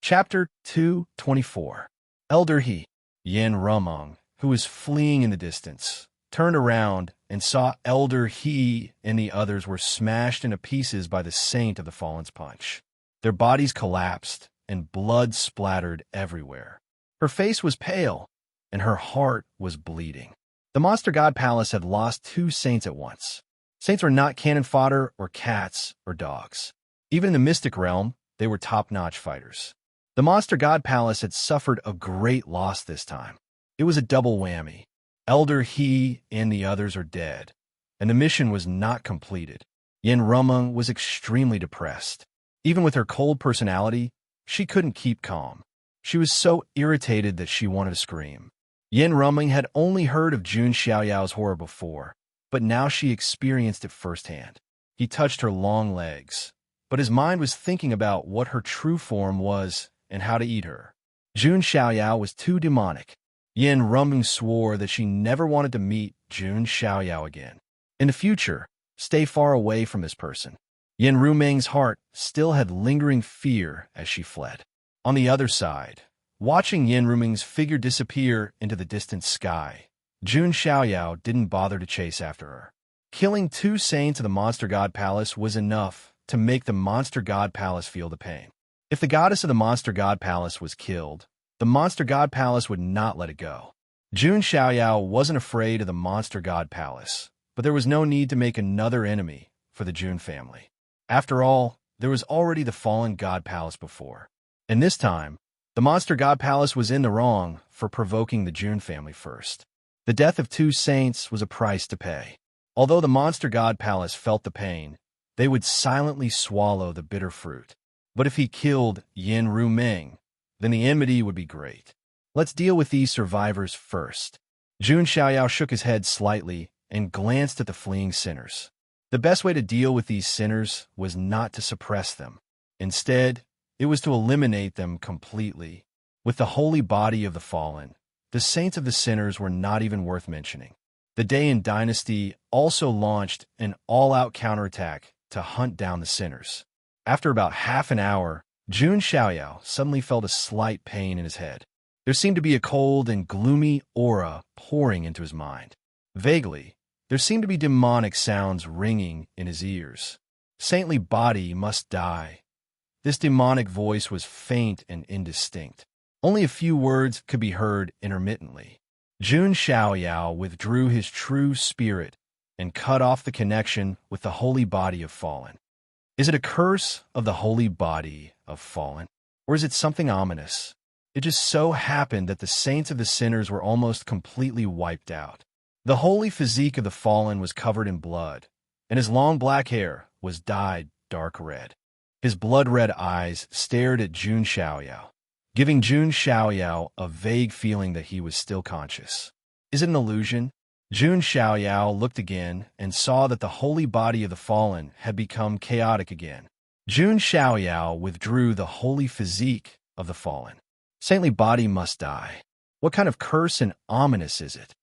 Chapter 224. Elder He, Yin Rumung, who was fleeing in the distance, turned around and saw Elder He and the others were smashed into pieces by the Saint of the Fallen's punch. Their bodies collapsed, and blood splattered everywhere. Her face was pale, and her heart was bleeding. The Monster God Palace had lost 2 saints at once. Saints were not cannon fodder or cats or dogs. Even in the mystic realm, they were top-notch fighters. The Monster God Palace had suffered a great loss this time. It was a double whammy. Elder He and the others are dead, and the mission was not completed. Yin Rumung was extremely depressed. Even with her cold personality, she couldn't keep calm. She was so irritated that she wanted to scream. Yin Rumung had only heard of Jun Xiaoyao's horror before, but now she experienced it firsthand. He touched her long legs, but his mind was thinking about what her true form was and how to eat her. Jun Xiaoyao was too demonic. Yin Rumung swore that she never wanted to meet Jun Xiaoyao again. In the future, stay far away from this person. Yin Rumeng's heart still had lingering fear as she fled. On the other side, watching Yin Rumeng's figure disappear into the distant sky, Jun Xiaoyao didn't bother to chase after her. Killing 2 saints of the Monster God Palace was enough to make the Monster God Palace feel the pain. If the goddess of the Monster God Palace was killed, the Monster God Palace would not let it go. Jun Xiaoyao wasn't afraid of the Monster God Palace, but there was no need to make another enemy for the Jun family. After all, there was already the fallen God Palace before. And this time, the Monster God Palace was in the wrong for provoking the Jun family first. The death of 2 saints was a price to pay. Although the Monster God Palace felt the pain, they would silently swallow the bitter fruit. But if he killed Yin Rumeng, then the enmity would be great. Let's deal with these survivors first. Jun Xiaoyao shook his head slightly and glanced at the fleeing sinners. The best way to deal with these sinners was not to suppress them. Instead, it was to eliminate them completely. With the holy body of the fallen, the saints of the sinners were not even worth mentioning. The Dayan dynasty also launched an all-out counterattack to hunt down the sinners. After about half an hour, Jun Xiaoyao suddenly felt a slight pain in his head. There seemed to be a cold and gloomy aura pouring into his mind. Vaguely, there seemed to be demonic sounds ringing in his ears. Saintly body must die. This demonic voice was faint and indistinct. Only a few words could be heard intermittently. Jun Xiaoyao withdrew his true spirit and cut off the connection with the holy body of fallen. Is it a curse of the holy body of fallen? Or is it something ominous? It just so happened that the saints of the sinners were almost completely wiped out. The holy physique of the fallen was covered in blood, and his long black hair was dyed dark red. His blood-red eyes stared at Jun Xiaoyao, giving Jun Xiaoyao a vague feeling that he was still conscious. Is it an illusion? Jun Xiaoyao looked again and saw that the holy body of the fallen had become chaotic again. Jun Xiaoyao withdrew the holy physique of the fallen. Saintly body must die. What kind of curse and ominous is it?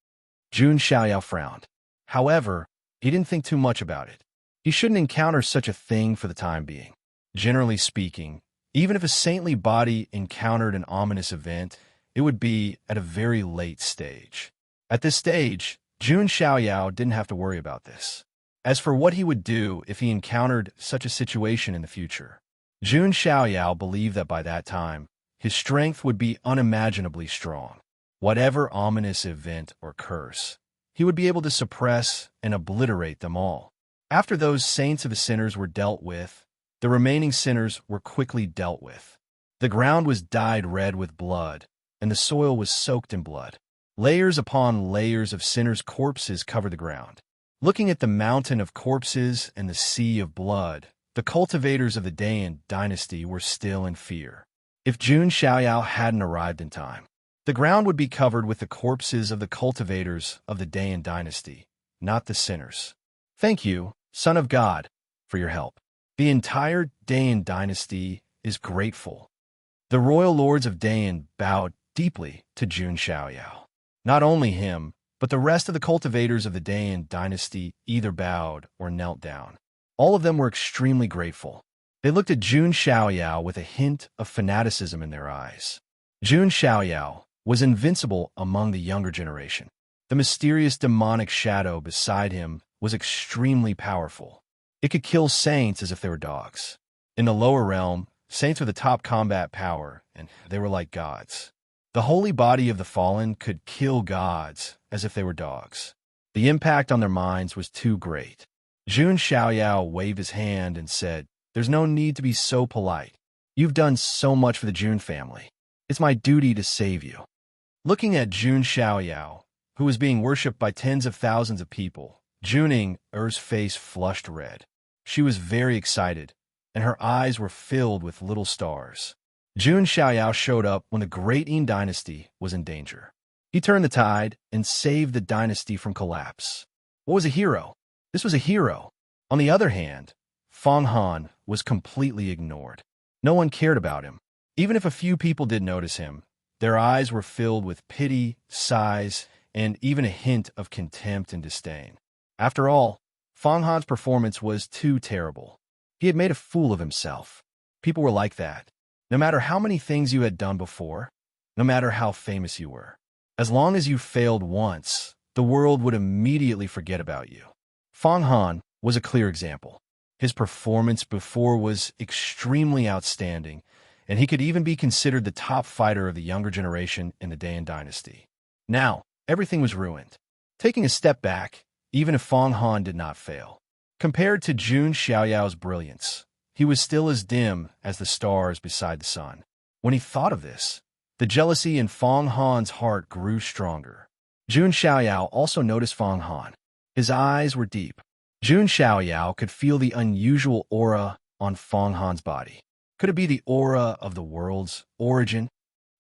Jun Xiaoyao frowned. However, he didn't think too much about it. He shouldn't encounter such a thing for the time being. Generally speaking, even if a saintly body encountered an ominous event, it would be at a very late stage. At this stage, Jun Xiaoyao didn't have to worry about this. As for what he would do if he encountered such a situation in the future, Jun Xiaoyao believed that by that time, his strength would be unimaginably strong. Whatever ominous event or curse, he would be able to suppress and obliterate them all. After those saints of the sinners were dealt with, the remaining sinners were quickly dealt with. The ground was dyed red with blood, and the soil was soaked in blood. Layers upon layers of sinners' corpses covered the ground. Looking at the mountain of corpses and the sea of blood, the cultivators of the Dayan dynasty were still in fear. If Jun Xiaoyao hadn't arrived in time, the ground would be covered with the corpses of the cultivators of the Dayan dynasty, not the sinners. Thank you, Son of God, for your help. The entire Dayan dynasty is grateful. The royal lords of Dayan bowed deeply to Jun Xiaoyao. Not only him, but the rest of the cultivators of the Dayan dynasty either bowed or knelt down. All of them were extremely grateful. They looked at Jun Xiaoyao with a hint of fanaticism in their eyes. Jun Xiaoyao was invincible among the younger generation. The mysterious demonic shadow beside him was extremely powerful. It could kill saints as if they were dogs. In the lower realm, saints were the top combat power, and they were like gods. The holy body of the fallen could kill gods as if they were dogs. The impact on their minds was too great. Jun Xiaoyao waved his hand and said, "There's no need to be so polite. You've done so much for the Jun family. It's my duty to save you." Looking at Jun Xiaoyao, who was being worshipped by tens of thousands of people, Juning Er's face flushed red. She was very excited, and her eyes were filled with little stars. Jun Xiaoyao showed up when the Great Yin dynasty was in danger. He turned the tide and saved the dynasty from collapse. What was a hero? This was a hero. On the other hand, Fang Han was completely ignored. No one cared about him. Even if a few people did notice him, their eyes were filled with pity, sighs, and even a hint of contempt and disdain. After all, Fang Han's performance was too terrible. He had made a fool of himself. People were like that. No matter how many things you had done before, no matter how famous you were, as long as you failed once, the world would immediately forget about you. Fang Han was a clear example. His performance before was extremely outstanding, and he could even be considered the top fighter of the younger generation in the Dayan dynasty. Now, everything was ruined. Taking a step back, even if Fang Han did not fail, compared to Jun Xiaoyao's brilliance, he was still as dim as the stars beside the sun. When he thought of this, the jealousy in Fang Han's heart grew stronger. Jun Xiaoyao also noticed Fang Han. His eyes were deep. Jun Xiaoyao could feel the unusual aura on Fang Han's body. Could it be the aura of the world's origin?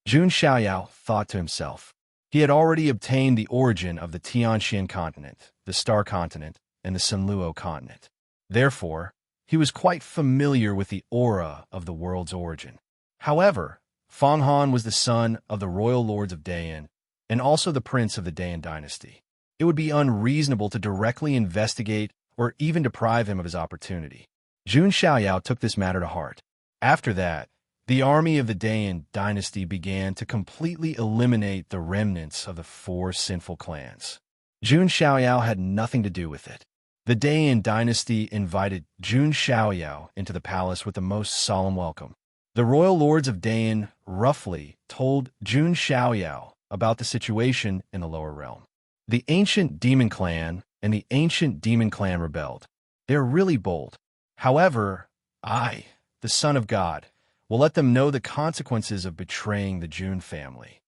Jun Xiaoyao thought to himself. He had already obtained the origin of the Tianxian continent, the Star Continent, and the Sunluo continent. Therefore, he was quite familiar with the aura of the world's origin. However, Fang Han was the son of the royal lords of Dayan and also the prince of the Dayan dynasty. It would be unreasonable to directly investigate or even deprive him of his opportunity. Jun Xiaoyao took this matter to heart. After that, the army of the Dayan dynasty began to completely eliminate the remnants of the 4 sinful clans. Jun Xiaoyao had nothing to do with it. The Dayan dynasty invited Jun Xiaoyao into the palace with the most solemn welcome. The royal lords of Dayan roughly told Jun Xiaoyao about the situation in the lower realm. The ancient demon clan and the ancient demon clan rebelled. They are really bold. However, I, the Son of God, will let them know the consequences of betraying the Jun family.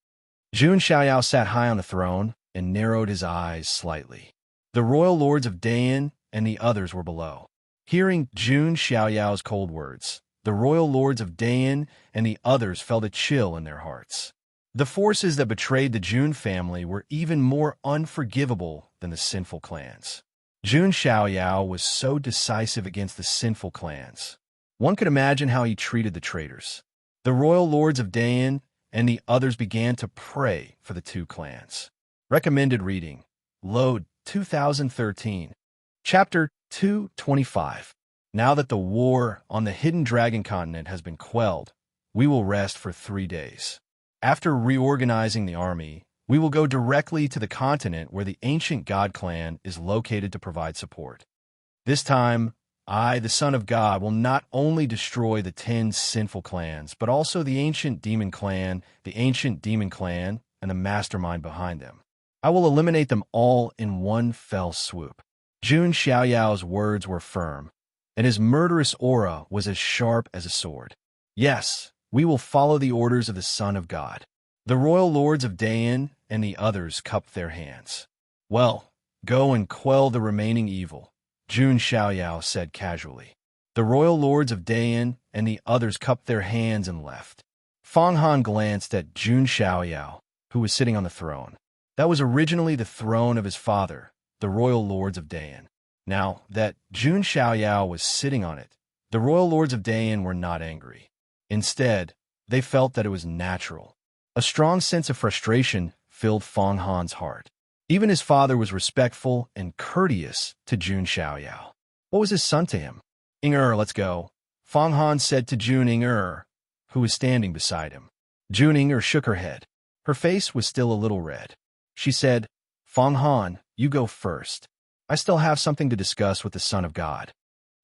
Jun Xiaoyao sat high on the throne and narrowed his eyes slightly. The royal lords of Dayan and the others were below. Hearing Jun Xiaoyao's cold words, the royal lords of Dayan and the others felt a chill in their hearts. The forces that betrayed the Jun family were even more unforgivable than the sinful clans. Jun Xiaoyao was so decisive against the sinful clans. One could imagine how he treated the traitors. The royal lords of Dayan and the others began to pray for the 2 clans. Recommended reading. Load 2013. Chapter 225. Now that the war on the Hidden Dragon continent has been quelled, we will rest for 3 days. After reorganizing the army, we will go directly to the continent where the ancient God clan is located to provide support. This time, I, the Son of God, will not only destroy the 10 sinful clans, but also the ancient demon clan, and the mastermind behind them. I will eliminate them all in one fell swoop. Jun Xiaoyao's words were firm, and his murderous aura was as sharp as a sword. Yes, we will follow the orders of the Son of God. The royal lords of Dayan and the others cupped their hands. Well, go and quell the remaining evil, Jun Xiaoyao said casually. The royal lords of Dayan and the others cupped their hands and left. Fang Han glanced at Jun Xiaoyao, who was sitting on the throne. That was originally the throne of his father, the royal lords of Dayan. Now that Jun Xiaoyao was sitting on it, the royal lords of Dayan were not angry. Instead, they felt that it was natural. A strong sense of frustration filled Fang Han's heart. Even his father was respectful and courteous to Jun Xiaoyao. What was his son to him? Let's go. Fang Han said to Juning who was standing beside him. Juning shook her head. Her face was still a little red. She said, Fang Han, you go first. I still have something to discuss with the Son of God.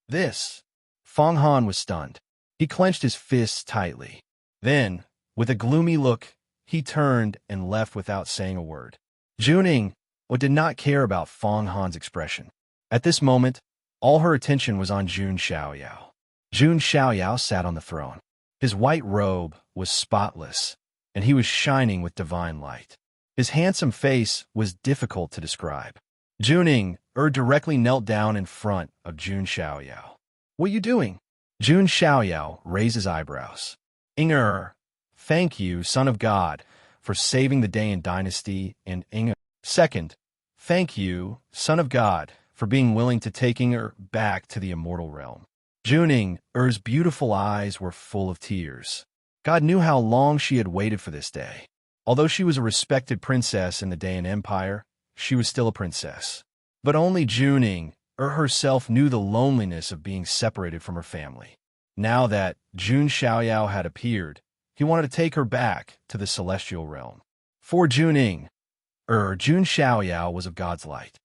This. Fang Han was stunned. He clenched his fists tightly. Then, with a gloomy look, he turned and left without saying a word. Juning did not care about Fang Han's expression. At this moment, all her attention was on Jun Xiaoyao. Jun Xiaoyao sat on the throne. His white robe was spotless, and he was shining with divine light. His handsome face was difficult to describe. Juning directly knelt down in front of Jun Xiaoyao. What are you doing? Jun Xiaoyao raised his eyebrows. Thank you, Son of God, for saving the Dayan dynasty, and second, thank you, Son of God, for being willing to take back to the immortal realm. Juning's beautiful eyes were full of tears. God knew how long she had waited for this day. Although she was a respected princess in the Dayan Empire, she was still a princess. But only Juning herself knew the loneliness of being separated from her family. Now that Jun Xiaoyao had appeared, he wanted to take her back to the celestial realm. For Juning, Jun Xiaoyao was of God's light.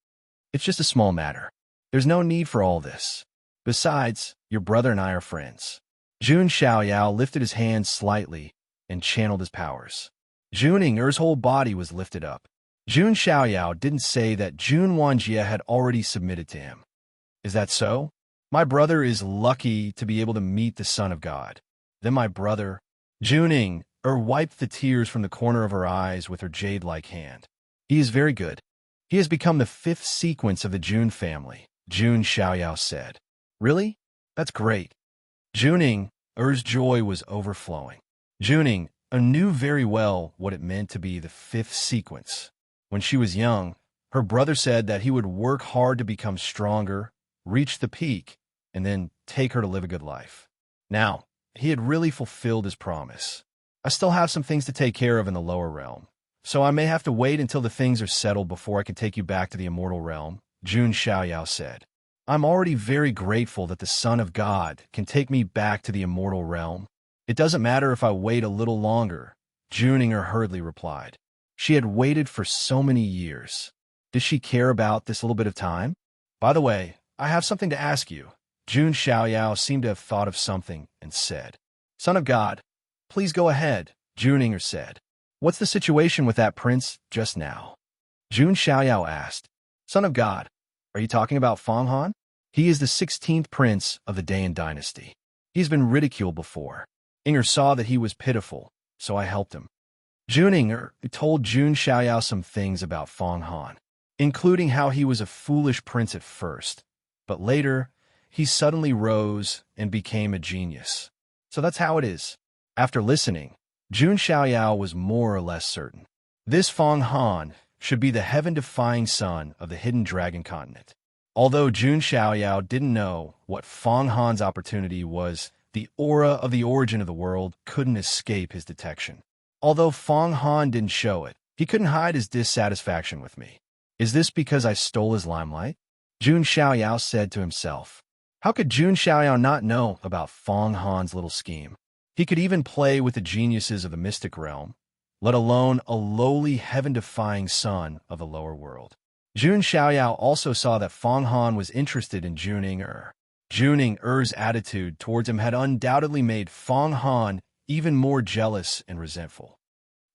It's just a small matter. There's no need for all this. Besides, your brother and I are friends. Jun Xiaoyao lifted his hands slightly and channeled his powers. Juning's whole body was lifted up. Jun Xiaoyao didn't say that Jun Wanjie had already submitted to him. Is that so? My brother is lucky to be able to meet the Son of God. Then my brother, Juning, wiped the tears from the corner of her eyes with her jade-like hand. He is very good. He has become the 5th sequence of the Jun family, Jun Xiaoyao said. Really? That's great. Juning's joy was overflowing. Juning knew very well what it meant to be the 5th sequence. When she was young, her brother said that he would work hard to become stronger, reach the peak, and then take her to live a good life. Now, he had really fulfilled his promise. I still have some things to take care of in the lower realm, so I may have to wait until the things are settled before I can take you back to the immortal realm, Jun Xiaoyao said. I'm already very grateful that the Son of God can take me back to the immortal realm. It doesn't matter if I wait a little longer, Juning hurriedly replied. She had waited for so many years. Does she care about this little bit of time? By the way, I have something to ask you. Jun Xiaoyao seemed to have thought of something and said, Son of God, please go ahead, Juning said. What's the situation with that prince just now? Jun Xiaoyao asked. Son of God, are you talking about Fang Han? He is the 16th prince of the Dayan dynasty. He's been ridiculed before. Saw that he was pitiful, so I helped him. Juning told Jun Xiaoyao some things about Fang Han, including how he was a foolish prince at first, but later he suddenly rose and became a genius. So that's how it is. After listening, Jun Xiaoyao was more or less certain. This Fang Han should be the heaven-defying son of the hidden dragon continent. Although Jun Xiaoyao didn't know what Fang Han's opportunity was, the aura of the origin of the world couldn't escape his detection. Although Fang Han didn't show it, he couldn't hide his dissatisfaction with me. Is this because I stole his limelight? Jun Xiaoyao said to himself. How could Jun Xiaoyao not know about Fang Han's little scheme? He could even play with the geniuses of the mystic realm, let alone a lowly heaven-defying son of the lower world. Jun Xiaoyao also saw that Fang Han was interested in Juning. Juning attitude towards him had undoubtedly made Fang Han even more jealous and resentful.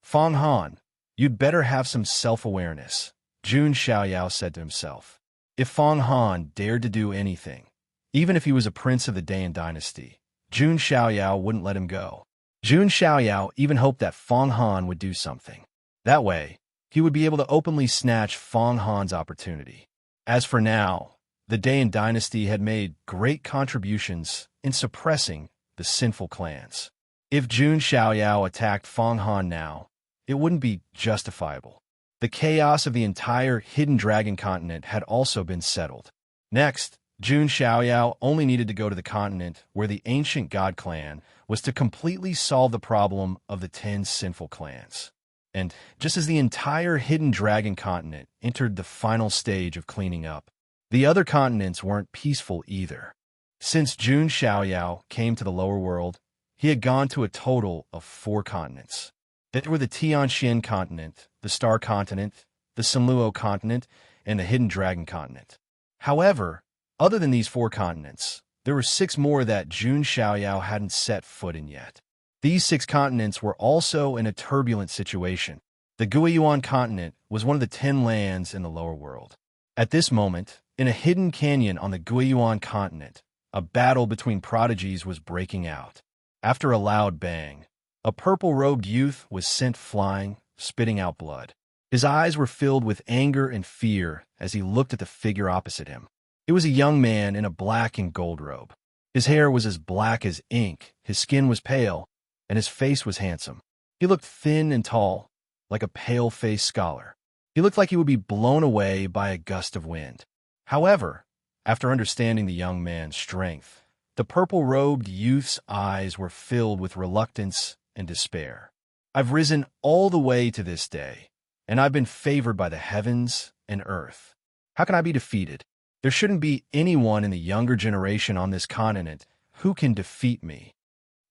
Fang Han, you'd better have some self-awareness, Jun Xiaoyao said to himself. If Fang Han dared to do anything, even if he was a prince of the Dayan dynasty, Jun Xiaoyao wouldn't let him go. Jun Xiaoyao even hoped that Fang Han would do something. That way, he would be able to openly snatch Fang Han's opportunity. As for now, the Dayan dynasty had made great contributions in suppressing the sinful clans. If Jun Xiaoyao attacked Fang Han now, it wouldn't be justifiable. The chaos of the entire hidden dragon continent had also been settled. Next, Jun Xiaoyao only needed to go to the continent where the ancient god clan was to completely solve the problem of the 10 sinful clans. And just as the entire hidden dragon continent entered the final stage of cleaning up, the other continents weren't peaceful either. Since Jun Xiaoyao came to the lower world, he had gone to a total of 4 continents. They were the Tianxian continent, the Star continent, the Sinluo continent, and the Hidden Dragon continent. However, other than these 4 continents, there were 6 more that Jun Xiaoyao hadn't set foot in yet. These 6 continents were also in a turbulent situation. The Guiyuan continent was one of the 10 lands in the lower world. At this moment, in a hidden canyon on the Guiyuan continent, a battle between prodigies was breaking out. After a loud bang, a purple-robed youth was sent flying, spitting out blood. His eyes were filled with anger and fear as he looked at the figure opposite him. It was a young man in a black and gold robe. His hair was as black as ink, his skin was pale, and his face was handsome. He looked thin and tall, like a pale-faced scholar. He looked like he would be blown away by a gust of wind. However, after understanding the young man's strength, the purple-robed youth's eyes were filled with reluctance and despair. I've risen all the way to this day, and I've been favored by the heavens and earth. How can I be defeated? There shouldn't be anyone in the younger generation on this continent who can defeat me.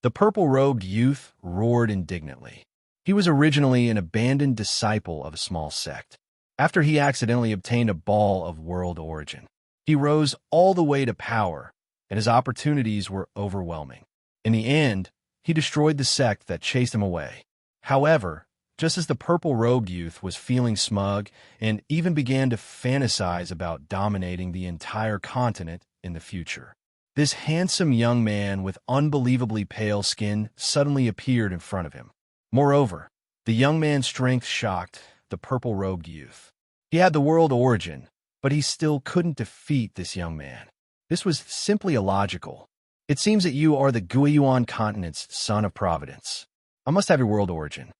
The purple-robed youth roared indignantly. He was originally an abandoned disciple of a small sect. After he accidentally obtained a ball of world origin, he rose all the way to power, and his opportunities were overwhelming. In the end, he destroyed the sect that chased him away. However, just as the purple-robed youth was feeling smug and even began to fantasize about dominating the entire continent in the future, this handsome young man with unbelievably pale skin suddenly appeared in front of him. Moreover, the young man's strength shocked the purple-robed youth. He had the world origin, but he still couldn't defeat this young man. This was simply illogical. It seems that you are the Guiyuan continent's son of providence. I must have your world origin.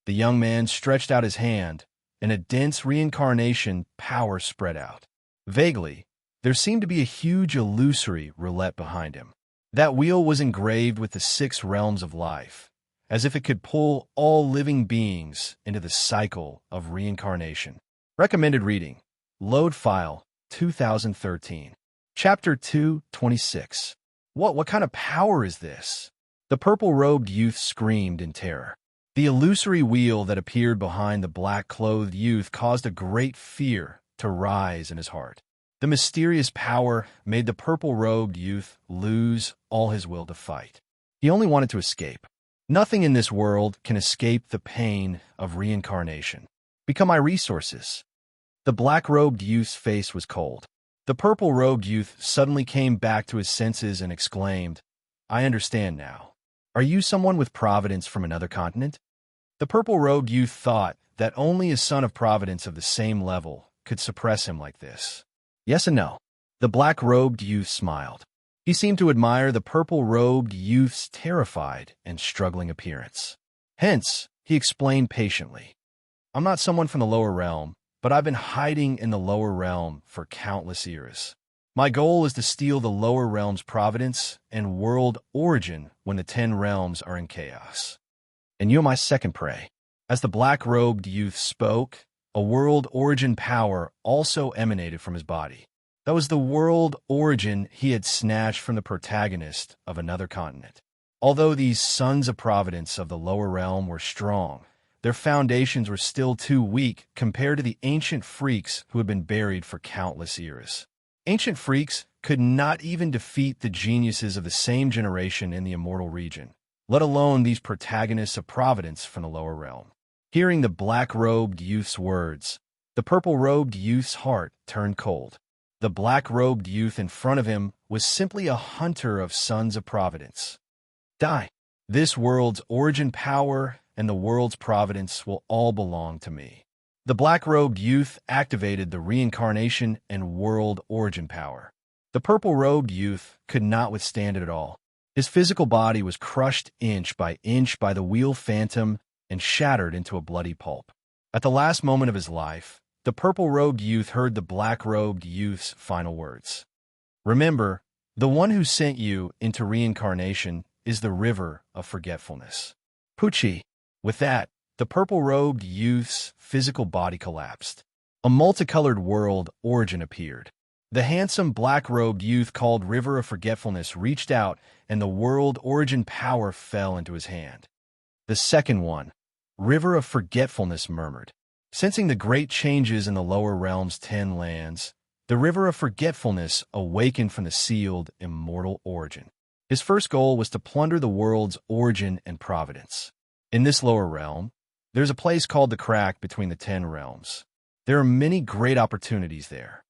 The young man stretched out his hand, and a dense reincarnation power spread out. Vaguely, there seemed to be a huge illusory roulette behind him. That wheel was engraved with the 6 realms of life, as if it could pull all living beings into the cycle of reincarnation. Recommended reading: Load File 2013. Chapter 226. What kind of power is this? The purple-robed youth screamed in terror. The illusory wheel that appeared behind the black-clothed youth caused a great fear to rise in his heart. The mysterious power made the purple-robed youth lose all his will to fight. He only wanted to escape. Nothing in this world can escape the pain of reincarnation. Become my resources. The black-robed youth's face was cold. The purple-robed youth suddenly came back to his senses and exclaimed, "I understand now. Are you someone with providence from another continent?" The purple-robed youth thought that only a son of providence of the same level could suppress him like this. Yes and no. The black-robed youth smiled. He seemed to admire the purple-robed youth's terrified and struggling appearance. Hence, he explained patiently, "I'm not someone from the lower realm, but I've been hiding in the lower realm for countless years. My goal is to steal the lower realm's providence and world origin when the 10 realms are in chaos. And you are my second prey." As the black-robed youth spoke, a world origin power also emanated from his body. That was the world origin he had snatched from the protagonist of another continent. Although these sons of providence of the lower realm were strong, their foundations were still too weak compared to the ancient freaks who had been buried for countless years. Ancient freaks could not even defeat the geniuses of the same generation in the immortal region, let alone these protagonists of providence from the lower realm. Hearing the black-robed youth's words, the purple-robed youth's heart turned cold. The black-robed youth in front of him was simply a hunter of sons of providence. Die. This world's origin power and the world's providence will all belong to me. The black-robed youth activated the reincarnation and world origin power. The purple-robed youth could not withstand it at all. His physical body was crushed inch by the wheel phantom and shattered into a bloody pulp. At the last moment of his life, the purple-robed youth heard the black-robed youth's final words. "Remember, the one who sent you into reincarnation is the river of forgetfulness." Pucci. With that, the purple-robed youth's physical body collapsed. A multicolored world origin appeared. The handsome black-robed youth called River of Forgetfulness reached out, and the world origin power fell into his hand. The second one, River of Forgetfulness, murmured. Sensing the great changes in the lower realm's 10 lands, the River of Forgetfulness awakened from the sealed, immortal origin. His first goal was to plunder the world's origin and providence. In this lower realm, there's a place called the Crack between the 10 realms. There are many great opportunities there.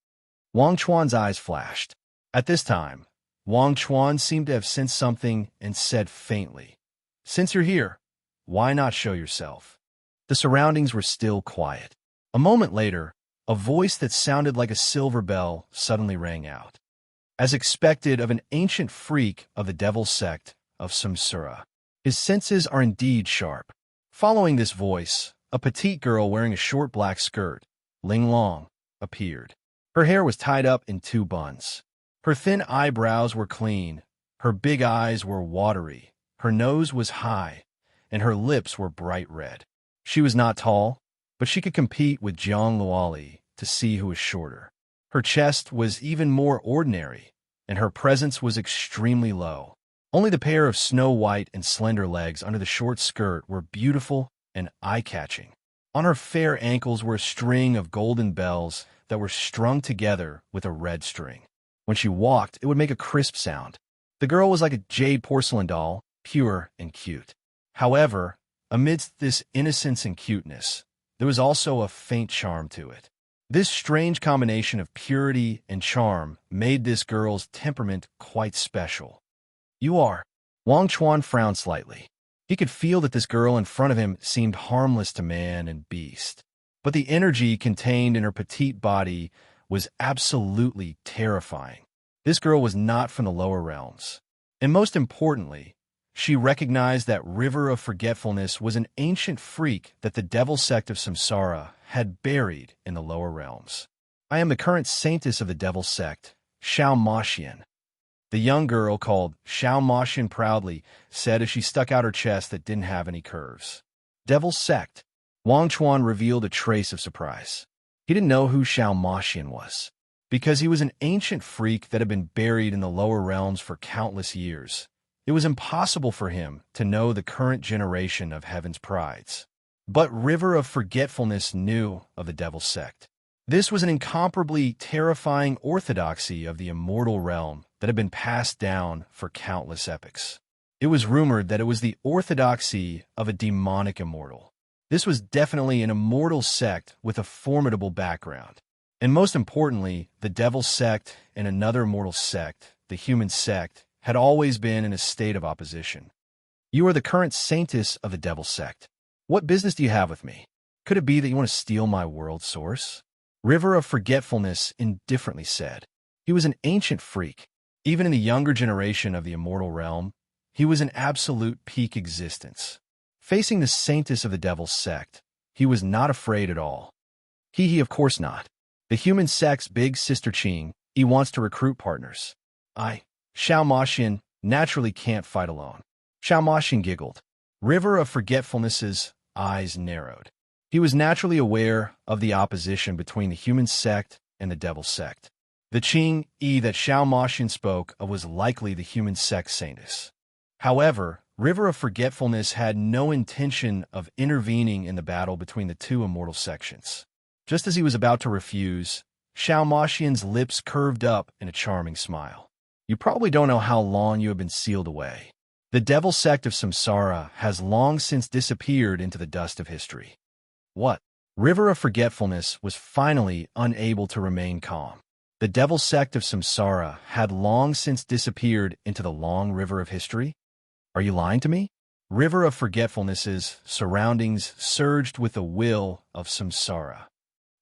Wang Chuan's eyes flashed. At this time, Wang Chuan seemed to have sensed something and said faintly, "Since you're here, why not show yourself?" The surroundings were still quiet. A moment later, a voice that sounded like a silver bell suddenly rang out. As expected of an ancient freak of the devil sect of Samsara, his senses are indeed sharp. Following this voice, a petite girl wearing a short black skirt, Ling Long, appeared. Her hair was tied up in 2 buns. Her thin eyebrows were clean, her big eyes were watery, her nose was high, and her lips were bright red. She was not tall, but she could compete with Jiang Luoli to see who was shorter. Her chest was even more ordinary, and her presence was extremely low. Only the pair of snow-white and slender legs under the short skirt were beautiful and eye-catching. On her fair ankles were a string of golden bells that were strung together with a red string. When she walked, it would make a crisp sound. The girl was like a jade porcelain doll, pure and cute. However, amidst this innocence and cuteness, there was also a faint charm to it. This strange combination of purity and charm made this girl's temperament quite special. "You are." Wang Chuan frowned slightly. He could feel that this girl in front of him seemed harmless to man and beast. But the energy contained in her petite body was absolutely terrifying. This girl was not from the lower realms. And most importantly, she recognized that River of Forgetfulness was an ancient freak that the devil sect of Samsara had buried in the lower realms. "I am the current saintess of the devil sect, Xiao Maxian." The young girl, called Xiao Maxian, proudly said as she stuck out her chest that didn't have any curves. "Devil sect?" Wang Chuan revealed a trace of surprise. He didn't know who Xiao Maxian was, because he was an ancient freak that had been buried in the lower realms for countless years. It was impossible for him to know the current generation of Heaven's Prides. But River of Forgetfulness knew of the devil sect. This was an incomparably terrifying orthodoxy of the immortal realm that had been passed down for countless epochs. It was rumored that it was the orthodoxy of a demonic immortal. This was definitely an immortal sect with a formidable background. And most importantly, the devil sect and another immortal sect, the human sect, had always been in a state of opposition. "You are the current saintess of the devil sect. What business do you have with me? Could it be that you want to steal my world source?" River of Forgetfulness indifferently said. He was an ancient freak. Even in the younger generation of the immortal realm, he was an absolute peak existence. Facing the saintess of the devil sect, he was not afraid at all. He, of course not. The human sect's big sister Qing, he wants to recruit partners. I, Xiao Maxian, naturally can't fight alone. Xiao Maxian giggled. River of Forgetfulness's eyes narrowed. He was naturally aware of the opposition between the human sect and the devil sect. The Qing that Xiao Maxian spoke of was likely the human sect saintess. However, River of Forgetfulness had no intention of intervening in the battle between the two immortal sections. Just as he was about to refuse, Xiao Maxian's lips curved up in a charming smile. "You probably don't know how long you have been sealed away. The devil sect of Samsara has long since disappeared into the dust of history." What? River of Forgetfulness was finally unable to remain calm. The devil sect of Samsara had long since disappeared into the long river of history? Are you lying to me? River of Forgetfulness's surroundings surged with the will of Samsara.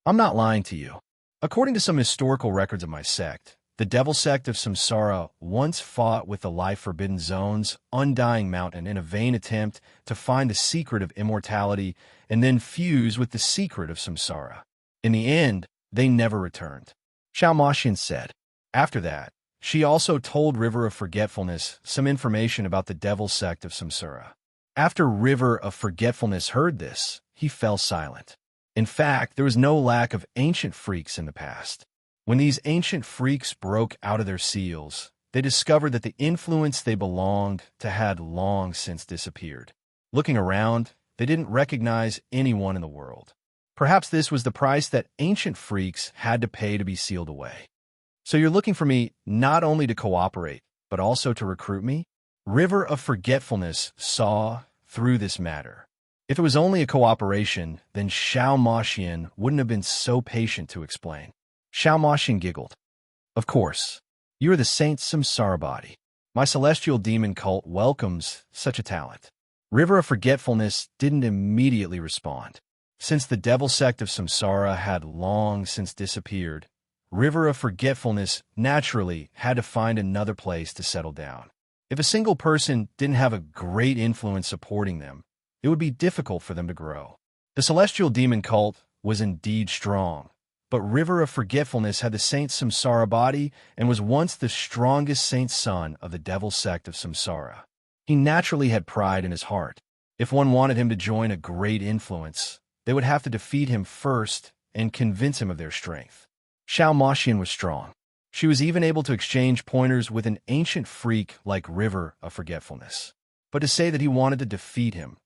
"I'm not lying to you. According to some historical records of my sect, the devil sect of Samsara once fought with the life-forbidden zone's undying mountain in a vain attempt to find the secret of immortality and then fuse with the secret of Samsara. In the end, they never returned," Xiao Maxian said. After that, she also told River of Forgetfulness some information about the devil sect of Samsara. After River of Forgetfulness heard this, he fell silent. In fact, there was no lack of ancient freaks in the past. When these ancient freaks broke out of their seals, they discovered that the influence they belonged to had long since disappeared. Looking around, they didn't recognize anyone in the world. Perhaps this was the price that ancient freaks had to pay to be sealed away. So you're looking for me not only to cooperate, but also to recruit me? River of Forgetfulness saw through this matter. If it was only a cooperation, then Xiao Maxian wouldn't have been so patient to explain. Xiao Maxian giggled. Of course. You are the Saint Samsara body. My celestial demon cult welcomes such a talent. River of Forgetfulness didn't immediately respond. Since the devil sect of Samsara had long since disappeared, River of Forgetfulness naturally had to find another place to settle down. If a single person didn't have a great influence supporting them, it would be difficult for them to grow. The celestial demon cult was indeed strong, but River of Forgetfulness had the Saint Samsara body and was once the strongest saint son of the devil sect of Samsara. He naturally had pride in his heart. If one wanted him to join a great influence, they would have to defeat him first and convince him of their strength. Xiao Maxian was strong. She was even able to exchange pointers with an ancient freak like River of Forgetfulness. But to say that he wanted to defeat him,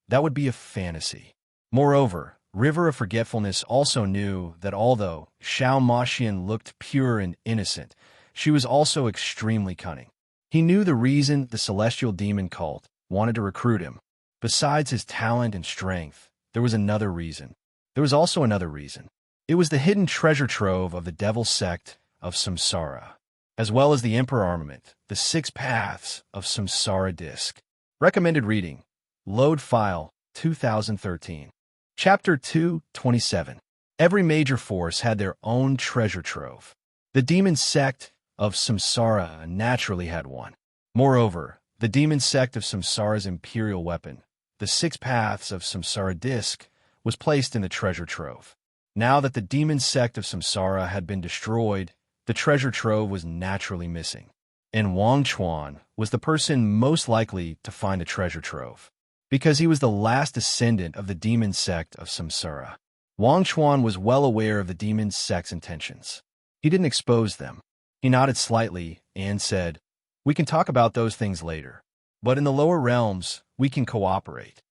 that would be a fantasy. Moreover, River of Forgetfulness also knew that although Xiao Maxian looked pure and innocent, she was also extremely cunning. He knew the reason the celestial demon cult wanted to recruit him. Besides his talent and strength, there was another reason. There was also another reason. It was the hidden treasure trove of the devil sect of Samsara, as well as the Emperor armament, the 6 Paths of Samsara disc. Recommended reading. Load file 2013. Chapter 227. Every major force had their own treasure trove. The demon sect of Samsara naturally had one. Moreover, the demon sect of Samsara's imperial weapon, the 6 Paths of Samsara disc, was placed in the treasure trove. Now that the demon sect of Samsara had been destroyed, the treasure trove was naturally missing. And Wang Chuan was the person most likely to find the treasure trove, because he was the last descendant of the demon sect of Samsara. Wang Chuan was well aware of the demon sect's intentions. He didn't expose them. He nodded slightly and said, "We can talk about those things later. But in the lower realms, we can cooperate."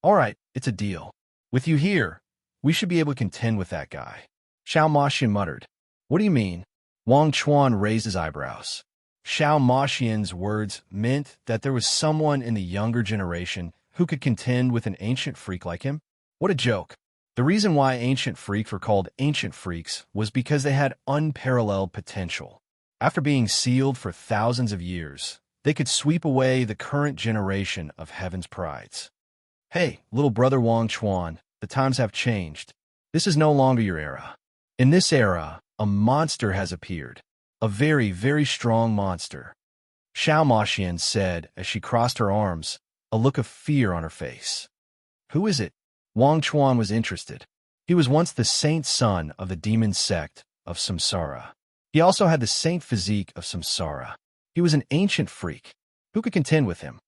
"All right, it's a deal. With you here, we should be able to contend with that guy." Xiao Maxian muttered. "What do you mean?" Wang Chuan raised his eyebrows. Xiao Maxian's words meant that there was someone in the younger generation who could contend with an ancient freak like him? What a joke. The reason why ancient freaks were called ancient freaks was because they had unparalleled potential. After being sealed for thousands of years, they could sweep away the current generation of heaven's prides. Hey, little brother Wang Chuan, the times have changed. This is no longer your era. In this era, a monster has appeared. A very, very strong monster. Xiao Maxian said as she crossed her arms, a look of fear on her face. Who is it? Wang Chuan was interested. He was once the saint son of the demon sect of Samsara. He also had the saint physique of Samsara. He was an ancient freak. Who could contend with him?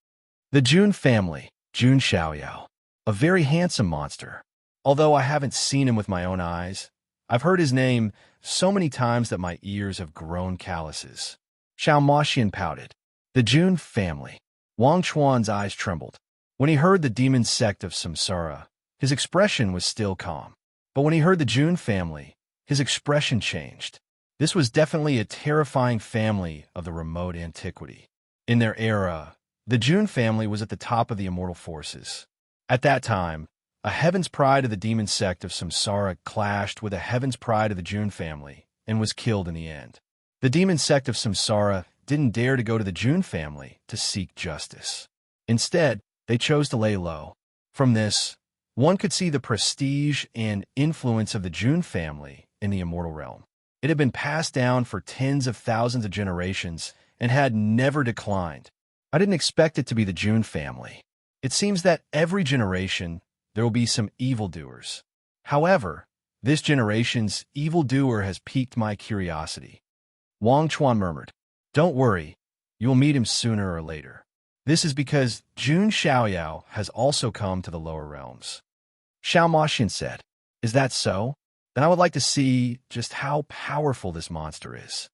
The Jun family, Jun Xiaoyao. A very handsome monster. Although I haven't seen him with my own eyes, I've heard his name so many times that my ears have grown calluses. Xiao Maxian pouted. The Jun family. Wang Chuan's eyes trembled. When he heard the demon sect of Samsara, his expression was still calm. But when he heard the Jun family, his expression changed. This was definitely a terrifying family of the remote antiquity. In their era, the Jun family was at the top of the immortal forces. At that time, a heaven's pride of the demon sect of Samsara clashed with a heaven's pride of the Jun family and was killed in the end. The demon sect of Samsara didn't dare to go to the Jun family to seek justice. Instead, they chose to lay low. From this, one could see the prestige and influence of the Jun family in the immortal realm. It had been passed down for tens of thousands of generations and had never declined. I didn't expect it to be the Jun family. It seems that every generation, there will be some evildoers. However, this generation's evildoer has piqued my curiosity. Wang Chuan murmured, "Don't worry, you will meet him sooner or later." This is because Jun Xiaoyao has also come to the lower realms. Xiao Maxian said, "Is that so?" then I would like to see just how powerful this monster is.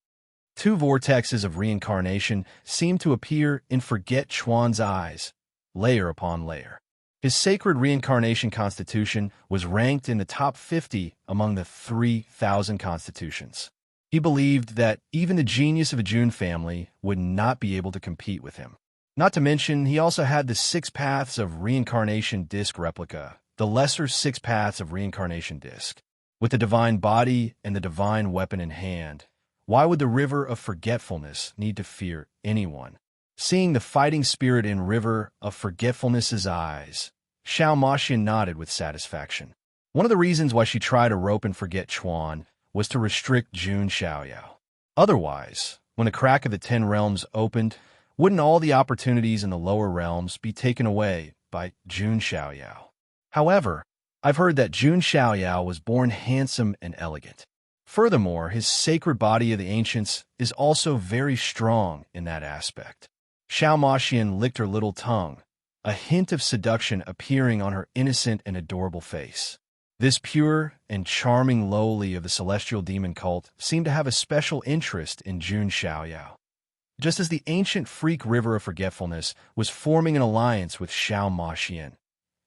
Two vortexes of reincarnation seem to appear in Forget Chuan's eyes, layer upon layer. His sacred reincarnation constitution was ranked in the top 50 among the 3,000 constitutions. He believed that even the genius of a June family would not be able to compete with him. Not to mention, he also had the 6 Paths of Reincarnation disc replica, the lesser 6 Paths of Reincarnation disc. With the divine body and the divine weapon in hand, why would the River of Forgetfulness need to fear anyone? Seeing the fighting spirit in River of Forgetfulness's eyes, Xiao Maxian nodded with satisfaction. One of the reasons why she tried to rope and forget Chuan was to restrict Jun Xiaoyao. Otherwise, when the crack of the 10 realms opened, wouldn't all the opportunities in the lower realms be taken away by Jun Xiaoyao? However, I've heard that Jun Xiaoyao was born handsome and elegant. Furthermore, his sacred body of the ancients is also very strong in that aspect. Xiao Maxian licked her little tongue, a hint of seduction appearing on her innocent and adorable face. This pure and charming lowly of the celestial demon cult seemed to have a special interest in Jun Xiaoyao. Just as the ancient freak River of Forgetfulness was forming an alliance with Xiao Maxian.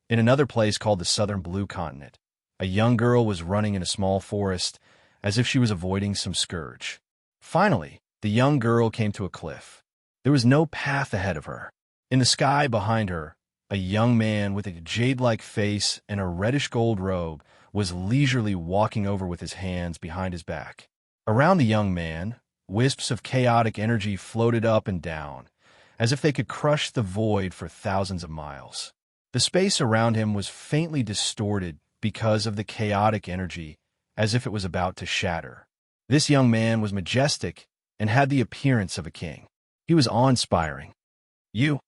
In another place called the Southern Blue Continent, a young girl was running in a small forest as if she was avoiding some scourge. Finally, the young girl came to a cliff. There was no path ahead of her. In the sky behind her, a young man with a jade-like face and a reddish-gold robe was leisurely walking over with his hands behind his back. Around the young man, wisps of chaotic energy floated up and down, as if they could crush the void for thousands of miles. The space around him was faintly distorted because of the chaotic energy, as if it was about to shatter. This young man was majestic and had the appearance of a king. He was awe-inspiring. You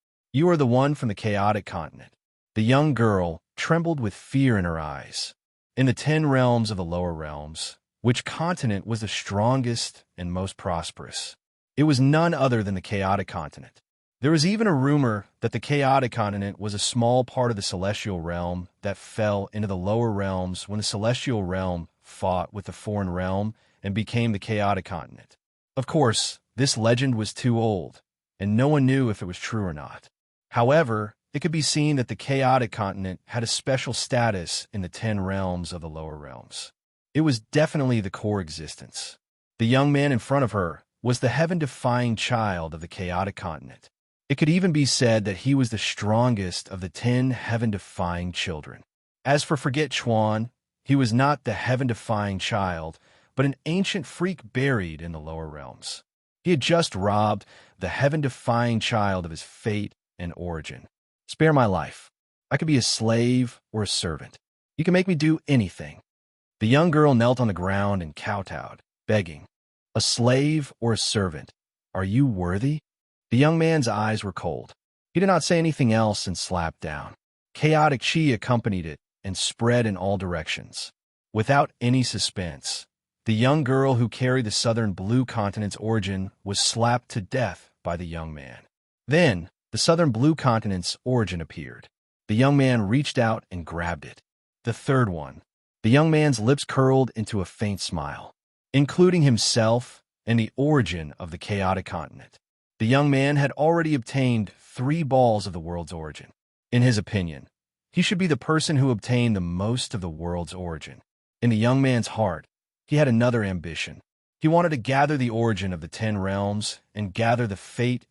are the one from the chaotic continent. The young girl trembled with fear in her eyes. In the 10 realms of the lower realms, which continent was the strongest and most prosperous? It was none other than the chaotic continent. There was even a rumor that the chaotic continent was a small part of the celestial realm that fell into the lower realms when the celestial realm fought with the foreign realm and became the chaotic continent. Of course, this legend was too old, and no one knew if it was true or not. However, it could be seen that the chaotic continent had a special status in the 10 realms of the lower realms. It was definitely the core existence. The young man in front of her was the heaven-defying child of the chaotic continent. It could even be said that he was the strongest of the 10 heaven-defying children. As for Forget Chuan, he was not the heaven-defying child, but an ancient freak buried in the lower realms. He had just robbed the heaven-defying child of his fate and origin. Spare my life. I could be a slave or a servant. You can make me do anything. The young girl knelt on the ground and kowtowed, begging, "A slave or a servant? Are you worthy?" The young man's eyes were cold. He did not say anything else and slapped down. Chaotic chi accompanied it and spread in all directions. Without any suspense, the young girl who carried the southern blue continent's origin was slapped to death by the young man. Then, the southern blue continent's origin appeared. The young man reached out and grabbed it. The third one. The young man's lips curled into a faint smile, including himself and the origin of the chaotic continent. The young man had already obtained 3 balls of the world's origin. In his opinion, he should be the person who obtained the most of the world's origin. In the young man's heart, he had another ambition. He wanted to gather the origin of the 10 realms and gather the fate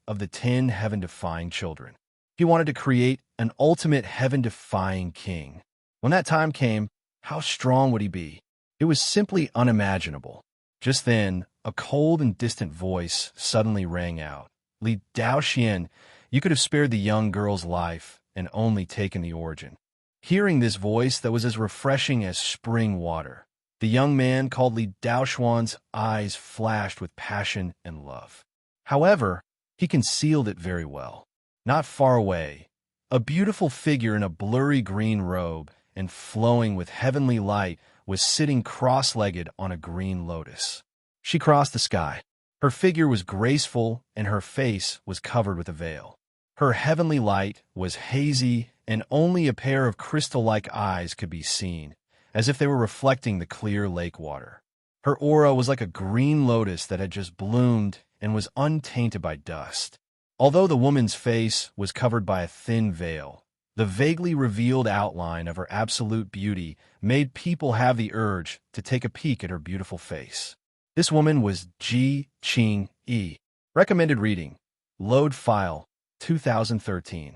of the 10 heaven-defying children. He wanted to create an ultimate heaven-defying king. When that time came, how strong would he be? It was simply unimaginable. Just then, a cold and distant voice suddenly rang out. "Li Daoxian, you could have spared the young girl's life and only taken the origin." Hearing this voice that was as refreshing as spring water, the young man called Li Daoxuan's eyes flashed with passion and love. However, he concealed it very well. Not far away, a beautiful figure in a blurry green robe and flowing with heavenly light was sitting cross-legged on a green lotus. She crossed the sky. Her figure was graceful and her face was covered with a veil. Her heavenly light was hazy and only a pair of crystal-like eyes could be seen, as if they were reflecting the clear lake water. Her aura was like a green lotus that had just bloomed and was untainted by dust. Although the woman's face was covered by a thin veil, the vaguely revealed outline of her absolute beauty made people have the urge to take a peek at her beautiful face. This woman was Ji Qing-yi. Recommended reading. Load file, 2013.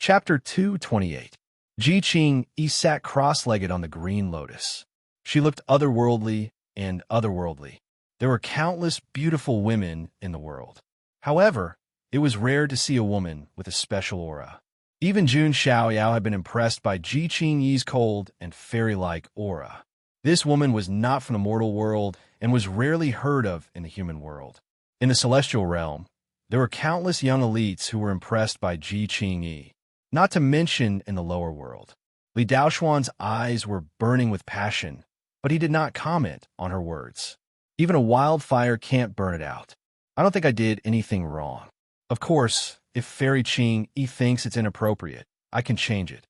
Chapter 228. Ji Qing-yi sat cross-legged on the green lotus. She looked otherworldly and otherworldly. There were countless beautiful women in the world. However, it was rare to see a woman with a special aura. Even Jun Xiaoyao had been impressed by Ji Qing-yi's cold and fairy-like aura. This woman was not from the mortal world and was rarely heard of in the human world. In the celestial realm, there were countless young elites who were impressed by Ji Qing-yi, not to mention in the lower world. Li Daoxuan's eyes were burning with passion, but he did not comment on her words. Even a wildfire can't burn it out. I don't think I did anything wrong. Of course, if Fairy Qing-yi thinks it's inappropriate, I can change it.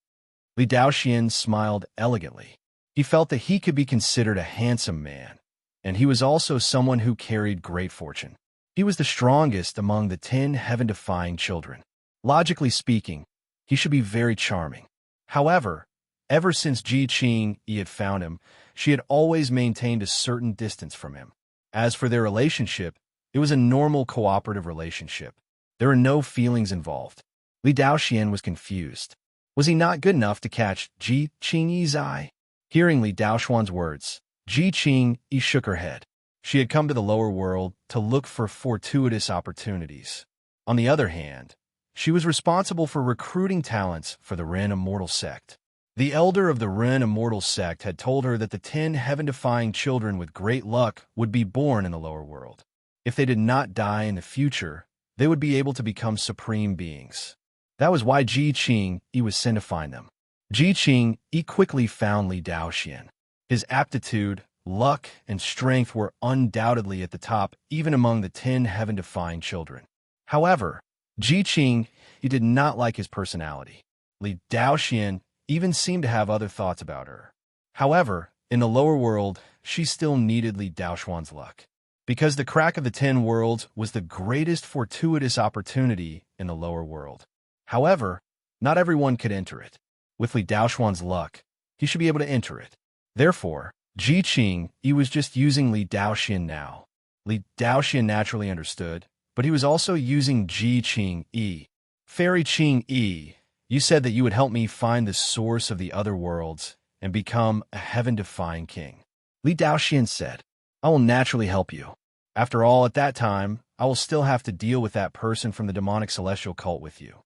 Li Daoxian smiled elegantly. He felt that he could be considered a handsome man, and he was also someone who carried great fortune. He was the strongest among the 10 heaven-defying children. Logically speaking, he should be very charming. However, ever since Ji Qing-yi had found him, she had always maintained a certain distance from him. As for their relationship, it was a normal cooperative relationship. There were no feelings involved. Li Daoxian was confused. Was he not good enough to catch Ji Qing-yi's eye? Hearing Li Daoxuan's words, Ji Qing-yi shook her head. She had come to the lower world to look for fortuitous opportunities. On the other hand, she was responsible for recruiting talents for the Ren Immortal sect. The elder of the Ren Immortal sect had told her that the 10 heaven-defying children with great luck would be born in the lower world. If they did not die in the future, they would be able to become supreme beings. That was why Ji Qing-yi was sent to find them. Ji Qing-yi quickly found Li Daoxian. His aptitude, luck, and strength were undoubtedly at the top even among the 10 heaven-defying children. However, Ji Qing-yi did not like his personality. Li Daoxian even seemed to have other thoughts about her. However, in the lower world, she still needed Li Daoxuan's luck. Because the crack of the 10 worlds was the greatest fortuitous opportunity in the lower world. However, not everyone could enter it. With Li Daoxuan's luck, he should be able to enter it. Therefore, Ji Qing-yi was just using Li Daoxian now. Li Daoxian naturally understood, but he was also using Ji Qing-yi. Fairy Qing-yi, you said that you would help me find the source of the other worlds and become a heaven-defying king. Li Daoxian said, I will naturally help you. After all, at that time, I will still have to deal with that person from the demonic celestial cult with you.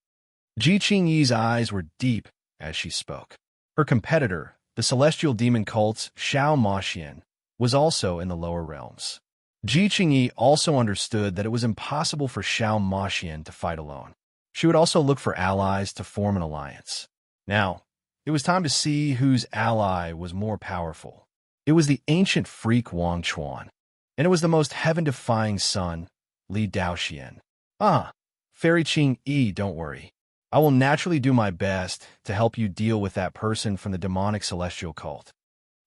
Ji Qing-yi's eyes were deep as she spoke. Her competitor, the celestial demon cult's Xiao Maxian, was also in the lower realms. Ji Qing-yi also understood that it was impossible for Xiao Maxian to fight alone. She would also look for allies to form an alliance. Now, it was time to see whose ally was more powerful. It was the ancient freak Wang Chuan, and it was the most heaven-defying son, Li Daoxian. Fairy Qing-yi, don't worry. I will naturally do my best to help you deal with that person from the demonic celestial cult.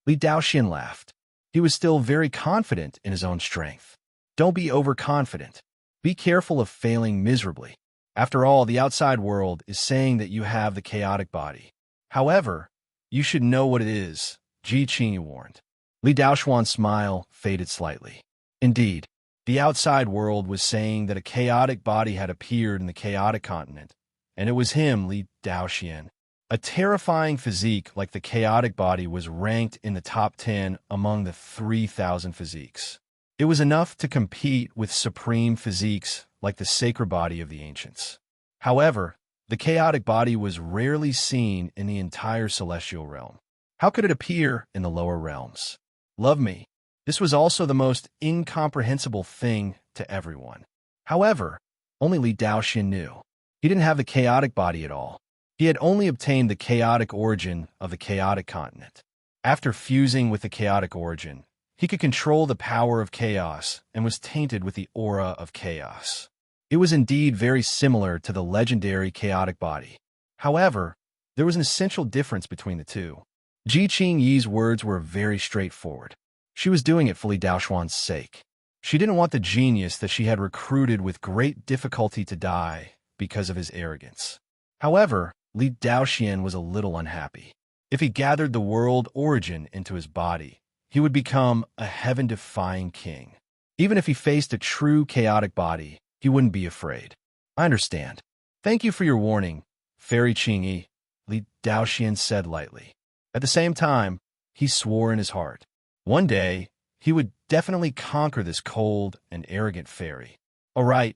Li Daoxian laughed. He was still very confident in his own strength. Don't be overconfident. Be careful of failing miserably. After all, the outside world is saying that you have the chaotic body. However, you should know what it is, Ji Qing warned. Li Daoxuan's smile faded slightly. Indeed, the outside world was saying that a chaotic body had appeared in the chaotic continent, and it was him, Li Daoxian. A terrifying physique like the chaotic body was ranked in the top 10 among the 3,000 physiques. It was enough to compete with supreme physiques like the sacred body of the ancients. However, the chaotic body was rarely seen in the entire celestial realm. How could it appear in the lower realms? Love me. This was also the most incomprehensible thing to everyone. However, only Li Daoxian knew. He didn't have the chaotic body at all. He had only obtained the chaotic origin of the chaotic continent. After fusing with the chaotic origin, he could control the power of chaos and was tainted with the aura of chaos. It was indeed very similar to the legendary chaotic body. However, there was an essential difference between the two. Ji Qingyi's words were very straightforward. She was doing it for Li Daoxuan's sake. She didn't want the genius that she had recruited with great difficulty to die because of his arrogance. However, Li Daoxian was a little unhappy. If he gathered the world origin into his body, he would become a heaven-defying king. Even if he faced a true chaotic body, he wouldn't be afraid. I understand. Thank you for your warning, Fairy Qingyi, Li Daoxian said lightly. At the same time, he swore in his heart. One day, he would definitely conquer this cold and arrogant fairy. All right,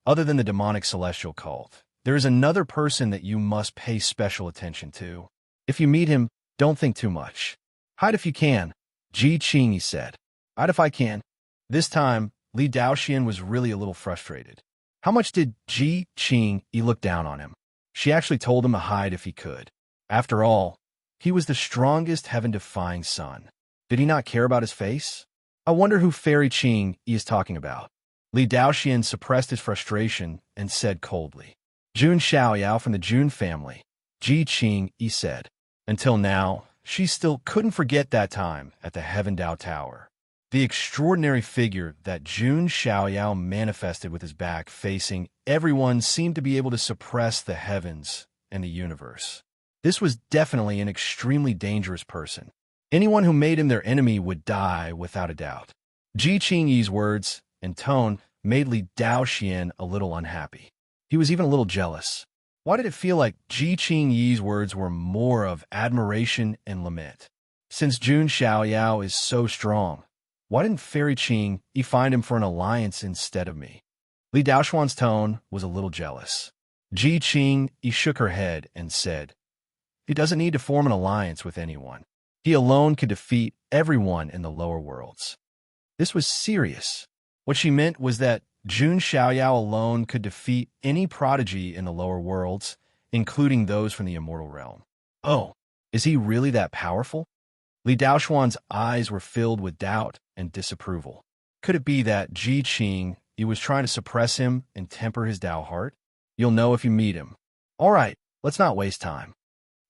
other than the demonic celestial cult, there is another person that you must pay special attention to. If you meet him, don't think too much. Hide if you can, Ji Qingyi said. Hide if I can. This time, Li Daoxian was really a little frustrated. How much did Ji Qingyi look down on him? She actually told him to hide if he could. After all, he was the strongest heaven-defying son. Did he not care about his face? I wonder who Fairy Qingyi is talking about. Li Daoxian suppressed his frustration and said coldly. Jun Xiaoyao from the Jun family, Ji Qingyi said. Until now, she still couldn't forget that time at the Heaven Dao Tower. The extraordinary figure that Jun Xiaoyao manifested with his back facing everyone seemed to be able to suppress the heavens and the universe. This was definitely an extremely dangerous person. Anyone who made him their enemy would die without a doubt. Ji Qingyi's words and tone made Li Daoxian a little unhappy. He was even a little jealous. Why did it feel like Ji Qingyi's words were more of admiration and lament? Since Jun Xiaoyao is so strong, why didn't Fairy Qingyi find him for an alliance instead of me? Li Daoxuan's tone was a little jealous. Ji Qingyi shook her head and said, he doesn't need to form an alliance with anyone. He alone could defeat everyone in the lower worlds. This was serious. What she meant was that Jun Xiaoyao alone could defeat any prodigy in the lower worlds, including those from the immortal realm. Oh, is he really that powerful? Li Daoxuan's eyes were filled with doubt and disapproval. Could it be that Ji Qingyi was trying to suppress him and temper his Dao heart? You'll know if you meet him. All right, let's not waste time.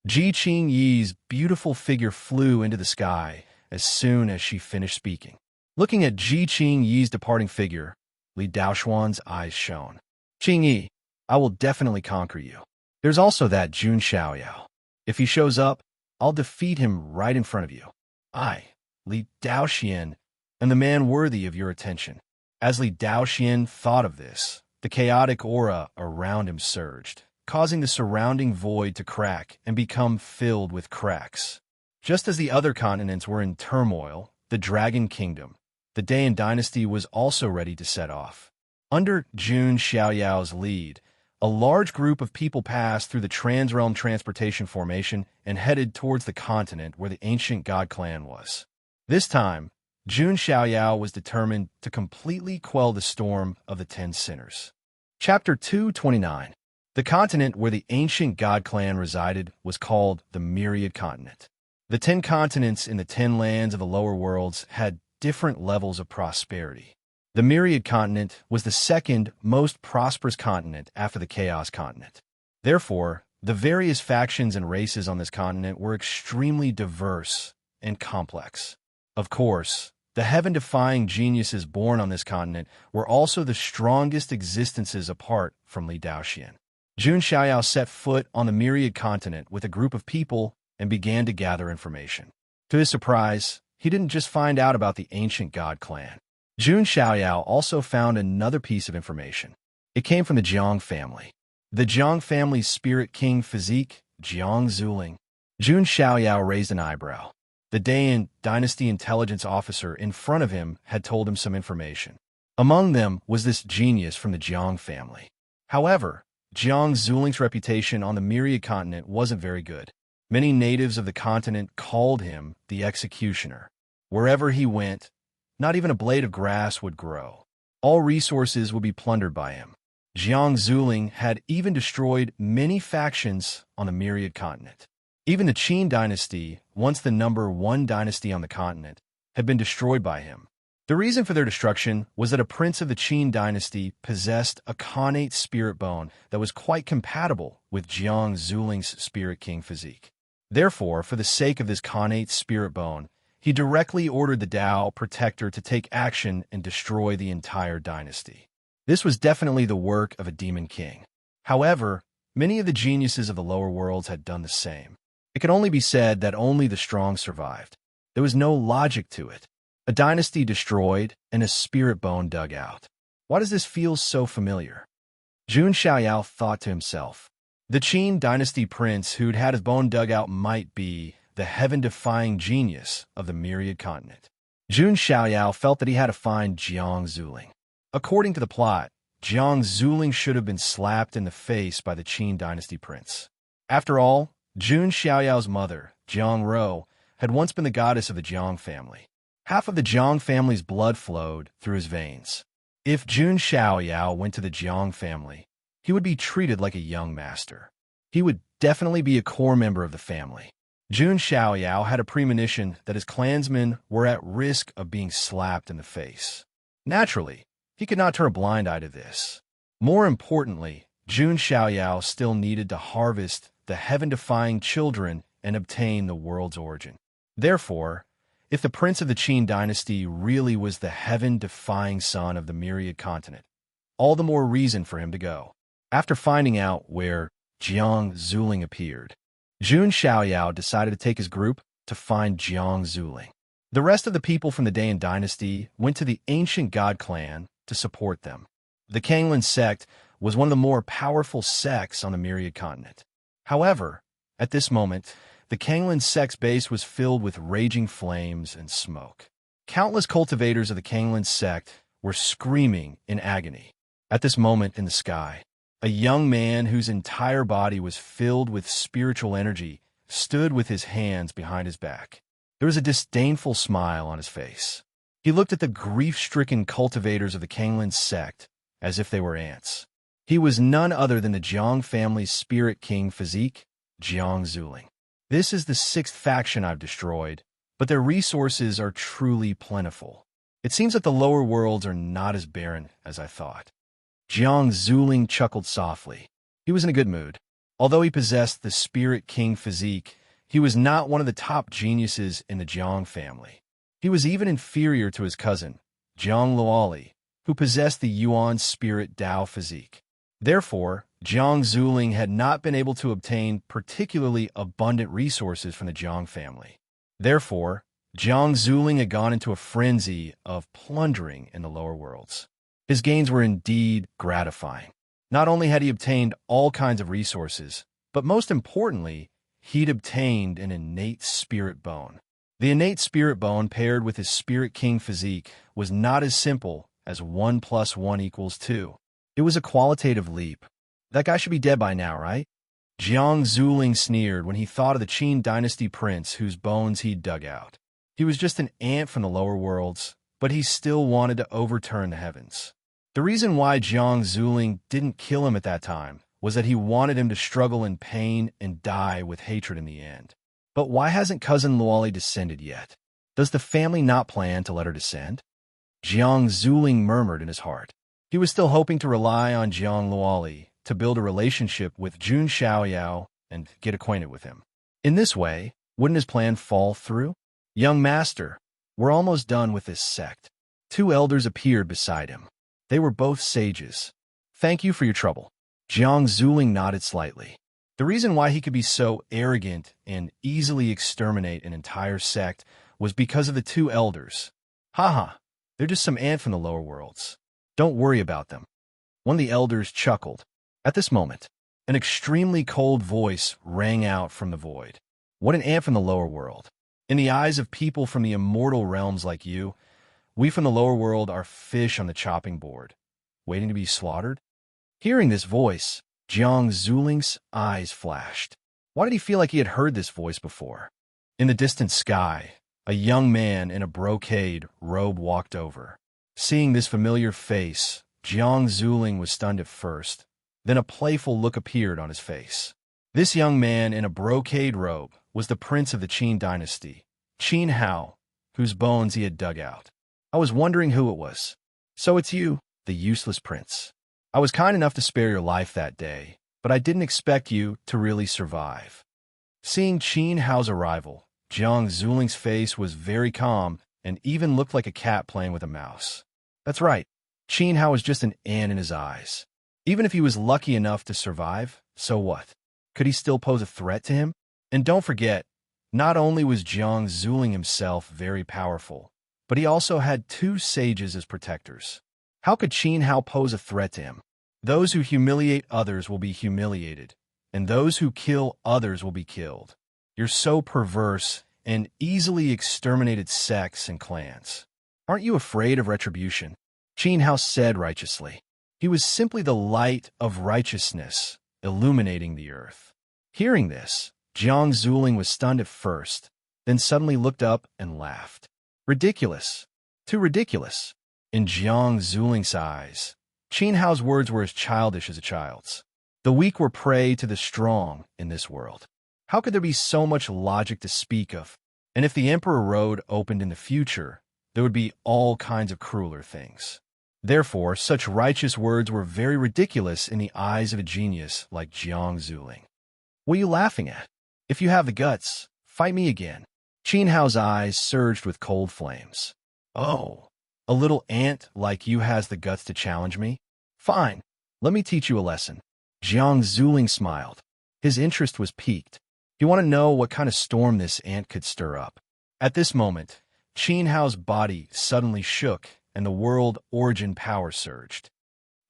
Ji Qingyi's beautiful figure flew into the sky as soon as she finished speaking. Looking at Ji Qingyi's departing figure, Li Daoxuan's eyes shone. Qingyi, I will definitely conquer you. There's also that Jun Xiaoyao. If he shows up, I'll defeat him right in front of you. I, Li Daoxian, am the man worthy of your attention. As Li Daoxian thought of this, the chaotic aura around him surged, causing the surrounding void to crack and become filled with cracks. Just as the other continents were in turmoil, the Dragon Kingdom, the Dayan dynasty, was also ready to set off. Under Jun Xiaoyao's lead, a large group of people passed through the Transrealm Transportation Formation and headed towards the continent where the ancient god clan was. This time, Jun Xiaoyao was determined to completely quell the storm of the 10 sinners. Chapter 229. The continent where the ancient god clan resided was called the Myriad Continent. The 10 continents in the 10 lands of the lower worlds had different levels of prosperity. The Myriad Continent was the second most prosperous continent after the Chaos Continent. Therefore, the various factions and races on this continent were extremely diverse and complex. Of course, the heaven-defying geniuses born on this continent were also the strongest existences apart from Li Daoxian. Jun Xiaoyao set foot on the Myriad Continent with a group of people and began to gather information. To his surprise, he didn't just find out about the ancient god clan. Jun Xiaoyao also found another piece of information. It came from the Jiang family. The Jiang family's spirit king physique, Jiang Zuling. Jun Xiaoyao raised an eyebrow. The Dayan dynasty intelligence officer in front of him had told him some information. Among them was this genius from the Jiang family. However, Jiang Zuling's reputation on the Myriad Continent wasn't very good. Many natives of the continent called him the executioner. Wherever he went, not even a blade of grass would grow. All resources would be plundered by him. Jiang Zuling had even destroyed many factions on the Myriad Continent. Even the Qin dynasty, once the number 1 dynasty on the continent, had been destroyed by him. The reason for their destruction was that a prince of the Qin dynasty possessed a connate spirit bone that was quite compatible with Jiang Zuling's spirit king physique. Therefore, for the sake of this connate spirit bone, he directly ordered the Tao protector to take action and destroy the entire dynasty. This was definitely the work of a demon king. However, many of the geniuses of the lower worlds had done the same. It can only be said that only the strong survived. There was no logic to it. A dynasty destroyed and a spirit bone dug out. Why does this feel so familiar? Jun Xiaoyao thought to himself. The Qin dynasty prince who'd had his bone dug out might be the heaven-defying genius of the myriad continent. Jun Xiaoyao felt that he had to find Jiang Zuling. According to the plot, Jiang Zuling should have been slapped in the face by the Qin dynasty prince. After all, Jun Xiaoyao's mother, Jiang Ro, had once been the goddess of the Jiang family. Half of the Jiang family's blood flowed through his veins. If Jun Xiaoyao went to the Jiang family, he would be treated like a young master. He would definitely be a core member of the family. Jun Xiaoyao had a premonition that his clansmen were at risk of being slapped in the face. Naturally, he could not turn a blind eye to this. More importantly, Jun Xiaoyao still needed to harvest the heaven-defying children and obtain the world's origin. Therefore, if the prince of the Qin dynasty really was the heaven-defying son of the myriad continent, all the more reason for him to go. After finding out where Jiang Zuling appeared, Jun Xiaoyao decided to take his group to find Jiang Zuling. The rest of the people from the Dayan dynasty went to the ancient god clan to support them. The Kanglin sect was one of the more powerful sects on the myriad continent. However, at this moment, the Kanglin sect's base was filled with raging flames and smoke. Countless cultivators of the Kanglin sect were screaming in agony. At this moment in the sky, a young man whose entire body was filled with spiritual energy stood with his hands behind his back. There was a disdainful smile on his face. He looked at the grief-stricken cultivators of the Kanglin sect as if they were ants. He was none other than the Jiang family's spirit king physique, Jiang Zuling. This is the 6th faction I've destroyed, but their resources are truly plentiful. It seems that the lower worlds are not as barren as I thought. Jiang Zuling chuckled softly. He was in a good mood. Although he possessed the spirit king physique, he was not one of the top geniuses in the Jiang family. He was even inferior to his cousin, Jiang Luoli, who possessed the Yuan spirit Dao physique. Therefore, Jiang Zuling had not been able to obtain particularly abundant resources from the Jiang family. Therefore, Jiang Zuling had gone into a frenzy of plundering in the lower worlds. His gains were indeed gratifying. Not only had he obtained all kinds of resources, but most importantly, he'd obtained an innate spirit bone. The innate spirit bone paired with his spirit king physique was not as simple as 1 + 1 = 2. It was a qualitative leap. That guy should be dead by now, right? Jiang Zuling sneered when he thought of the Qin dynasty prince whose bones he'd dug out. He was just an ant from the lower worlds, but he still wanted to overturn the heavens. The reason why Jiang Zuling didn't kill him at that time was that he wanted him to struggle in pain and die with hatred in the end. But why hasn't cousin Luoli descended yet? Does the family not plan to let her descend? Jiang Zuling murmured in his heart. He was still hoping to rely on Jiang Luoli to build a relationship with Jun Xiaoyao and get acquainted with him. In this way, wouldn't his plan fall through? Young master, we're almost done with this sect. 2 elders appeared beside him. They were both sages. Thank you for your trouble. Jiang Zuling nodded slightly. The reason why he could be so arrogant and easily exterminate an entire sect was because of the 2 elders. Haha, they're just some ant from the lower worlds. Don't worry about them. One of the elders chuckled. At this moment, an extremely cold voice rang out from the void. What an ant from the lower world. In the eyes of people from the immortal realms like you, we from the lower world are fish on the chopping board, waiting to be slaughtered. Hearing this voice, Jiang Zuling's eyes flashed. Why did he feel like he had heard this voice before? In the distant sky, a young man in a brocade robe walked over. Seeing this familiar face, Jiang Zuling was stunned at first. Then a playful look appeared on his face. This young man in a brocade robe was the prince of the Qin dynasty, Qin Hao, whose bones he had dug out. I was wondering who it was. So it's you, the useless prince. I was kind enough to spare your life that day, but I didn't expect you to really survive. Seeing Qin Hao's arrival, Jiang Zuling's face was very calm and even looked like a cat playing with a mouse. That's right, Qin Hao was just an ant in his eyes. Even if he was lucky enough to survive, so what? Could he still pose a threat to him? And don't forget, not only was Jiang Zuling himself very powerful, but he also had two sages as protectors. How could Qin Hao pose a threat to him? Those who humiliate others will be humiliated, and those who kill others will be killed. You're so perverse and easily exterminated sects and clans. Aren't you afraid of retribution? Qin Hao said righteously. He was simply the light of righteousness, illuminating the earth. Hearing this, Jiang Zuling was stunned at first, then suddenly looked up and laughed. Ridiculous. Too ridiculous. In Jiang Zuling's eyes, Qin Hao's words were as childish as a child's. The weak were prey to the strong in this world. How could there be so much logic to speak of? And if the Emperor Road opened in the future, there would be all kinds of crueler things. Therefore, such righteous words were very ridiculous in the eyes of a genius like Jiang Zuling. What are you laughing at? If you have the guts, fight me again. Qin Hao's eyes surged with cold flames. Oh, a little ant like you has the guts to challenge me? Fine, let me teach you a lesson. Jiang Zuling smiled. His interest was piqued. He wanted to know what kind of storm this ant could stir up. At this moment, Qin Hao's body suddenly shook and the world origin power surged.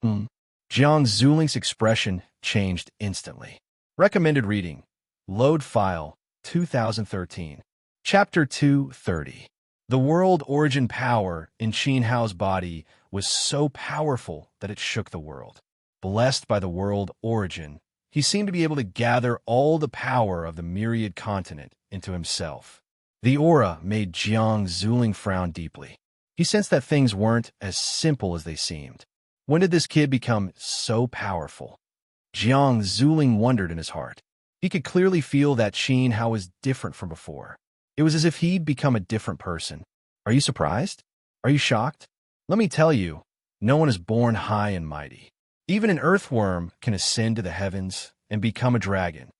Jiang Zuling's expression changed instantly. Recommended reading. Load file 2013. Chapter 230. The world origin power in Qin Hao's body was so powerful that it shook the world. Blessed by the world origin, he seemed to be able to gather all the power of the myriad continent into himself. The aura made Jiang Zuling frown deeply. He sensed that things weren't as simple as they seemed. When did this kid become so powerful? Jiang Zuling wondered in his heart. He could clearly feel that Qin Hao was different from before. It was as if he'd become a different person. Are you surprised? Are you shocked? Let me tell you, no one is born high and mighty. Even an earthworm can ascend to the heavens and become a dragon.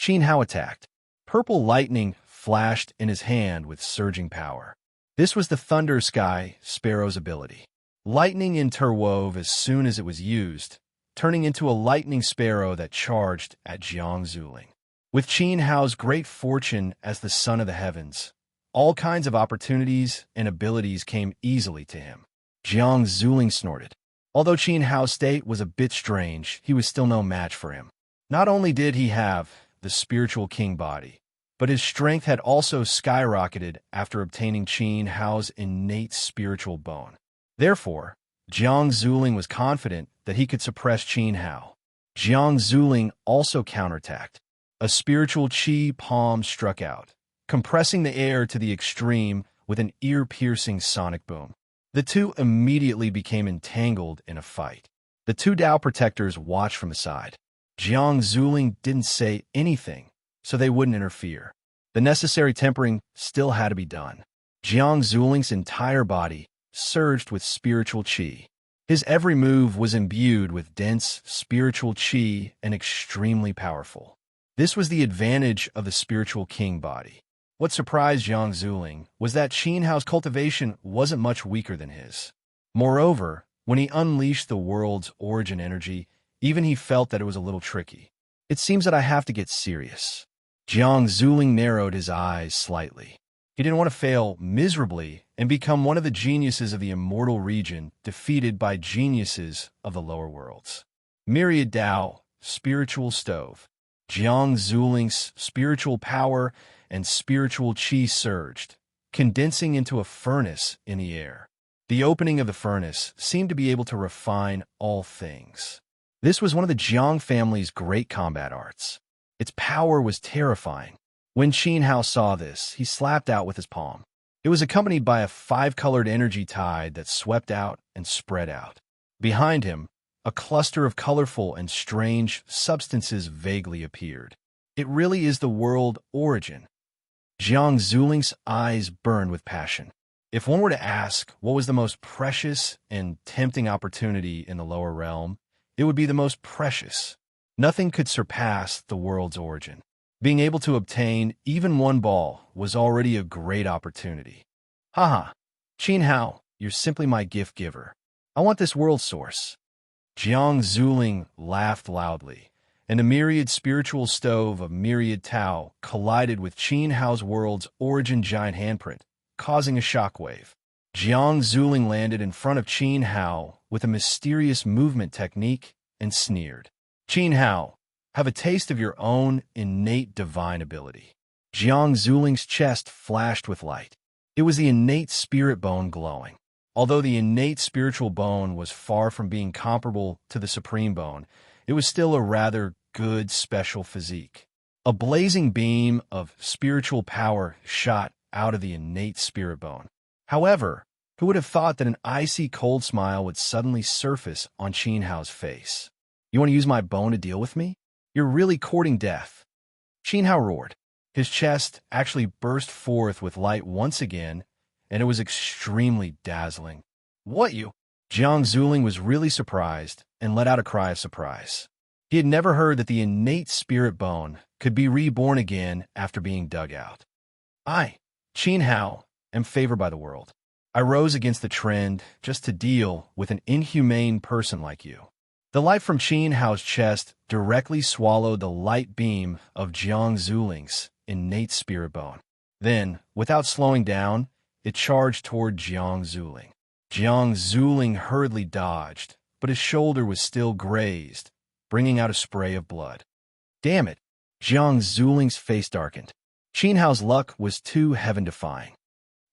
Qin Hao attacked. Purple lightning flashed in his hand with surging power. This was the Thunder Sky Sparrow's ability. Lightning interwove as soon as it was used, turning into a lightning sparrow that charged at Jiang Zuling. With Qin Hao's great fortune as the son of the heavens, all kinds of opportunities and abilities came easily to him. Jiang Zuling snorted. Although Qin Hao's state was a bit strange, he was still no match for him. Not only did he have the spiritual king body, but his strength had also skyrocketed after obtaining Qin Hao's innate spiritual bone. Therefore, Jiang Zuling was confident that he could suppress Qin Hao. Jiang Zuling also counterattacked. A spiritual qi palm struck out, compressing the air to the extreme with an ear-piercing sonic boom. The two immediately became entangled in a fight. The two Tao protectors watched from the side. Jiang Zuling didn't say anything, so they wouldn't interfere. The necessary tempering still had to be done. Jiang Zuling's entire body surged with spiritual qi. His every move was imbued with dense spiritual qi and extremely powerful. This was the advantage of the spiritual king body. What surprised Jiang Zuling was that Qin Hao's cultivation wasn't much weaker than his. Moreover, when he unleashed the world's origin energy, even he felt that it was a little tricky. It seems that I have to get serious. Jiang Zuling narrowed his eyes slightly. He didn't want to fail miserably and become one of the geniuses of the immortal region defeated by geniuses of the lower worlds. Myriad Tao, spiritual stove. Jiang Zuling's spiritual power and spiritual qi surged, condensing into a furnace in the air. The opening of the furnace seemed to be able to refine all things. This was one of the Jiang family's great combat arts. Its power was terrifying. When Qin Hao saw this, he slapped out with his palm. It was accompanied by a five-colored energy tide that swept out and spread out. Behind him, a cluster of colorful and strange substances vaguely appeared. It really is the world origin. Jiang Zuling's eyes burned with passion. If one were to ask what was the most precious and tempting opportunity in the lower realm, it would be the most precious. Nothing could surpass the world's origin. Being able to obtain even one ball was already a great opportunity. Haha, Qin Hao, you're simply my gift giver. I want this world source. Jiang Zuling laughed loudly, and a myriad spiritual stove of myriad Tao collided with Qin Hao's world's origin giant handprint, causing a shockwave. Jiang Zuling landed in front of Qin Hao with a mysterious movement technique and sneered. Qin Hao, have a taste of your own innate divine ability. Jiang Zuling's chest flashed with light. It was the innate spirit bone glowing. Although the innate spiritual bone was far from being comparable to the supreme bone, it was still a rather good special physique. A blazing beam of spiritual power shot out of the innate spirit bone. However, who would have thought that an icy cold smile would suddenly surface on Qin Hao's face? You want to use my bone to deal with me? You're really courting death. Qin Hao roared. His chest actually burst forth with light once again, and it was extremely dazzling. What you? Jiang Zuling was really surprised and let out a cry of surprise. He had never heard that the innate spirit bone could be reborn again after being dug out. I, Qin Hao, am favored by the world. I rose against the trend just to deal with an inhumane person like you. The light from Qin Hao's chest directly swallowed the light beam of Jiang Zuling's innate spirit bone. Then, without slowing down, it charged toward Jiang Zuling. Jiang Zuling hurriedly dodged, but his shoulder was still grazed, bringing out a spray of blood. Damn it! Jiang Zuling's face darkened. Qin Hao's luck was too heaven-defying.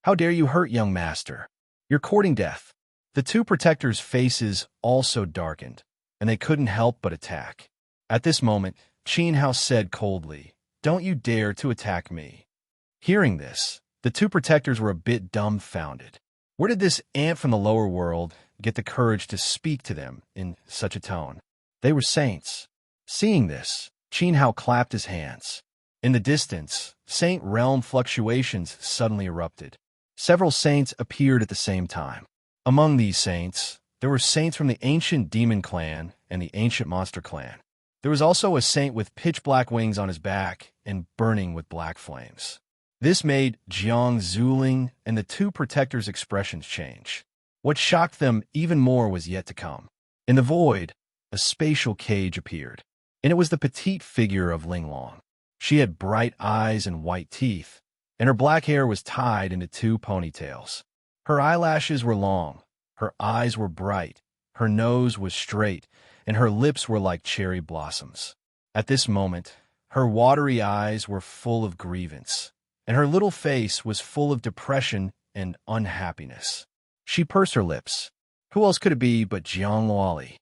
How dare you hurt young master? You're courting death. The two protectors' faces also darkened, and they couldn't help but attack. At this moment, Qin Hao said coldly, "Don't you dare to attack me." Hearing this, the two protectors were a bit dumbfounded. Where did this ant from the lower world get the courage to speak to them in such a tone? They were saints. Seeing this, Qin Hao clapped his hands. In the distance, saint realm fluctuations suddenly erupted. Several saints appeared at the same time. Among these saints, there were saints from the ancient demon clan and the ancient monster clan. There was also a saint with pitch-black wings on his back and burning with black flames. This made Jiang Zuling and the two protectors' expressions change. What shocked them even more was yet to come. In the void, a spatial cage appeared, and it was the petite figure of Linglong. She had bright eyes and white teeth, and her black hair was tied into two ponytails. Her eyelashes were long, her eyes were bright, her nose was straight, and her lips were like cherry blossoms. At this moment, her watery eyes were full of grievance, and her little face was full of depression and unhappiness. She pursed her lips. Who else could it be but Jiang Luoli?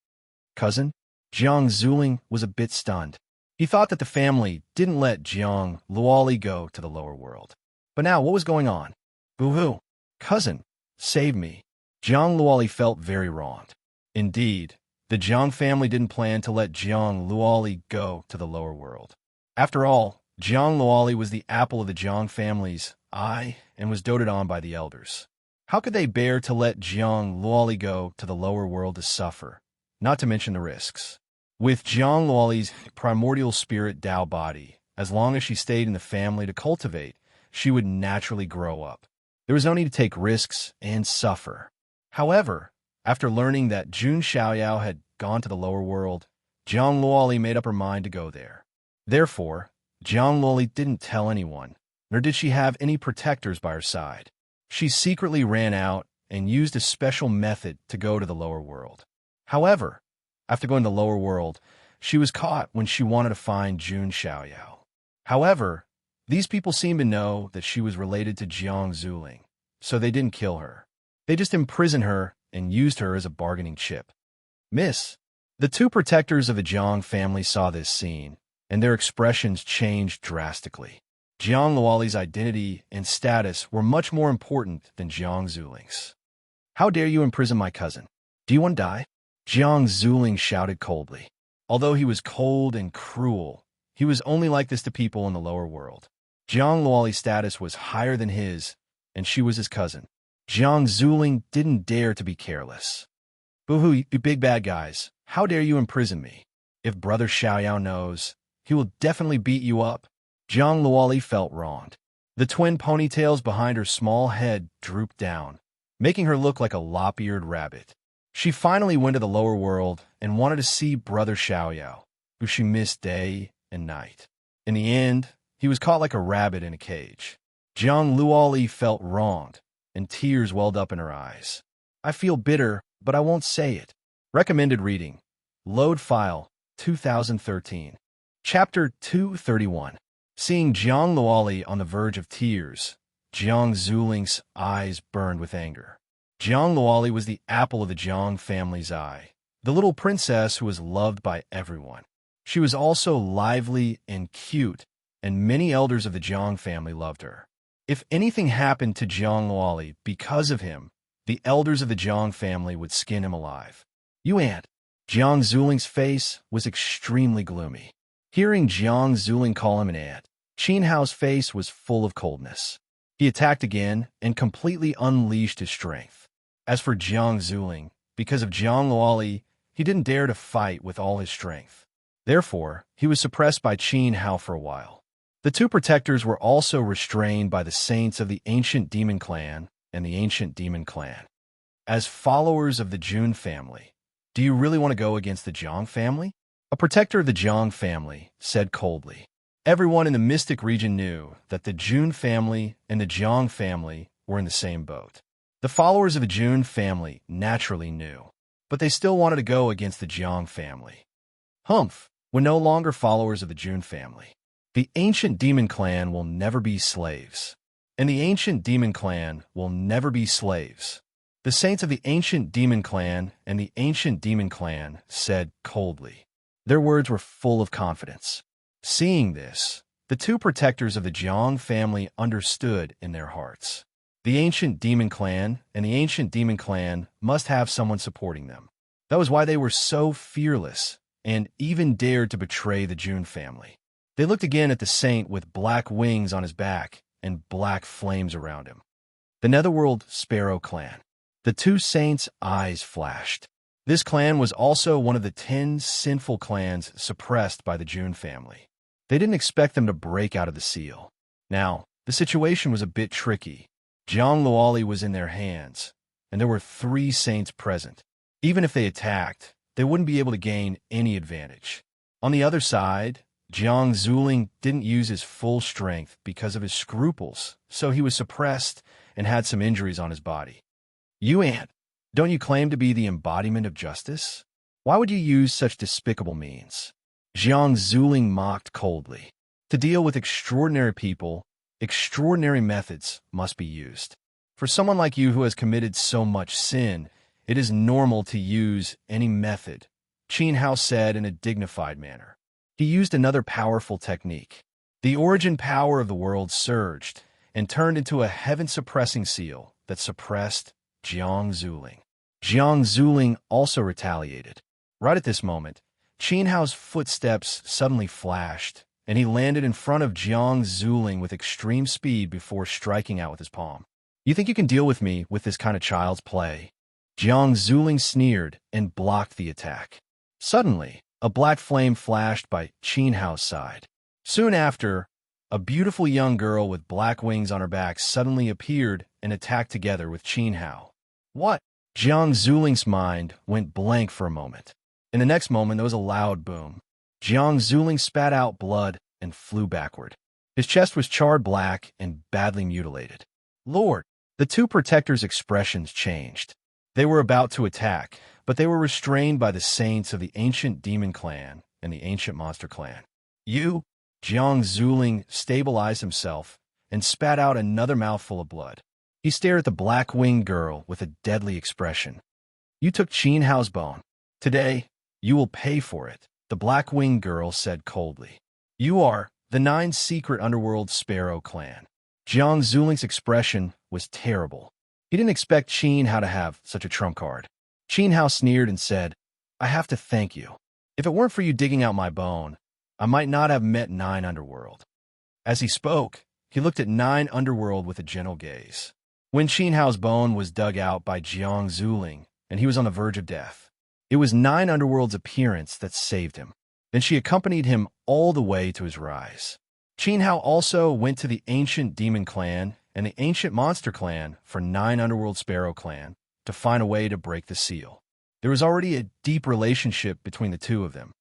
Cousin? Jiang Zuling was a bit stunned. He thought that the family didn't let Jiang Luoli go to the lower world. But now, what was going on? Boo-hoo. Cousin, save me. Jiang Luoli felt very wronged. Indeed, the Jiang family didn't plan to let Jiang Luoli go to the lower world. After all, Jiang Luoli was the apple of the Jiang family's eye and was doted on by the elders. How could they bear to let Jiang Luoli go to the lower world to suffer, not to mention the risks? With Jiang Luoli's primordial spirit Tao body, as long as she stayed in the family to cultivate, she would naturally grow up. There was no need to take risks and suffer. However, after learning that Jun Xiaoyao had gone to the lower world, Jiang Luoli made up her mind to go there. Therefore, Jiang Luoli didn't tell anyone, nor did she have any protectors by her side. She secretly ran out and used a special method to go to the lower world. However, after going to the lower world, she was caught when she wanted to find Jun Xiaoyao. However, these people seemed to know that she was related to Jiang Zuling, so they didn't kill her. They just imprisoned her and used her as a bargaining chip. Miss, the two protectors of the Jiang family saw this scene, and their expressions changed drastically. Jiang Luoli's identity and status were much more important than Jiang Zuling's. How dare you imprison my cousin? Do you want to die? Jiang Zuling shouted coldly. Although he was cold and cruel, he was only like this to people in the lower world. Jiang Luoli's status was higher than his, and she was his cousin. Jiang Zuling didn't dare to be careless. Boo-hoo, you big bad guys. How dare you imprison me? If Brother Xiaoyao knows, he will definitely beat you up. Jiang Luoli felt wronged. The twin ponytails behind her small head drooped down, making her look like a lop-eared rabbit. She finally went to the lower world and wanted to see Brother Xiaoyao, who she missed day and night. In the end, he was caught like a rabbit in a cage. Jiang Luoli felt wronged, and tears welled up in her eyes. I feel bitter, but I won't say it. Recommended reading. Load file, 2013. Chapter 231. Seeing Jiang Luoli on the verge of tears, Jiang Zuling's eyes burned with anger. Jiang Luoli was the apple of the Jiang family's eye, the little princess who was loved by everyone. She was also lively and cute, and many elders of the Jiang family loved her. If anything happened to Jiang Luoli because of him, the elders of the Jiang family would skin him alive. You aunt. Jiang Zuling's face was extremely gloomy. Hearing Jiang Zuling call him an aunt, Qin Hao's face was full of coldness. He attacked again and completely unleashed his strength. As for Jiang Zuling, because of Jiang Luoli, he didn't dare to fight with all his strength. Therefore, he was suppressed by Qin Hao for a while. The two protectors were also restrained by the saints of the ancient demon clan and the ancient demon clan. As followers of the Jun family, do you really want to go against the Jiang family? A protector of the Jiang family said coldly. Everyone in the mystic region knew that the Jun family and the Jiang family were in the same boat. The followers of the Jun family naturally knew, but they still wanted to go against the Jiang family. Humph, we're no longer followers of the Jun family. The ancient demon clan will never be slaves. And the ancient demon clan will never be slaves. The saints of the ancient demon clan and the ancient demon clan said coldly. Their words were full of confidence. Seeing this, the two protectors of the Jiang family understood in their hearts. The ancient demon clan and the ancient demon clan must have someone supporting them. That was why they were so fearless and even dared to betray the Jun family. They looked again at the saint with black wings on his back and black flames around him. The Netherworld Sparrow Clan. The two saints' eyes flashed. This clan was also one of the 10 sinful clans suppressed by the Jun family. They didn't expect them to break out of the seal. Now, the situation was a bit tricky. Jiang Luoli was in their hands, and there were 3 saints present. Even if they attacked, they wouldn't be able to gain any advantage. On the other side, Jiang Zuling didn't use his full strength because of his scruples, so he was suppressed and had some injuries on his body. You aunt, don't you claim to be the embodiment of justice? Why would you use such despicable means? Jiang Zuling mocked coldly. To deal with extraordinary people, extraordinary methods must be used. For someone like you who has committed so much sin, it is normal to use any method, Qin Hao said in a dignified manner. He used another powerful technique. The origin power of the world surged and turned into a heaven-suppressing seal that suppressed Jiang Zuling. Jiang Zuling also retaliated. Right at this moment, Qin Hao's footsteps suddenly flashed, and he landed in front of Jiang Zuling with extreme speed before striking out with his palm. You think you can deal with me with this kind of child's play? Jiang Zuling sneered and blocked the attack. Suddenly, a black flame flashed by Qin Hao's side. Soon after, a beautiful young girl with black wings on her back suddenly appeared and attacked together with Qin Hao. What? Jiang Zuling's mind went blank for a moment. In the next moment, there was a loud boom. Jiang Zuling spat out blood and flew backward. His chest was charred black and badly mutilated. Lord! The two protectors' expressions changed. They were about to attack, but they were restrained by the saints of the ancient demon clan and the ancient monster clan. You? Jiang Zuling stabilized himself and spat out another mouthful of blood. He stared at the black-winged girl with a deadly expression. You took Qin Hao's bone. Today, you will pay for it, the black-winged girl said coldly. You are the 9 secret underworld Sparrow clan. Jiang Zuling's expression was terrible. He didn't expect Qin Hao to have such a trump card. Qin Hao sneered and said, I have to thank you. If it weren't for you digging out my bone, I might not have met 9 underworld. As he spoke, he looked at 9 underworld with a gentle gaze. When Qin Hao's bone was dug out by Jiang Zuling, and he was on the verge of death, it was 9 underworld's appearance that saved him. Then she accompanied him all the way to his rise. Qin Hao also went to the ancient demon clan and the ancient monster clan for 9 underworld sparrow clan to find a way to break the seal. There was already a deep relationship between the two of them.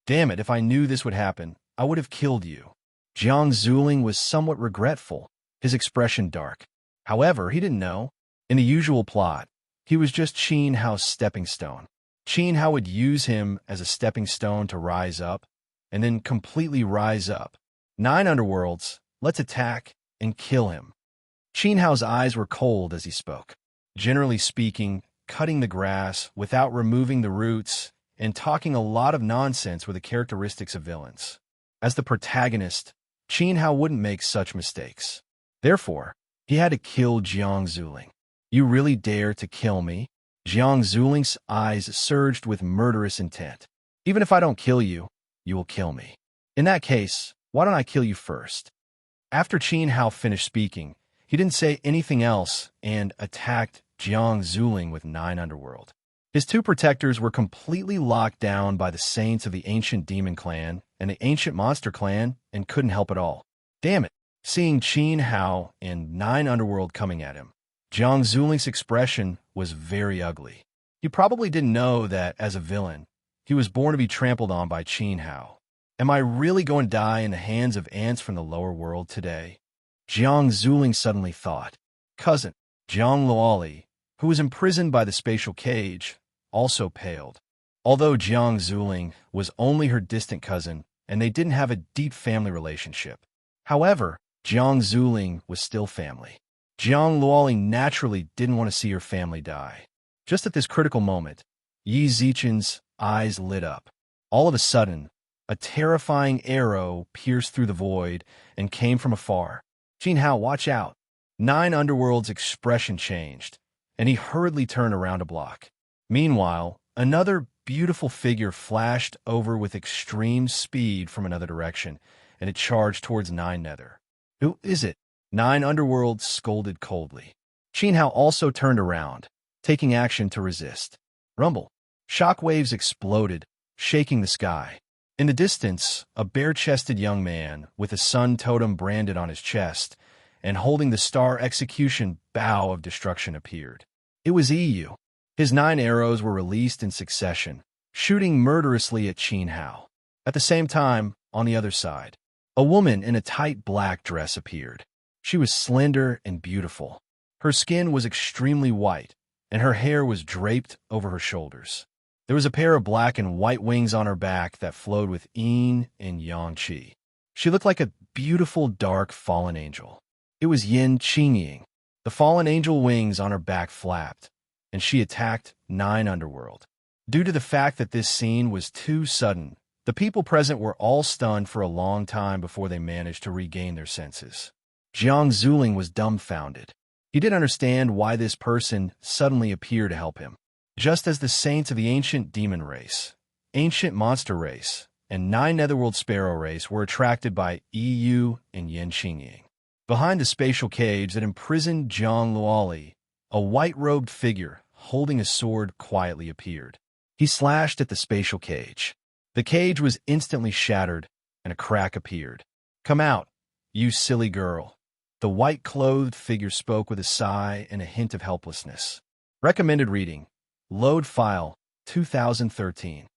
Damn it, if I knew this would happen, I would have killed you. Jiang Zuling was somewhat regretful, his expression dark. However, he didn't know. In the usual plot, he was just Qin Hao's stepping stone. Qin Hao would use him as a stepping stone to rise up, and then completely rise up. 9 underworlds, let's attack and kill him. Qin Hao's eyes were cold as he spoke. Generally speaking, cutting the grass without removing the roots and talking a lot of nonsense were the characteristics of villains. As the protagonist, Qin Hao wouldn't make such mistakes. Therefore, he had to kill Jiang Zuling. You really dare to kill me? Jiang Zuling's eyes surged with murderous intent. Even if I don't kill you, you will kill me. In that case, why don't I kill you first? After Qin Hao finished speaking, he didn't say anything else and attacked Jiang Zuling with 9 underworld. His 2 protectors were completely locked down by the saints of the ancient demon clan and the ancient monster clan and couldn't help at all. Damn it. Seeing Qin Hao and 9 underworld coming at him, Jiang Zuling's expression was very ugly. He probably didn't know that, as a villain, he was born to be trampled on by Qin Hao. Am I really going to die in the hands of ants from the lower world today? Jiang Zuling suddenly thought. Cousin, Jiang Luoli, who was imprisoned by the spatial cage, also paled. Although Jiang Zuling was only her distant cousin, and they didn't have a deep family relationship. However, Jiang Zuling was still family. Jiang Luoli naturally didn't want to see her family die. Just at this critical moment, Yi Zichen's eyes lit up. All of a sudden, a terrifying arrow pierced through the void and came from afar. Qin Hao, watch out. 9 underworld's expression changed, and he hurriedly turned around to block. Meanwhile, another beautiful figure flashed over with extreme speed from another direction, and it charged towards 9 nether. Who is it? 9 underworld scolded coldly. Qin Hao also turned around, taking action to resist. Rumble. Shockwaves exploded, shaking the sky. In the distance, a bare-chested young man with a sun totem branded on his chest and holding the star execution bow of destruction appeared. It was EU. His 9 arrows were released in succession, shooting murderously at Qin Hao. At the same time, on the other side, a woman in a tight black dress appeared. She was slender and beautiful. Her skin was extremely white, and her hair was draped over her shoulders. There was a pair of black and white wings on her back that flowed with yin and yang qi. She looked like a beautiful dark fallen angel. It was Yin Qingying. The fallen angel wings on her back flapped, and she attacked 9 underworld. Due to the fact that this scene was too sudden, the people present were all stunned for a long time before they managed to regain their senses. Jiang Zuling was dumbfounded. He didn't understand why this person suddenly appeared to help him. Just as the saints of the ancient demon race, ancient monster race, and 9 netherworld sparrow race were attracted by EU and Yin Qingying. Behind the spatial cage that imprisoned Jiang Luoli, a white-robed figure holding a sword quietly appeared. He slashed at the spatial cage. The cage was instantly shattered, and a crack appeared. Come out, you silly girl. The white-clothed figure spoke with a sigh and a hint of helplessness. Recommended reading. Load file, 2013.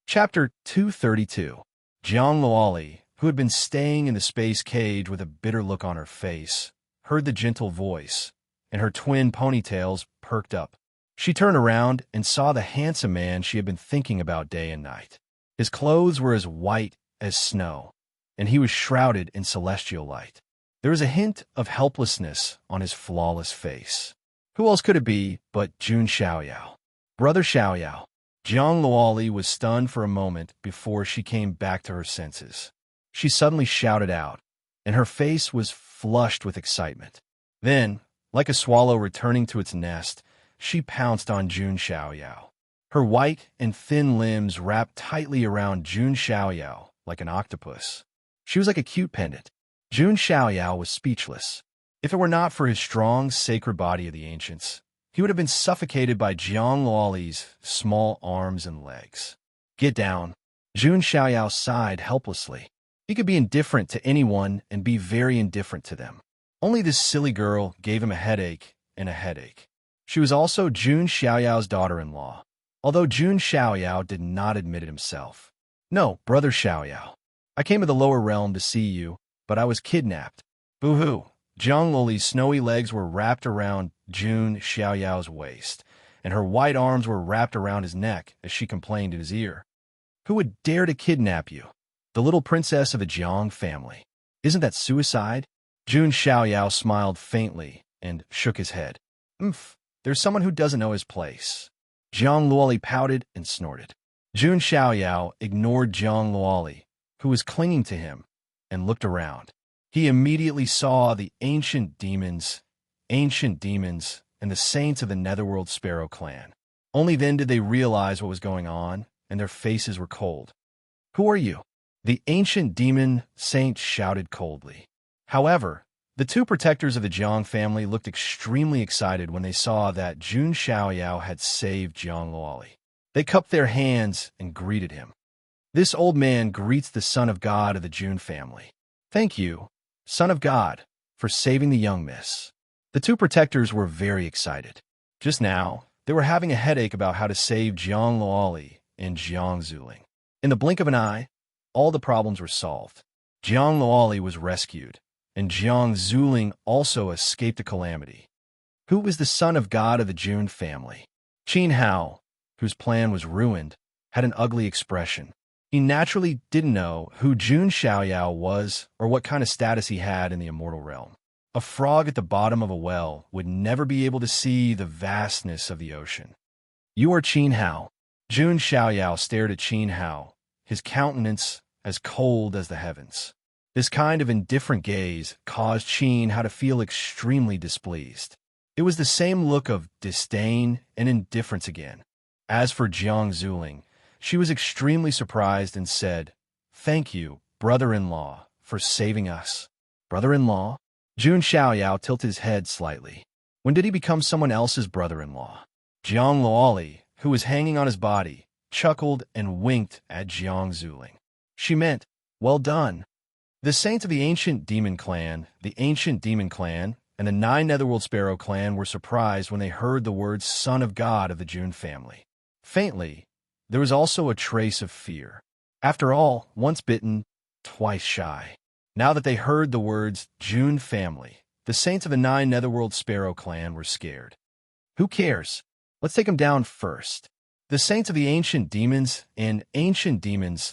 Chapter 232. Jiang Luoli, who had been staying in the space cage with a bitter look on her face, heard the gentle voice, and her twin ponytails perked up. She turned around and saw the handsome man she had been thinking about day and night. His clothes were as white as snow, and he was shrouded in celestial light. There was a hint of helplessness on his flawless face. Who else could it be but Jun Xiaoyao? Brother Xiaoyao. Jiang Luoli was stunned for a moment before she came back to her senses. She suddenly shouted out, and her face was flushed with excitement. Then, like a swallow returning to its nest, she pounced on Jun Xiaoyao. Her white and thin limbs wrapped tightly around Jun Xiaoyao like an octopus. She was like a cute pendant. Jun Xiaoyao was speechless. If it were not for his strong, sacred body of the ancients, he would have been suffocated by Jiang Luoli's small arms and legs. Get down. Jun Xiaoyao sighed helplessly. He could be indifferent to anyone and be very indifferent to them. Only this silly girl gave him a headache and a headache. She was also Jun Xiaoyao's daughter-in-law, although Jun Xiaoyao did not admit it himself. "No, brother Xiaoyao. I came to the lower realm to see you, but I was kidnapped." Boo-hoo. Zhang Luli's snowy legs were wrapped around Jun Xiaoyao's waist, and her white arms were wrapped around his neck as she complained in his ear. "Who would dare to kidnap you? The little princess of the Jiang family. Isn't that suicide?" Jun Xiaoyao smiled faintly and shook his head. There's someone who doesn't know his place." Zhang Luoli pouted and snorted. Jun Xiaoyao ignored Zhang Luoli, who was clinging to him, and looked around. He immediately saw the ancient demons, and the saints of the Netherworld Sparrow clan. Only then did they realize what was going on, and their faces were cold. "Who are you?" The ancient demon saint shouted coldly. However, the two protectors of the Jiang family looked extremely excited when they saw that Jun Xiaoyao had saved Zhang Luoli. They cupped their hands and greeted him. "This old man greets the son of God of the Jun family. Thank you, son of God, for saving the young miss." The two protectors were very excited. Just now, they were having a headache about how to save Zhang Luoli and Jiang Zuling. In the blink of an eye, all the problems were solved. Jiang Luoli was rescued, and Jiang Zuling also escaped a calamity. Who was the son of God of the Jun family? Qin Hao, whose plan was ruined, had an ugly expression. He naturally didn't know who Jun Xiaoyao was or what kind of status he had in the immortal realm. A frog at the bottom of a well would never be able to see the vastness of the ocean. "You are Qin Hao." Jun Xiaoyao stared at Qin Hao, his countenance as cold as the heavens. This kind of indifferent gaze caused Qin Hao to feel extremely displeased. It was the same look of disdain and indifference again. As for Jiang Zuling, she was extremely surprised and said, "Thank you, brother-in-law, for saving us." "Brother-in-law?" Jun Xiaoyao tilted his head slightly. When did he become someone else's brother-in-law? Jiang Luoli, who was hanging on his body, chuckled and winked at Jiang Zuling. She meant, "Well done." The saints of the ancient demon clan, and the 9 Netherworld Sparrow clan were surprised when they heard the words "son of God" of the Jun family. Faintly, there was also a trace of fear. After all, once bitten, twice shy. Now that they heard the words Jun family, the saints of the 9 Netherworld Sparrow clan were scared. "Who cares? Let's take him down first." The saints of the ancient demons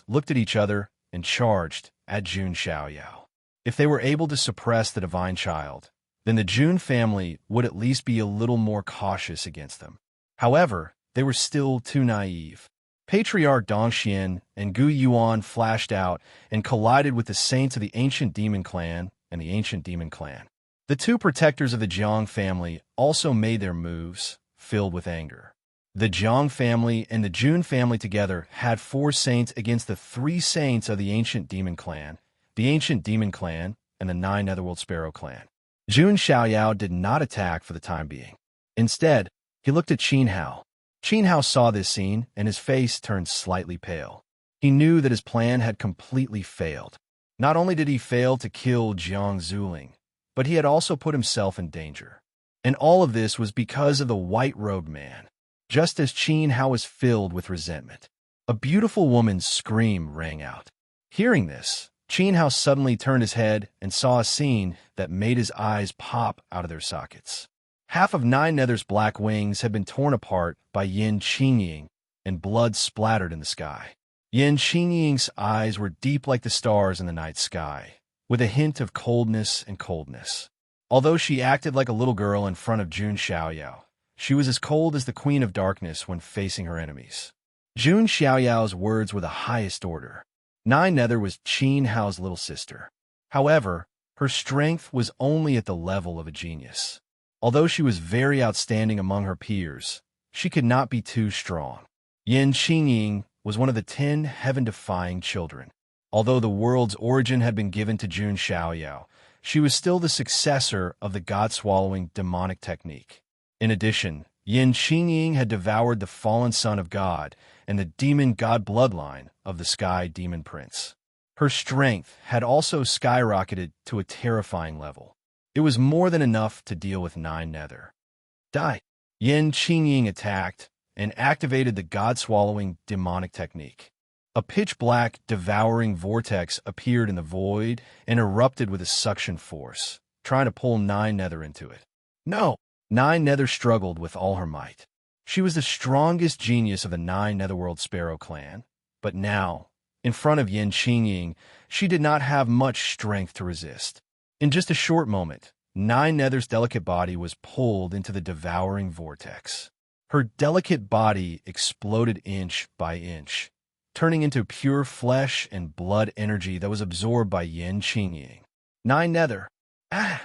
looked at each other and charged at Jun Xiaoyao. If they were able to suppress the divine child, then the Jun family would at least be a little more cautious against them. However, they were still too naive. Patriarch Dongxian and Gu Yuan flashed out and collided with the saints of the ancient demon clan and the ancient demon clan. The two protectors of the Jiang family also made their moves, filled with anger. The Jiang family and the Jun family together had 4 saints against the 3 saints of the ancient demon clan, and the 9 Netherworld Sparrow clan. Jun Xiaoyao did not attack for the time being. Instead, he looked at Qin Hao. Qin Hao saw this scene, and his face turned slightly pale. He knew that his plan had completely failed. Not only did he fail to kill Jiang Zuling, but he had also put himself in danger. And all of this was because of the white-robed man. Just as Qin Hao was filled with resentment, a beautiful woman's scream rang out. Hearing this, Qin Hao suddenly turned his head and saw a scene that made his eyes pop out of their sockets. Half of 9 Nether's black wings had been torn apart by Yin Qingying, and blood splattered in the sky. Yin Qingying's eyes were deep like the stars in the night sky, with a hint of coldness. Although she acted like a little girl in front of Jun Xiaoyao, she was as cold as the Queen of Darkness when facing her enemies. Jun Xiaoyao's words were the highest order. 9 Nether was Qin Hao's little sister. However, her strength was only at the level of a genius. Although she was very outstanding among her peers, she could not be too strong. Yin Qingying was one of the 10 heaven-defying children. Although the world's origin had been given to Jun Xiaoyao, she was still the successor of the god-swallowing demonic technique. In addition, Yin Qingying had devoured the fallen son of God and the demon god bloodline of the Sky Demon Prince. Her strength had also skyrocketed to a terrifying level. It was more than enough to deal with 9 nether. Die. Yin Qingying attacked and activated the god-swallowing demonic technique. A pitch-black, devouring vortex appeared in the void and erupted with a suction force, trying to pull 9 nether into it. No! 9 nether struggled with all her might. She was the strongest genius of the 9 netherworld sparrow clan, but now, in front of Yin Qingying, she did not have much strength to resist. In just a short moment, 9 nether's delicate body was pulled into the devouring vortex. Her delicate body exploded inch by inch, turning into pure flesh and blood energy that was absorbed by Yin Qingying. 9 nether. Ah!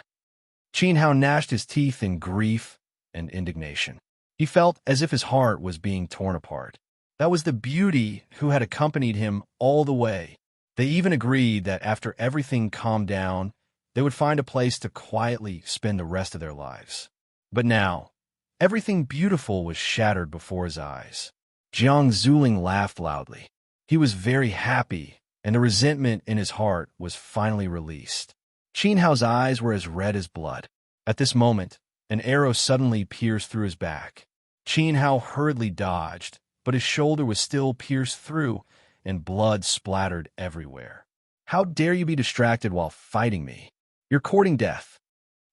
Qin Hao gnashed his teeth in grief and indignation. He felt as if his heart was being torn apart. That was the beauty who had accompanied him all the way. They even agreed that after everything calmed down, they would find a place to quietly spend the rest of their lives. But now, everything beautiful was shattered before his eyes. Jiang Zuling laughed loudly. He was very happy, and the resentment in his heart was finally released. Qin Hao's eyes were as red as blood. At this moment, an arrow suddenly pierced through his back. Qin Hao hurriedly dodged, but his shoulder was still pierced through, and blood splattered everywhere. How dare you be distracted while fighting me? You're courting death.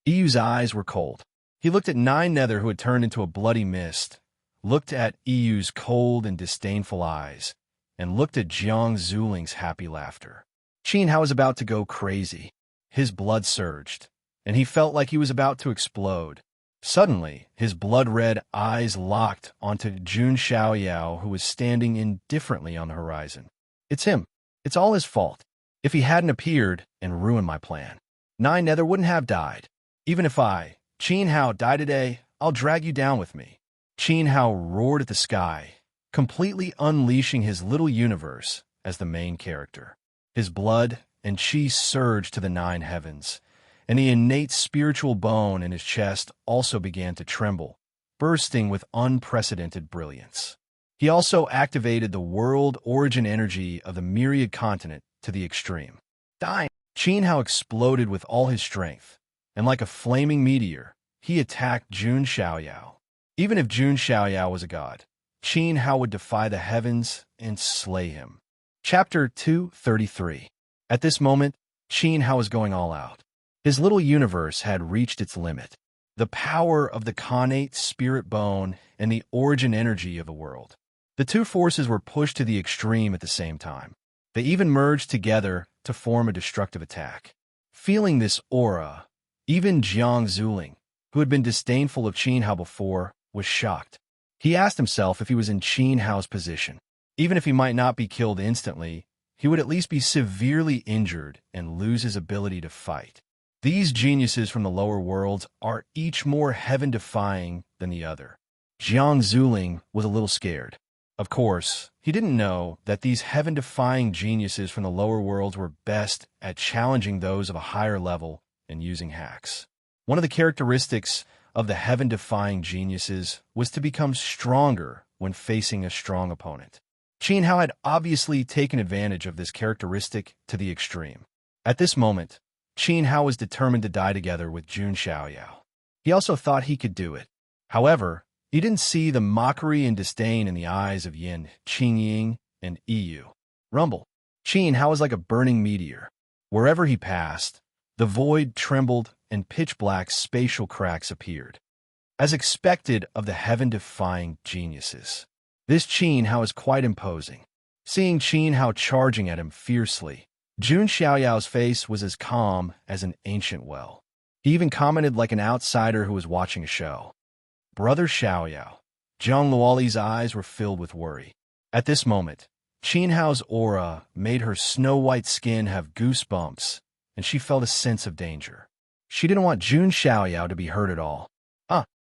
Iyu's eyes were cold. He looked at 9 nether who had turned into a bloody mist, looked at Iyu's cold and disdainful eyes, and looked at Jiang Zuling's happy laughter. Qin Hao was about to go crazy. His blood surged, and he felt like he was about to explode. Suddenly, his blood-red eyes locked onto Jun Xiaoyao, who was standing indifferently on the horizon. It's him. It's all his fault. If he hadn't appeared and ruined my plan, 9 nether wouldn't have died. Even if I, Qin Hao, die today, I'll drag you down with me. Qin Hao roared at the sky, completely unleashing his little universe as the main character. His blood and qi surged to the 9 heavens, and the innate spiritual bone in his chest also began to tremble, bursting with unprecedented brilliance. He also activated the world origin energy of the myriad continent to the extreme. Dying, Qin Hao exploded with all his strength, and like a flaming meteor, he attacked Jun Xiaoyao. Even if Jun Xiaoyao was a god, Qin Hao would defy the heavens and slay him. Chapter 233. At this moment, Qin Hao was going all out. His little universe had reached its limit. The power of the connate spirit bone and the origin energy of the world. The two forces were pushed to the extreme at the same time. They even merged together to form a destructive attack. Feeling this aura, even Jiang Zuling, who had been disdainful of Qin Hao before, was shocked. He asked himself if he was in Qin Hao's position. Even if he might not be killed instantly, he would at least be severely injured and lose his ability to fight. These geniuses from the lower worlds are each more heaven-defying than the other. Jiang Zuling was a little scared. Of course, he didn't know that these heaven-defying geniuses from the lower worlds were best at challenging those of a higher level and using hacks. One of the characteristics of the heaven-defying geniuses was to become stronger when facing a strong opponent. Qin Hao had obviously taken advantage of this characteristic to the extreme. At this moment, Qin Hao was determined to die together with Jun Xiaoyao. He also thought he could do it. However, he didn't see the mockery and disdain in the eyes of Yin Qingying and Iyu. Rumble. Qin Hao was like a burning meteor. Wherever he passed, the void trembled and pitch-black spatial cracks appeared. As expected of the heaven-defying geniuses, this Qin Hao is quite imposing. Seeing Qin Hao charging at him fiercely, Jun Xiaoyao's face was as calm as an ancient well. He even commented like an outsider who was watching a show. Brother Xiaoyao. Zhang Luoli's eyes were filled with worry. At this moment, Qin Hao's aura made her snow-white skin have goosebumps, and she felt a sense of danger. She didn't want Jun Xiaoyao to be hurt at all.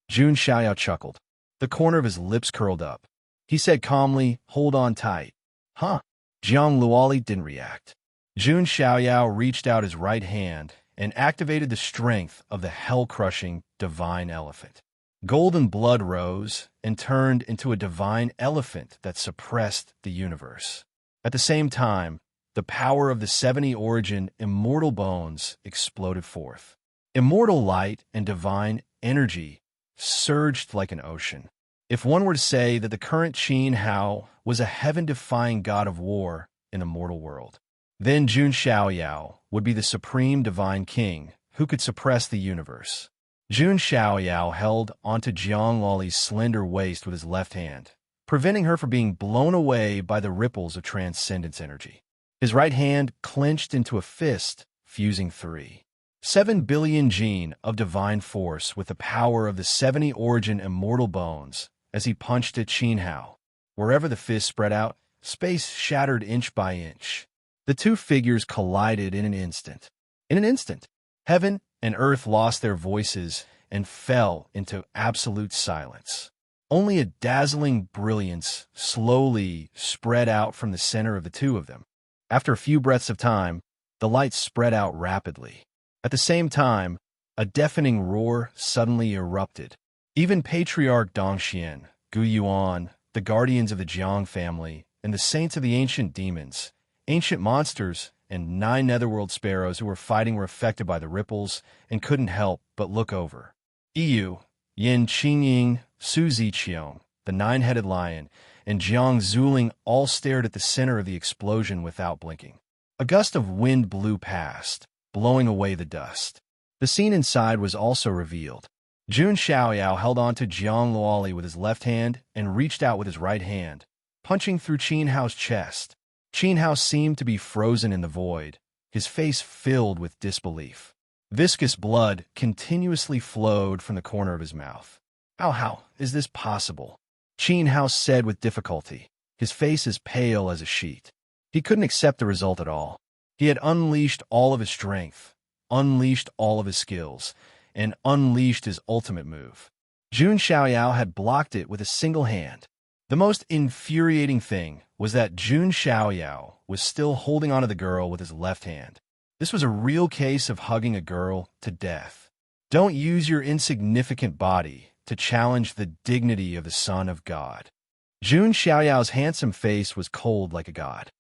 Jun Xiaoyao chuckled. The corner of his lips curled up. He said calmly, "Hold on tight." Zhang Luoli didn't react. Jun Xiaoyao reached out his right hand and activated the strength of the hell-crushing divine elephant. Golden blood rose and turned into a divine elephant that suppressed the universe. At the same time, the power of the 70 origin immortal bones exploded forth. Immortal light and divine energy surged like an ocean. If one were to say that the current Qin Hao was a heaven-defying god of war in the mortal world, then Jun Xiaoyao would be the supreme divine king who could suppress the universe. Jun Xiaoyao held onto Jiang Loli's slender waist with his left hand, preventing her from being blown away by the ripples of transcendence energy. His right hand clenched into a fist, fusing 7 billion gene of divine force with the power of the 70 origin immortal bones as he punched at Qin Hao. Wherever the fist spread out, space shattered inch by inch. The two figures collided in an instant. In an instant, heaven and earth lost their voices and fell into absolute silence. Only a dazzling brilliance slowly spread out from the center of the two of them. After a few breaths of time, the light spread out rapidly. At the same time, a deafening roar suddenly erupted. Even Patriarch Dongxian, Gu Yuan, the guardians of the Jiang family, and the saints of the ancient demons, ancient monsters, and 9 netherworld sparrows who were fighting were affected by the ripples and couldn't help but look over. Yu, Yin Qingying, Su Ziqiang, the 9-headed lion, and Jiang Zuling all stared at the center of the explosion without blinking. A gust of wind blew past, blowing away the dust. The scene inside was also revealed. Jun Xiaoyao held on to Jiang Luoli with his left hand and reached out with his right hand, punching through Qin Hao's chest. Qin Hao seemed to be frozen in the void, his face filled with disbelief. Viscous blood continuously flowed from the corner of his mouth. How is this possible? Qin Hao said with difficulty, his face as pale as a sheet. He couldn't accept the result at all. He had unleashed all of his strength, unleashed all of his skills, and unleashed his ultimate move. Jun Xiaoyao had blocked it with a single hand. The most infuriating thing was that Jun Xiaoyao was still holding onto the girl with his left hand. This was a real case of hugging a girl to death. Don't use your insignificant body to challenge the dignity of the Son of God. Jun Xiaoyao's handsome face was cold like a god.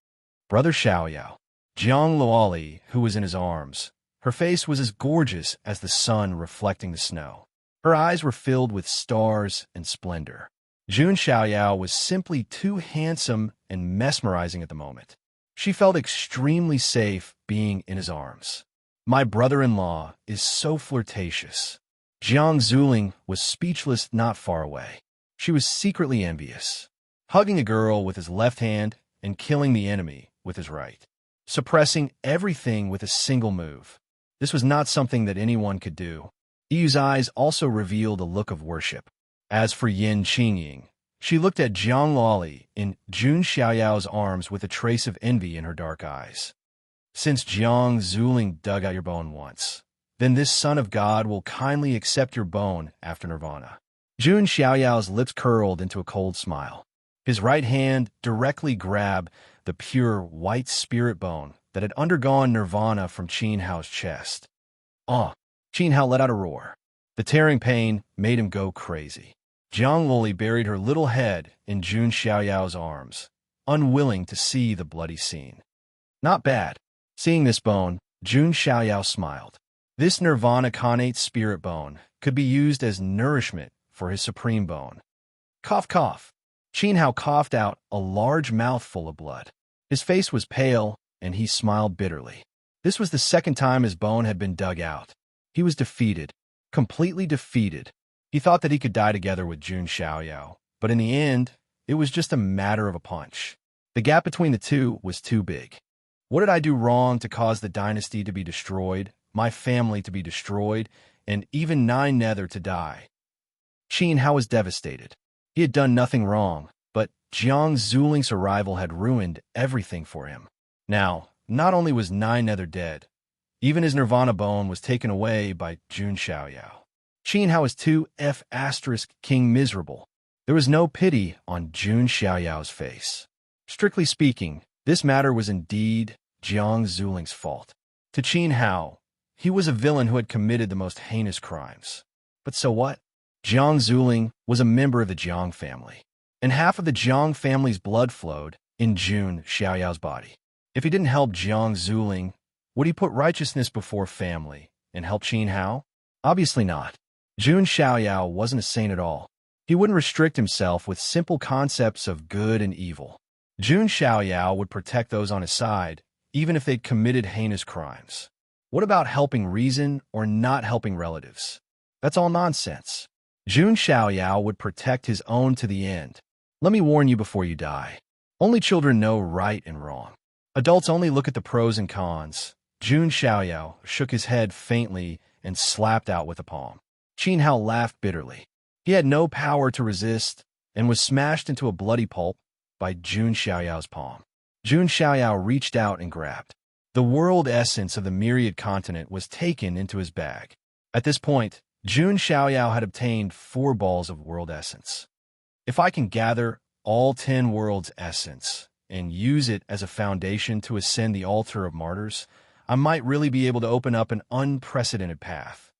Brother Xiaoyao, Jiang Luoli, who was in his arms, her face was as gorgeous as the sun reflecting the snow. Her eyes were filled with stars and splendor. Jun Xiaoyao was simply too handsome and mesmerizing at the moment. She felt extremely safe being in his arms. My brother-in-law is so flirtatious. Jiang Zuling was speechless not far away. She was secretly envious. Hugging a girl with his left hand and killing the enemy with his right. Suppressing everything with a single move. This was not something that anyone could do. Yu's eyes also revealed a look of worship. As for Yin Qingying, she looked at Jiang Luoli in Jun Xiaoyao's arms with a trace of envy in her dark eyes. Since Jiang Zuling dug out your bone once, then this Son of God will kindly accept your bone after nirvana. Jun Xiaoyao's lips curled into a cold smile. His right hand directly grabbed the pure white spirit bone that had undergone nirvana from Qin Hao's chest. Qin Hao let out a roar. The tearing pain made him go crazy. Jiang Loli buried her little head in Jun Xiaoyao's arms, unwilling to see the bloody scene. Not bad. Seeing this bone, Jun Xiaoyao smiled. This nirvana connate spirit bone could be used as nourishment for his supreme bone. Cough, cough. Qin Hao coughed out a large mouthful of blood. His face was pale, and he smiled bitterly. This was the second time his bone had been dug out. He was defeated, completely defeated. He thought that he could die together with Jun Xiaoyao, but in the end, it was just a matter of a punch. The gap between the two was too big. What did I do wrong to cause the dynasty to be destroyed, my family to be destroyed, and even 9 Nether to die? Qin Hao was devastated. He had done nothing wrong, but Jiang Zuling's arrival had ruined everything for him. Now, not only was 9 Nether dead, even his nirvana bone was taken away by Jun Xiaoyao. Qin Hao was too King miserable. There was no pity on Jun Xiaoyao's face. Strictly speaking, this matter was indeed Jiang Zuling's fault. To Qin Hao, he was a villain who had committed the most heinous crimes. But so what? Jiang Zuling was a member of the Jiang family, and half of the Jiang family's blood flowed in Jun Xiaoyao's body. If he didn't help Jiang Zuling, would he put righteousness before family and help Qin Hao? Obviously not. Jun Xiaoyao wasn't a saint at all. He wouldn't restrict himself with simple concepts of good and evil. Jun Xiaoyao would protect those on his side, even if they'd committed heinous crimes. What about helping reason or not helping relatives? That's all nonsense. Jun Xiaoyao would protect his own to the end. Let me warn you before you die. Only children know right and wrong. Adults only look at the pros and cons. Jun Xiaoyao shook his head faintly and slapped out with a palm. Qin Hao laughed bitterly. He had no power to resist and was smashed into a bloody pulp by Jun Xiaoyao's palm. Jun Xiaoyao reached out and grabbed. The world essence of the myriad continent was taken into his bag. At this point, Jun Xiaoyao had obtained 4 balls of world essence. If I can gather all 10 worlds' essence and use it as a foundation to ascend the altar of martyrs, I might really be able to open up an unprecedented path.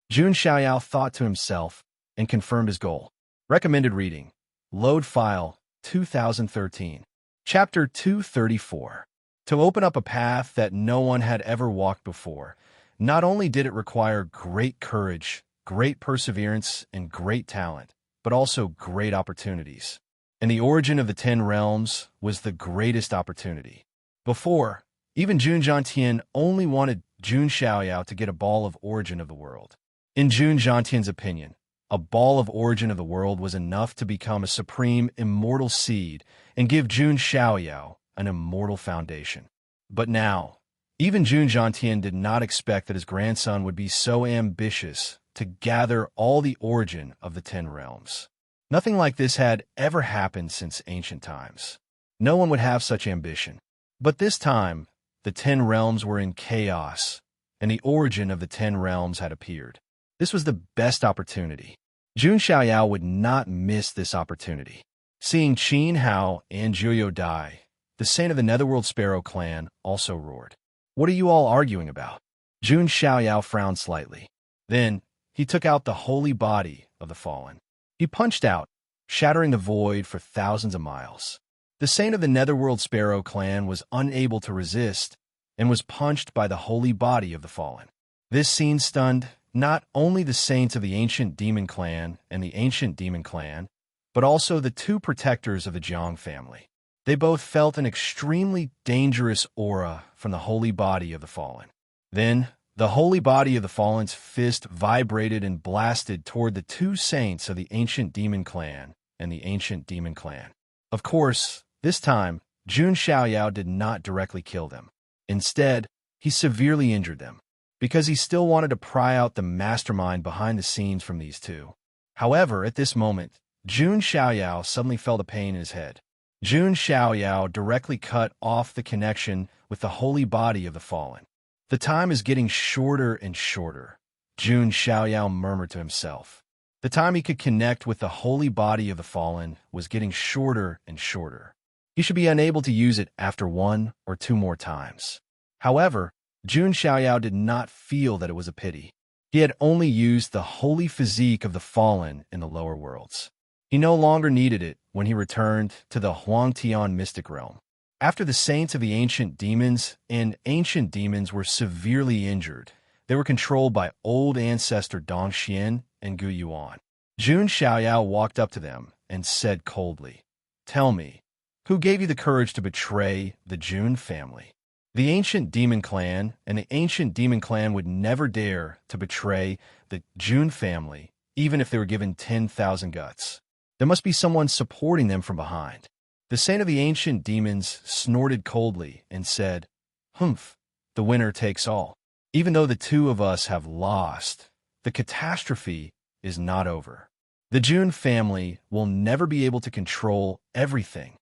Jun Xiaoyao thought to himself and confirmed his goal. Recommended reading. Load file 2013. Chapter 234. To open up a path that no one had ever walked before, not only did it require great courage, great perseverance, and great talent, but also great opportunities. And the origin of the 10 realms was the greatest opportunity. Before, even Jun Zhantian only wanted Jun Xiaoyao to get a ball of origin of the world. In Jun Zhantian's opinion, a ball of origin of the world was enough to become a supreme immortal seed and give Jun Xiaoyao an immortal foundation. But now, even Jun Zhantian did not expect that his grandson would be so ambitious to gather all the origin of the 10 realms. Nothing like this had ever happened since ancient times. No one would have such ambition. But this time, the 10 realms were in chaos, and the origin of the 10 realms had appeared. This was the best opportunity. Jun Xiaoyao would not miss this opportunity. Seeing Qin Hao and Jiuyo die, the saint of the Netherworld Sparrow clan also roared. "What are you all arguing about?" Jun Xiaoyao frowned slightly. Then, he took out the holy body of the fallen. He punched out, shattering the void for thousands of miles. The saint of the Netherworld Sparrow clan was unable to resist and was punched by the holy body of the fallen. This scene stunned not only the saints of the ancient demon clan and the ancient demon clan, but also the 2 protectors of the Jiang family. They both felt an extremely dangerous aura from the holy body of the fallen. Then, the holy body of the fallen's fist vibrated and blasted toward the 2 saints of the ancient demon clan and the ancient demon clan. Of course, this time, Jun Xiaoyao did not directly kill them. Instead, he severely injured them, because he still wanted to pry out the mastermind behind the scenes from these 2. However, at this moment, Jun Xiaoyao suddenly felt a pain in his head. Jun Xiaoyao directly cut off the connection with the holy body of the fallen. The time is getting shorter and shorter, Jun Xiaoyao murmured to himself. The time he could connect with the holy body of the fallen was getting shorter and shorter. He should be unable to use it after 1 or 2 more times. However, Jun Xiaoyao did not feel that it was a pity. He had only used the holy physique of the fallen in the lower worlds. He no longer needed it when he returned to the Huangtian mystic realm. After the saints of the ancient demons and ancient demons were severely injured, they were controlled by old ancestor Dong Xian and Gu Yuan. Jun Xiaoyao walked up to them and said coldly, "Tell me, who gave you the courage to betray the Jun family?" The ancient demon clan and the ancient demon clan would never dare to betray the Jun family, even if they were given 10,000 guts. There must be someone supporting them from behind. The saint of the ancient demons snorted coldly and said, "Humph, the winner takes all. Even though the 2 of us have lost, the catastrophe is not over. The Jun family will never be able to control everything.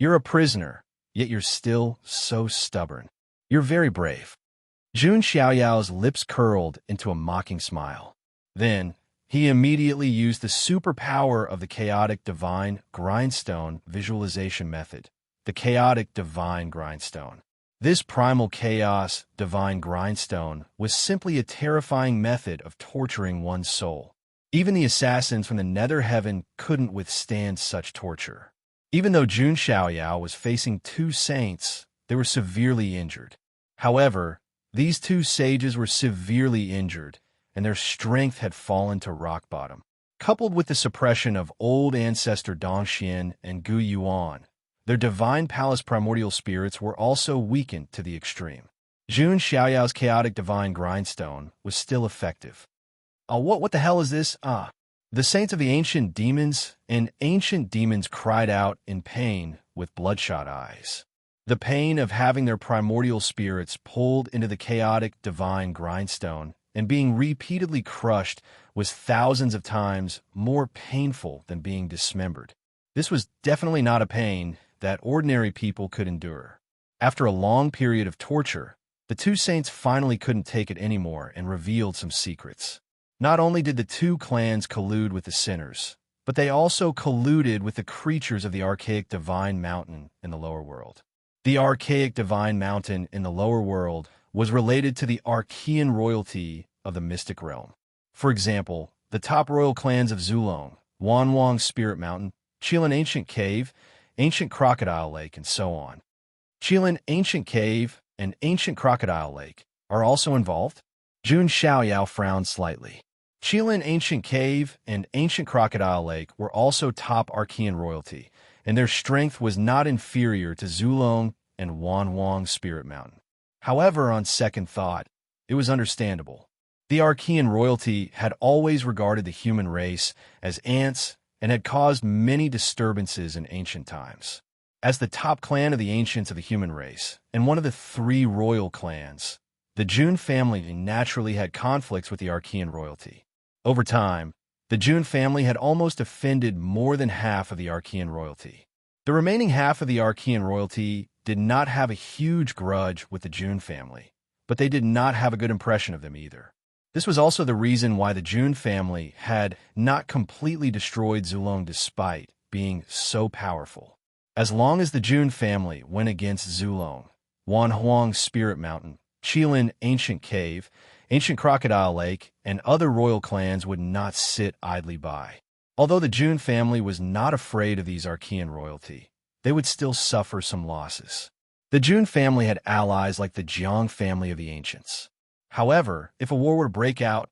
You're a prisoner, yet you're still so stubborn. You're very brave." Jun Xiaoyao's lips curled into a mocking smile. Then, he immediately used the superpower of the chaotic divine grindstone visualization method, the chaotic divine grindstone. This primal chaos divine grindstone was simply a terrifying method of torturing one's soul. Even the assassins from the nether heaven couldn't withstand such torture. Even though Jun Xiaoyao was facing 2 saints, they were severely injured. However, these two sages were severely injured, and their strength had fallen to rock bottom. Coupled with the suppression of old ancestor Dongxian and Gu Yuan, their divine palace primordial spirits were also weakened to the extreme. Jun Xiaoyao's chaotic divine grindstone was still effective. What the hell is this? The saints of the ancient demons and ancient demons cried out in pain with bloodshot eyes. The pain of having their primordial spirits pulled into the chaotic divine grindstone and being repeatedly crushed was thousands of times more painful than being dismembered. This was definitely not a pain that ordinary people could endure. After a long period of torture, the two saints finally couldn't take it anymore and revealed some secrets. Not only did the two clans collude with the sinners, but they also colluded with the creatures of the archaic divine mountain in the lower world. The archaic divine mountain in the lower world was related to the Archean royalty of the mystic realm. For example, the top royal clans of Zulong, Wanwang Spirit Mountain, Qilin Ancient Cave, Ancient Crocodile Lake, and so on. Qilin Ancient Cave and Ancient Crocodile Lake are also involved. Jun Xiaoyao frowned slightly. Qilin Ancient Cave and Ancient Crocodile Lake were also top Archean royalty, and their strength was not inferior to Zulong and Wanwang Spirit Mountain. However, on second thought, it was understandable. The Archean royalty had always regarded the human race as ants and had caused many disturbances in ancient times. As the top clan of the ancients of the human race, and one of the three royal clans, the Jun family naturally had conflicts with the Archean royalty. Over time, the Jun family had almost offended more than half of the Archean royalty. The remaining half of the Archean royalty did not have a huge grudge with the Jun family, but they did not have a good impression of them either. This was also the reason why the Jun family had not completely destroyed Zulong despite being so powerful. As long as the Jun family went against Zulong, Wanhuang Spirit Mountain, Qilin Ancient Cave, Ancient Crocodile Lake, and other royal clans would not sit idly by. Although the Jun family was not afraid of these Archean royalty, they would still suffer some losses. The Jun family had allies like the Jiang family of the ancients. However, if a war were to break out,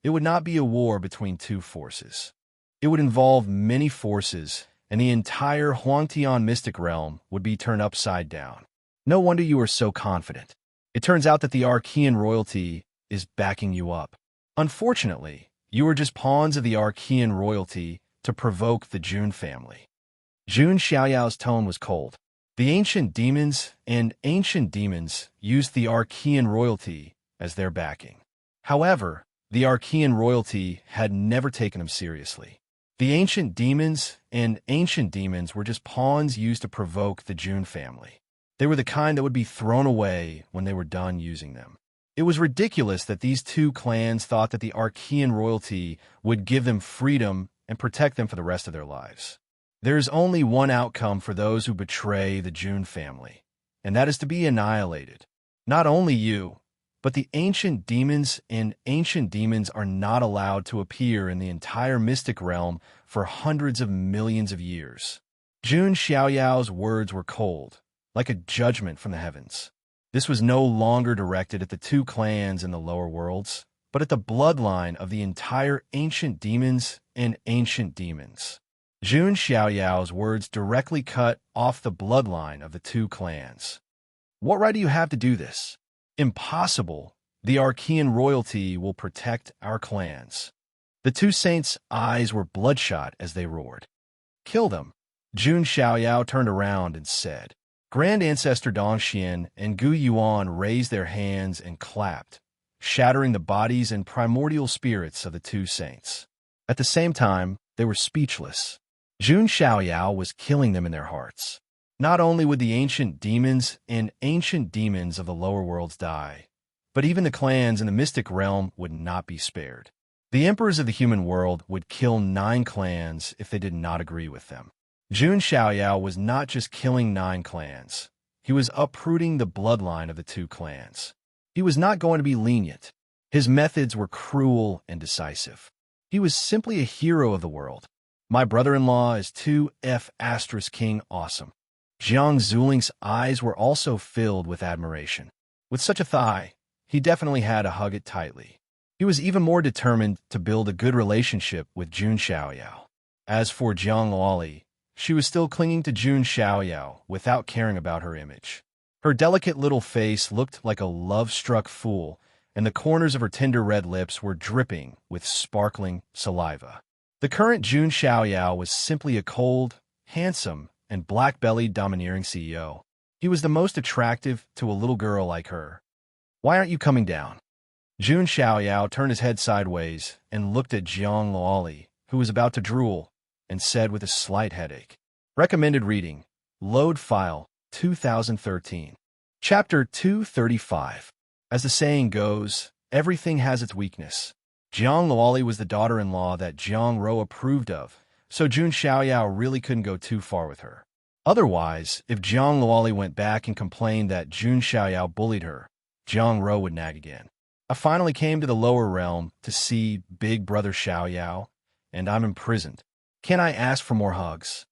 it would not be a war between two forces. It would involve many forces, and the entire Huangtian mystic realm would be turned upside down. No wonder you are so confident. It turns out that the Archean royalty is backing you up. Unfortunately, you are just pawns of the Archean royalty to provoke the Jun family. Jun Xiaoyao's tone was cold. The ancient demons and ancient demons used the Archean royalty as their backing. However, the Archean royalty had never taken them seriously. The ancient demons and ancient demons were just pawns used to provoke the Jun family. They were the kind that would be thrown away when they were done using them. It was ridiculous that these two clans thought that the Archean royalty would give them freedom and protect them for the rest of their lives. There is only one outcome for those who betray the Jun family, and that is to be annihilated. Not only you, but the ancient demons and ancient demons are not allowed to appear in the entire mystic realm for hundreds of millions of years. Jun Xiaoyao's words were cold, like a judgment from the heavens. This was no longer directed at the two clans in the lower worlds, but at the bloodline of the entire ancient demons and ancient demons. Jun Xiaoyao's words directly cut off the bloodline of the two clans. What right do you have to do this? Impossible. The Archean royalty will protect our clans. The two saints' eyes were bloodshot as they roared. Kill them. Jun Xiaoyao turned around and said. Grand Ancestor Dongxian and Gu Yuan raised their hands and clapped, shattering the bodies and primordial spirits of the two saints. At the same time, they were speechless. Jun Xiaoyao was killing them in their hearts. Not only would the ancient demons and ancient demons of the lower worlds die, but even the clans in the mystic realm would not be spared. The emperors of the human world would kill 9 clans if they did not agree with them. Jun Xiaoyao was not just killing 9 clans. He was uprooting the bloodline of the 2 clans. He was not going to be lenient. His methods were cruel and decisive. He was simply a hero of the world. My brother-in-law is 2F** king awesome. Jiang Zuling's eyes were also filled with admiration. With such a thigh, he definitely had to hug it tightly. He was even more determined to build a good relationship with Jun Xiaoyao. As for Jiang Luoli, she was still clinging to Jun Xiaoyao without caring about her image. Her delicate little face looked like a love-struck fool, and the corners of her tender red lips were dripping with sparkling saliva. The current Jun Xiaoyao was simply a cold, handsome, and black-bellied domineering CEO. He was the most attractive to a little girl like her. "Why aren't you coming down?" Jun Xiaoyao turned his head sideways and looked at Jiang Luoli, who was about to drool, and said with a slight headache, "Recommended reading, Load File, 2013. Chapter 235. As the saying goes, everything has its weakness. Jiang Luoli was the daughter-in-law that Jiang Ro approved of, so Jun Xiaoyao really couldn't go too far with her. Otherwise, if Jiang Luoli went back and complained that Jun Xiaoyao bullied her, Jiang Ro would nag again. "I finally came to the lower realm to see Big Brother Xiaoyao, and I'm imprisoned. Can I ask for more hugs?"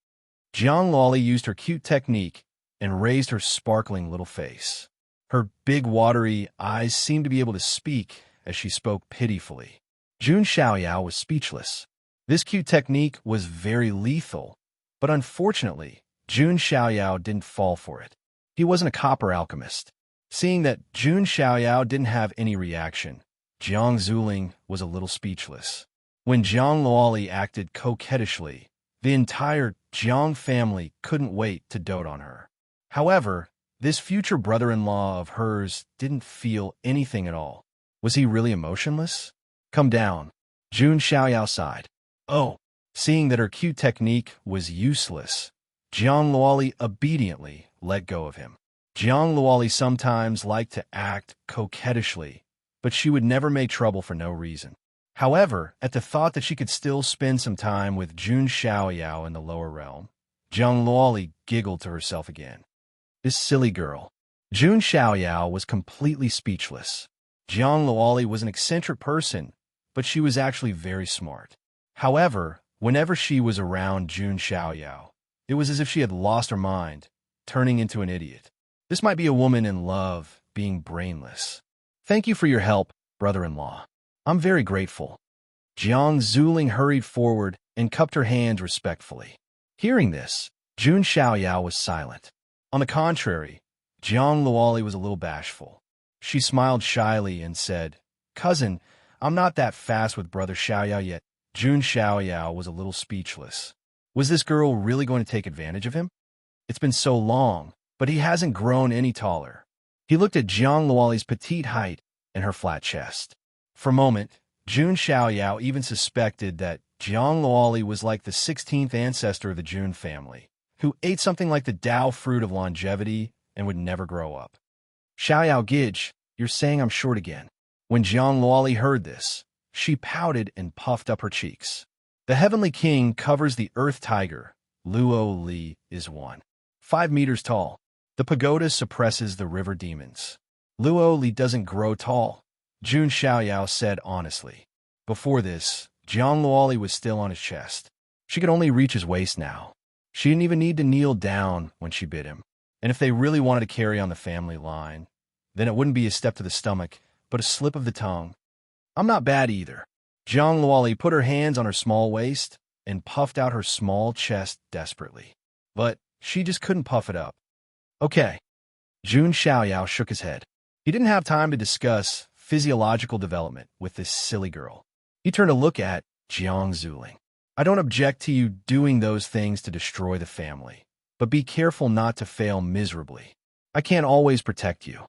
Jiang Luoli used her cute technique and raised her sparkling little face. Her big watery eyes seemed to be able to speak as she spoke pitifully. Jun Xiaoyao was speechless. This cute technique was very lethal, but unfortunately, Jun Xiaoyao didn't fall for it. He wasn't a copper alchemist. Seeing that Jun Xiaoyao didn't have any reaction, Jiang Zuling was a little speechless. When Jiang Luoli acted coquettishly, the entire Jiang family couldn't wait to dote on her. However, this future brother-in-law of hers didn't feel anything at all. Was he really emotionless? "Come down." Jun Xiaoyao sighed. "Oh." Seeing that her cute technique was useless, Jiang Luoli obediently let go of him. Jiang Luoli sometimes liked to act coquettishly, but she would never make trouble for no reason. However, at the thought that she could still spend some time with Jun Xiaoyao in the lower realm, Jiang Luoli giggled to herself again. This silly girl. Jun Xiaoyao was completely speechless. Jiang Luoli was an eccentric person, but she was actually very smart. However, whenever she was around Jun Xiaoyao, it was as if she had lost her mind, turning into an idiot. This might be a woman in love, being brainless. "Thank you for your help, brother-in-law. I'm very grateful." Jiang Zuling hurried forward and cupped her hands respectfully. Hearing this, Jun Xiaoyao was silent. On the contrary, Jiang Luoli was a little bashful. She smiled shyly and said, "Cousin, I'm not that fast with Brother Xiaoyao yet." Jun Xiaoyao was a little speechless. Was this girl really going to take advantage of him? It's been so long, but he hasn't grown any taller. He looked at Jiang Luoli's petite height and her flat chest. For a moment, Jun Xiaoyao even suspected that Jiang Luoli was like the 16th ancestor of the Jun family, who ate something like the Tao fruit of longevity and would never grow up. "Xiaoyao Gij, you're saying I'm short again." When Jiang Luoli heard this, she pouted and puffed up her cheeks. The Heavenly King covers the Earth Tiger. Luo Li is 1.5 meters tall. The pagoda suppresses the river demons. Luo Li doesn't grow tall, Jun Xiaoyao said honestly. Before this, Jiang Luoli was still on his chest. She could only reach his waist now. She didn't even need to kneel down when she bid him. And if they really wanted to carry on the family line, then it wouldn't be a step to the stomach, but a slip of the tongue. "I'm not bad either." Jiang Luoli put her hands on her small waist and puffed out her small chest desperately. But she just couldn't puff it up. "Okay." Jun Xiaoyao shook his head. He didn't have time to discuss physiological development with this silly girl. He turned to look at Jiang Zuling. "I don't object to you doing those things to destroy the family, but be careful not to fail miserably. I can't always protect you."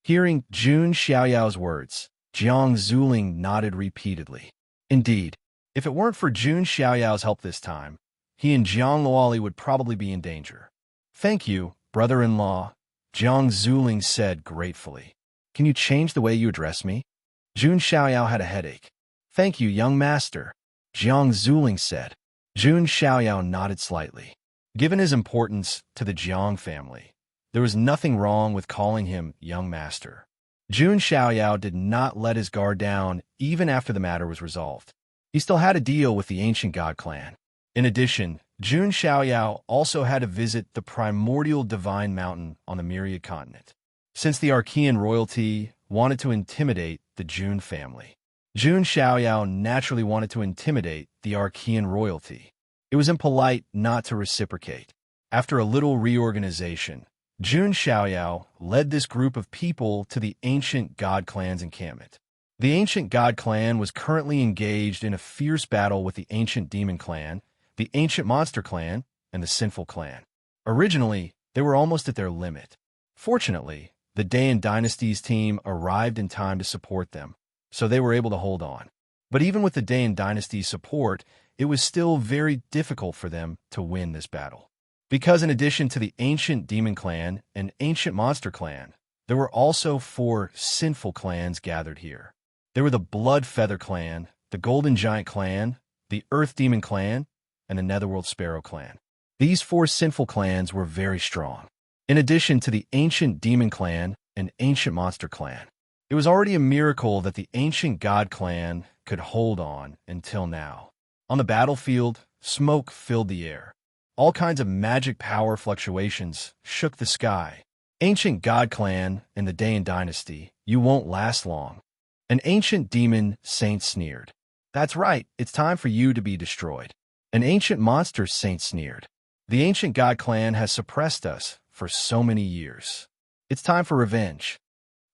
Hearing Jun Xiaoyao's words, Jiang Zuling nodded repeatedly. Indeed, if it weren't for Jun Xiaoyao's help this time, he and Jiang Luoli would probably be in danger. "Thank you, brother-in-law," Jiang Zuling said gratefully. "Can you change the way you address me?" Jun Xiaoyao had a headache. "Thank you, young master," Jiang Zuling said. Jun Xiaoyao nodded slightly. Given his importance to the Jiang family, there was nothing wrong with calling him young master. Jun Xiaoyao did not let his guard down even after the matter was resolved. He still had to deal with the ancient god clan. In addition, Jun Xiaoyao also had to visit the primordial divine mountain on the Myriad continent, since the Archean royalty wanted to intimidate the Jun family. Jun Xiaoyao naturally wanted to intimidate the Archean royalty. It was impolite not to reciprocate. After a little reorganization, Jun Xiaoyao led this group of people to the ancient god clan's encampment. The ancient god clan was currently engaged in a fierce battle with the ancient demon clan, the ancient monster clan, and the sinful clan. Originally, they were almost at their limit. Fortunately, the Dayan Dynasty's team arrived in time to support them, so they were able to hold on. But even with the Dayan Dynasty's support, it was still very difficult for them to win this battle. Because in addition to the ancient demon clan and ancient monster clan, there were also 4 sinful clans gathered here. They were the Blood Feather clan, the Golden Giant clan, the Earth Demon clan, and the Netherworld Sparrow clan. These 4 sinful clans were very strong. In addition to the ancient demon clan and ancient monster clan, it was already a miracle that the ancient god clan could hold on until now. On the battlefield, smoke filled the air. All kinds of magic power fluctuations shook the sky. Ancient god clan and the Dayan dynasty, you won't last long. An ancient demon saint sneered. That's right, it's time for you to be destroyed. An ancient monster saint sneered. The ancient god clan has suppressed us for so many years. It's time for revenge.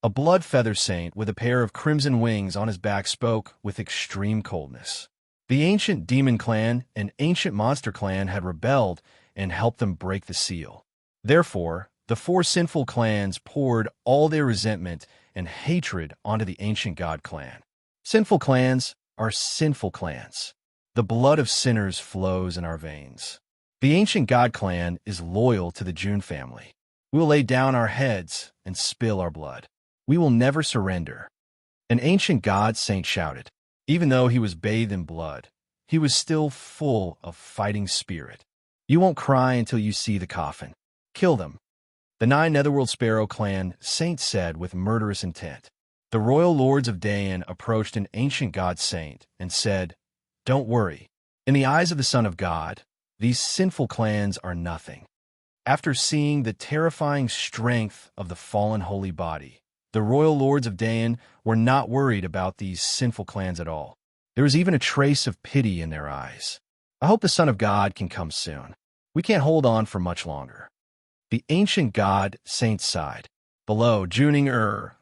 A blood feather saint with a pair of crimson wings on his back spoke with extreme coldness. The ancient demon clan and ancient monster clan had rebelled and helped them break the seal. Therefore, the 4 sinful clans poured all their resentment and hatred onto the ancient god clan. Sinful clans are sinful clans. The blood of sinners flows in our veins. The ancient god clan is loyal to the Jun family. We will lay down our heads and spill our blood. We will never surrender. An ancient god saint shouted. Even though he was bathed in blood, he was still full of fighting spirit. You won't cry until you see the coffin. Kill them. The 9 Netherworld Sparrow clan saint said with murderous intent. The royal lords of Dayan approached an ancient god saint and said, "Don't worry. In the eyes of the Son of God, these sinful clans are nothing." After seeing the terrifying strength of the fallen holy body, the royal lords of Dayan were not worried about these sinful clans at all. There was even a trace of pity in their eyes. I hope the Son of God can come soon. We can't hold on for much longer. The ancient god saint sighed. Below, Juning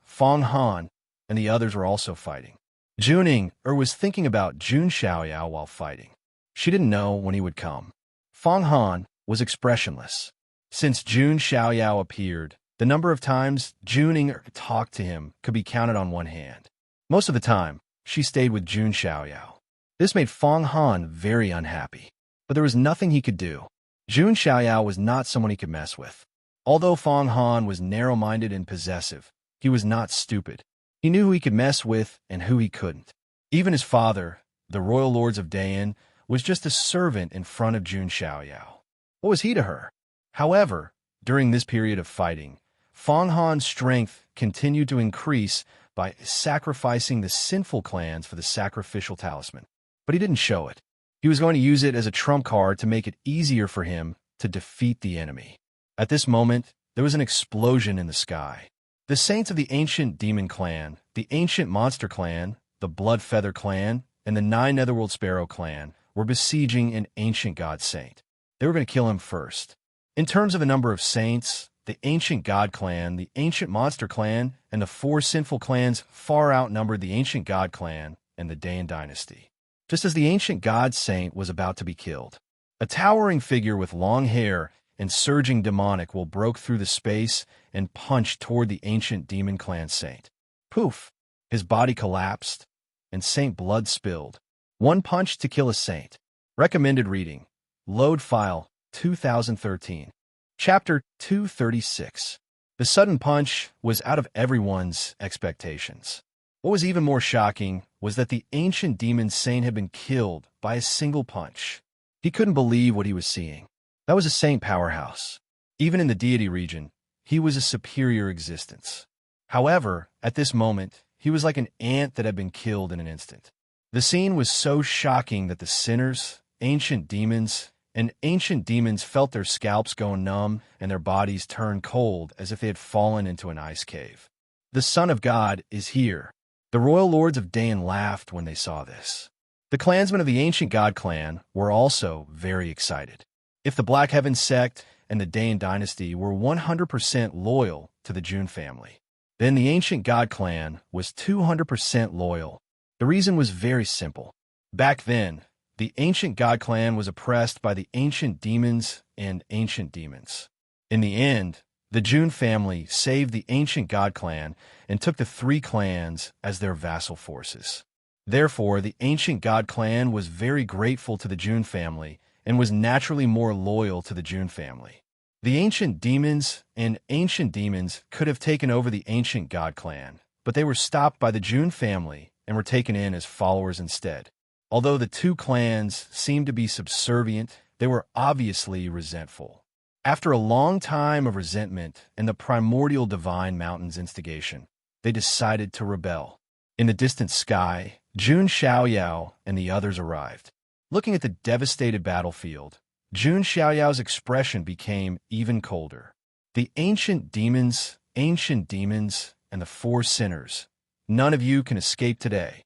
Fong Han, and the others were also fighting. Juning was thinking about Jun Xiaoyao while fighting. She didn't know when he would come. Fong Han was expressionless. Since Jun Xiaoyao appeared, the number of times Juning talked to him could be counted on one hand. Most of the time, she stayed with Jun Xiaoyao. This made Fong Han very unhappy, but there was nothing he could do. Jun Xiaoyao was not someone he could mess with. Although Fong Han was narrow-minded and possessive, he was not stupid. He knew who he could mess with and who he couldn't. Even his father, the royal lords of Dayan, was just a servant in front of Jun Xiaoyao. What was he to her? However, during this period of fighting, Fong Han's strength continued to increase by sacrificing the sinful clans for the sacrificial talisman. But he didn't show it. He was going to use it as a trump card to make it easier for him to defeat the enemy. At this moment, there was an explosion in the sky. The saints of the ancient demon clan, the ancient monster clan, the blood feather clan, and the 9 Netherworld Sparrow clan were besieging an ancient god saint. They were going to kill him first. In terms of the number of saints, the ancient god clan, the ancient monster clan, and the 4 sinful clans far outnumbered the ancient god clan and the Dayan dynasty. Just as the ancient god saint was about to be killed, a towering figure with long hair and surging demonic will broke through the space and punched toward the ancient demon clan saint. Poof! His body collapsed, and Saint blood spilled. One punch to kill a saint. Recommended reading. Load file 2013. Chapter 236. The sudden punch was out of everyone's expectations. What was even more shocking was that the ancient demon saint had been killed by a single punch. He couldn't believe what he was seeing. That was a saint powerhouse. Even in the deity region, he was a superior existence. However, at this moment, he was like an ant that had been killed in an instant. The scene was so shocking that the sinners, ancient demons, and ancient demons felt their scalps go numb and their bodies turn cold as if they had fallen into an ice cave. The Son of God is here. The royal lords of Dain laughed when they saw this. The clansmen of the ancient God clan were also very excited. If the Black Heaven sect and the Dain dynasty were 100% loyal to the June family, then the ancient God clan was 200% loyal. The reason was very simple. Back then, the ancient God clan was oppressed by the ancient demons and ancient demons. In the end, the June family saved the ancient God clan and took the three clans as their vassal forces. Therefore, the ancient God clan was very grateful to the June family and was naturally more loyal to the June family. The ancient demons and ancient demons could have taken over the ancient God clan, but they were stopped by the June family and were taken in as followers instead. Although the two clans seemed to be subservient, they were obviously resentful. After a long time of resentment and the primordial divine mountain's instigation, they decided to rebel. In the distant sky, Jun Xiaoyao and the others arrived. Looking at the devastated battlefield, Jun Xiaoyao's expression became even colder. The ancient demons, and the four sinners, none of you can escape today.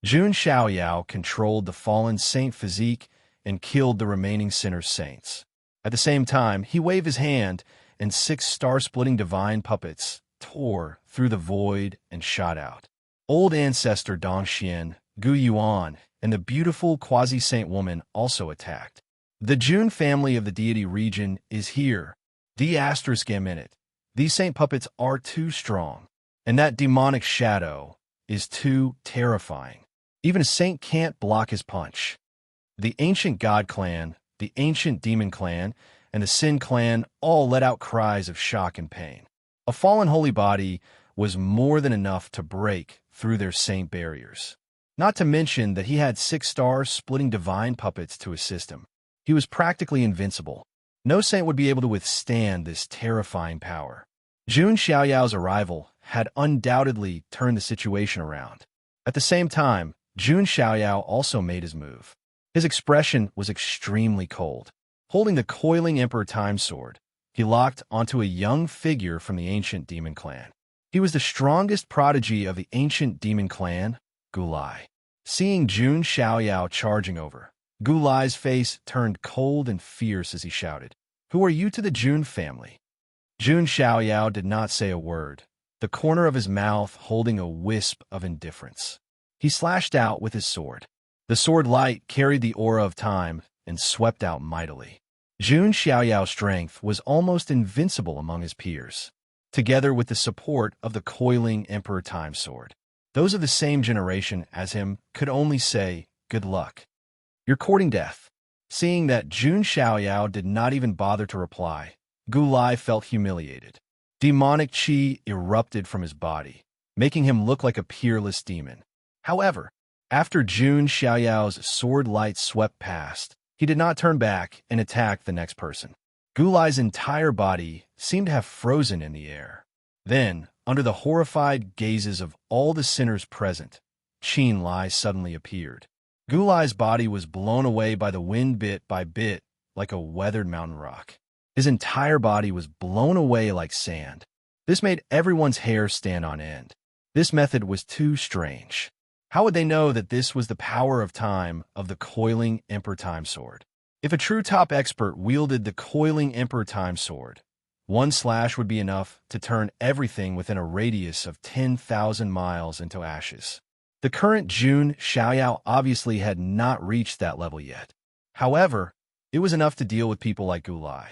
Jun Xiaoyao controlled the fallen saint physique and killed the remaining sinner saints. At the same time, he waved his hand, and 6 star-splitting divine puppets tore through the void and shot out. Old ancestor Dong Xian, Gu Yuan, and the beautiful quasi-saint woman also attacked. The Jun family of the deity region is here. ***. These saint puppets are too strong, and that demonic shadow is too terrifying. Even a saint can't block his punch. The ancient God clan, the ancient demon clan, and the sin clan all let out cries of shock and pain. A fallen holy body was more than enough to break through their saint barriers. Not to mention that he had 6 star-splitting divine puppets to assist him. He was practically invincible. No saint would be able to withstand this terrifying power. Jun Xiaoyao's arrival had undoubtedly turned the situation around. At the same time, Jun Xiaoyao also made his move. His expression was extremely cold. Holding the coiling Emperor Time Sword, he locked onto a young figure from the ancient demon clan. He was the strongest prodigy of the ancient demon clan, Gulai. Seeing Jun Xiaoyao charging over, Gulai's face turned cold and fierce as he shouted, "Who are you to the Jun family?" Jun Xiaoyao did not say a word, the corner of his mouth holding a wisp of indifference. He slashed out with his sword. The sword light carried the aura of time and swept out mightily. Jun Xiaoyao's strength was almost invincible among his peers. Together with the support of the coiling Emperor Time Sword, those of the same generation as him could only say, "Good luck. You're courting death." Seeing that Jun Xiaoyao did not even bother to reply, Gulai felt humiliated. Demonic qi erupted from his body, making him look like a peerless demon. However, after Jun Xiaoyao's sword light swept past, he did not turn back and attack the next person. Gulai's entire body seemed to have frozen in the air. Then, under the horrified gazes of all the sinners present, Qin Lai suddenly appeared. Gulai's body was blown away by the wind bit by bit like a weathered mountain rock. His entire body was blown away like sand. This made everyone's hair stand on end. This method was too strange. How would they know that this was the power of time of the coiling Emperor Time Sword? If a true top expert wielded the coiling Emperor Time Sword, one slash would be enough to turn everything within a radius of 10,000 miles into ashes. The current Jun Xiaoyao obviously had not reached that level yet. However, it was enough to deal with people like Gulai.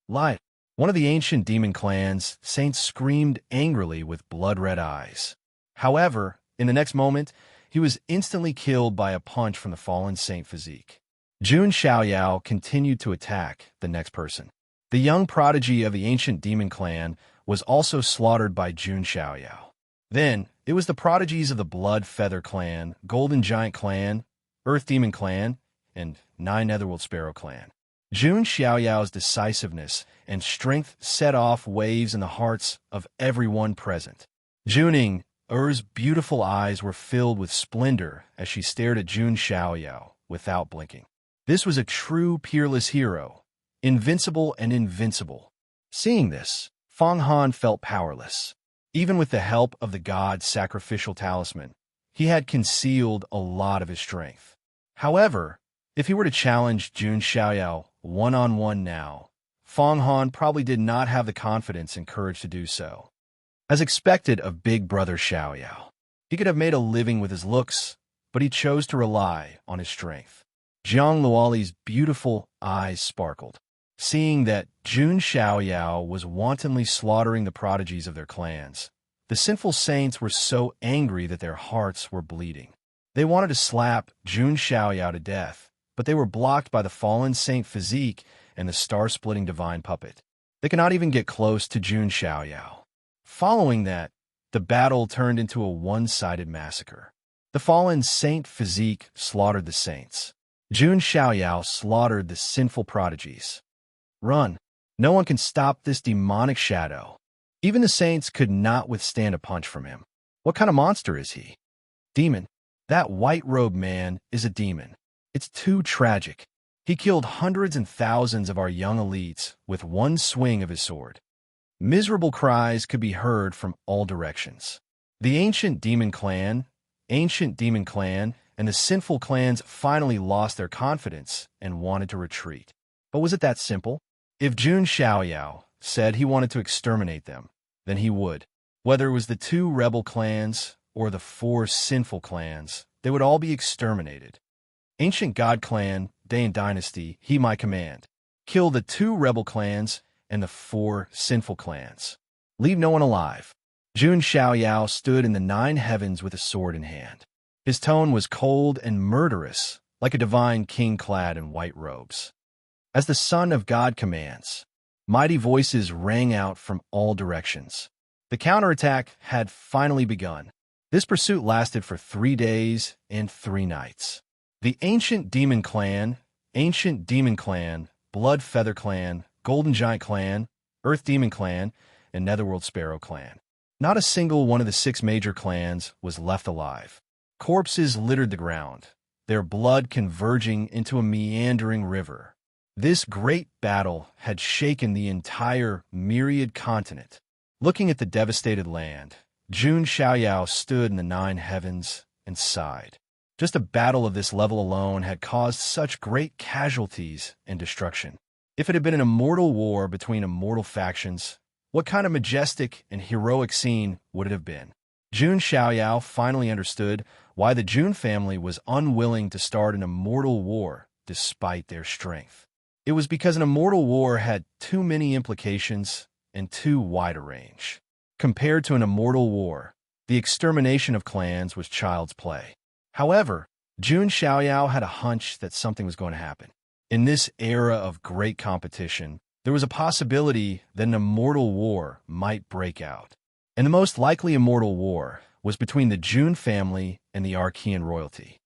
Light, one of the ancient demon clans, saints screamed angrily with blood-red eyes. However, in the next moment, he was instantly killed by a punch from the fallen saint physique. Jun Xiaoyao continued to attack the next person. The young prodigy of the ancient demon clan was also slaughtered by Jun Xiaoyao. Then, it was the prodigies of the Blood Feather clan, Golden Giant clan, Earth Demon clan, and Nine Netherworld Sparrow clan. Jun Xiaoyao's decisiveness and strength set off waves in the hearts of everyone present. Juning Er's beautiful eyes were filled with splendor as she stared at Jun Xiaoyao without blinking. This was a true peerless hero, invincible and invincible. Seeing this, Feng Han felt powerless. Even with the help of the god's sacrificial talisman, he had concealed a lot of his strength. However, if he were to challenge Jun Xiaoyao one-on-one now, Feng Han probably did not have the confidence and courage to do so. As expected of big brother Xiaoyao, he could have made a living with his looks, but he chose to rely on his strength. Jiang Luoli's beautiful eyes sparkled, seeing that Jun Xiaoyao was wantonly slaughtering the prodigies of their clans. The sinful saints were so angry that their hearts were bleeding. They wanted to slap Jun Xiaoyao to death, but they were blocked by the fallen saint physique and the star-splitting divine puppet. They could not even get close to Jun Xiaoyao. Following that, the battle turned into a one-sided massacre. The fallen saint physique slaughtered the saints. Jun Xiaoyao slaughtered the sinful prodigies. Run! No one can stop this demonic shadow. Even the saints could not withstand a punch from him. What kind of monster is he? Demon. That white-robed man is a demon. It's too tragic. He killed hundreds and thousands of our young elites with one swing of his sword. Miserable cries could be heard from all directions. The ancient demon clan, and the sinful clans finally lost their confidence and wanted to retreat. But was it that simple? If Jun Xiaoyao said he wanted to exterminate them, then he would. Whether it was the 2 rebel clans or the 4 sinful clans, they would all be exterminated. Ancient God clan, Dayan dynasty, he my command. Kill the 2 rebel clans and the 4 sinful clans. Leave no one alive. Jun Xiaoyao stood in the 9 heavens with a sword in hand. His tone was cold and murderous, like a divine king clad in white robes. As the Son of God commands, mighty voices rang out from all directions. The counterattack had finally begun. This pursuit lasted for 3 days and 3 nights. The Ancient Demon Clan, Blood Feather Clan, Golden Giant Clan, Earth Demon Clan, and Netherworld Sparrow Clan. Not a single one of the 6 major clans was left alive. Corpses littered the ground, their blood converging into a meandering river. This great battle had shaken the entire myriad continent. Looking at the devastated land, Jun Xiaoyao stood in the 9 heavens and sighed. Just a battle of this level alone had caused such great casualties and destruction. If it had been an immortal war between immortal factions, what kind of majestic and heroic scene would it have been? Jun Xiaoyao finally understood why the Jun family was unwilling to start an immortal war despite their strength. It was because an immortal war had too many implications and too wide a range. Compared to an immortal war, the extermination of clans was child's play. However, Jun Xiaoyao had a hunch that something was going to happen. In this era of great competition, there was a possibility that an immortal war might break out. And the most likely immortal war was between the Jun family and the Archean royalty.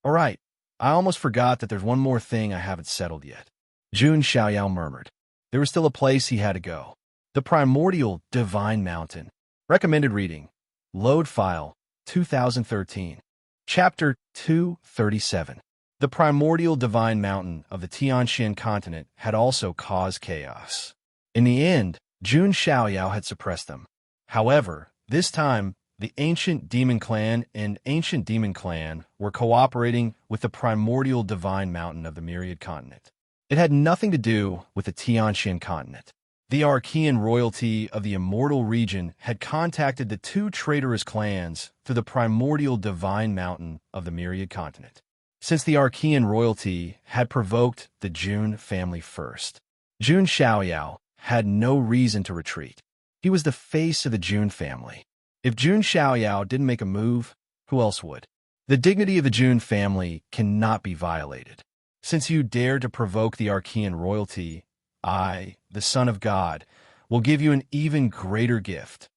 All right, I almost forgot that there's one more thing I haven't settled yet. Jun Xiaoyao murmured. There was still a place he had to go. The Primordial Divine Mountain. Recommended reading. Load file, 2013. Chapter 237. The primordial divine mountain of the Tianxian continent had also caused chaos. In the end, Jun Xiaoyao had suppressed them. However, this time, the Ancient Demon Clan and Ancient Demon Clan were cooperating with the primordial divine mountain of the Myriad Continent. It had nothing to do with the Tianxian continent. The Archean royalty of the Immortal region had contacted the 2 traitorous clans through the primordial divine mountain of the Myriad Continent. Since the Archean royalty had provoked the Jun family first, Jun Xiaoyao had no reason to retreat. He was the face of the Jun family. If Jun Xiaoyao didn't make a move, who else would? The dignity of the Jun family cannot be violated. Since you dare to provoke the Archean royalty, I, the Son of God, will give you an even greater gift.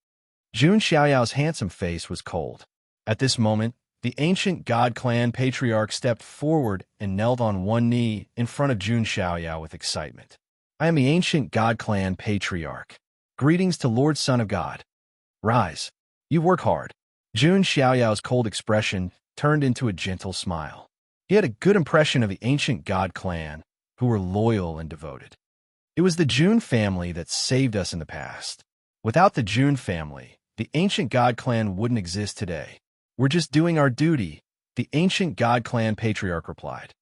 Jun Xiaoyao's handsome face was cold. At this moment, the ancient God clan patriarch stepped forward and knelt on one knee in front of Jun Xiaoyao with excitement. I am the ancient God clan patriarch. Greetings to Lord Son of God. Rise. You work hard. Jun Xiaoyao's cold expression turned into a gentle smile. He had a good impression of the ancient god clan, who were loyal and devoted. It was the June family that saved us in the past. Without the June family, the ancient god clan wouldn't exist today. We're just doing our duty, the ancient god clan patriarch replied.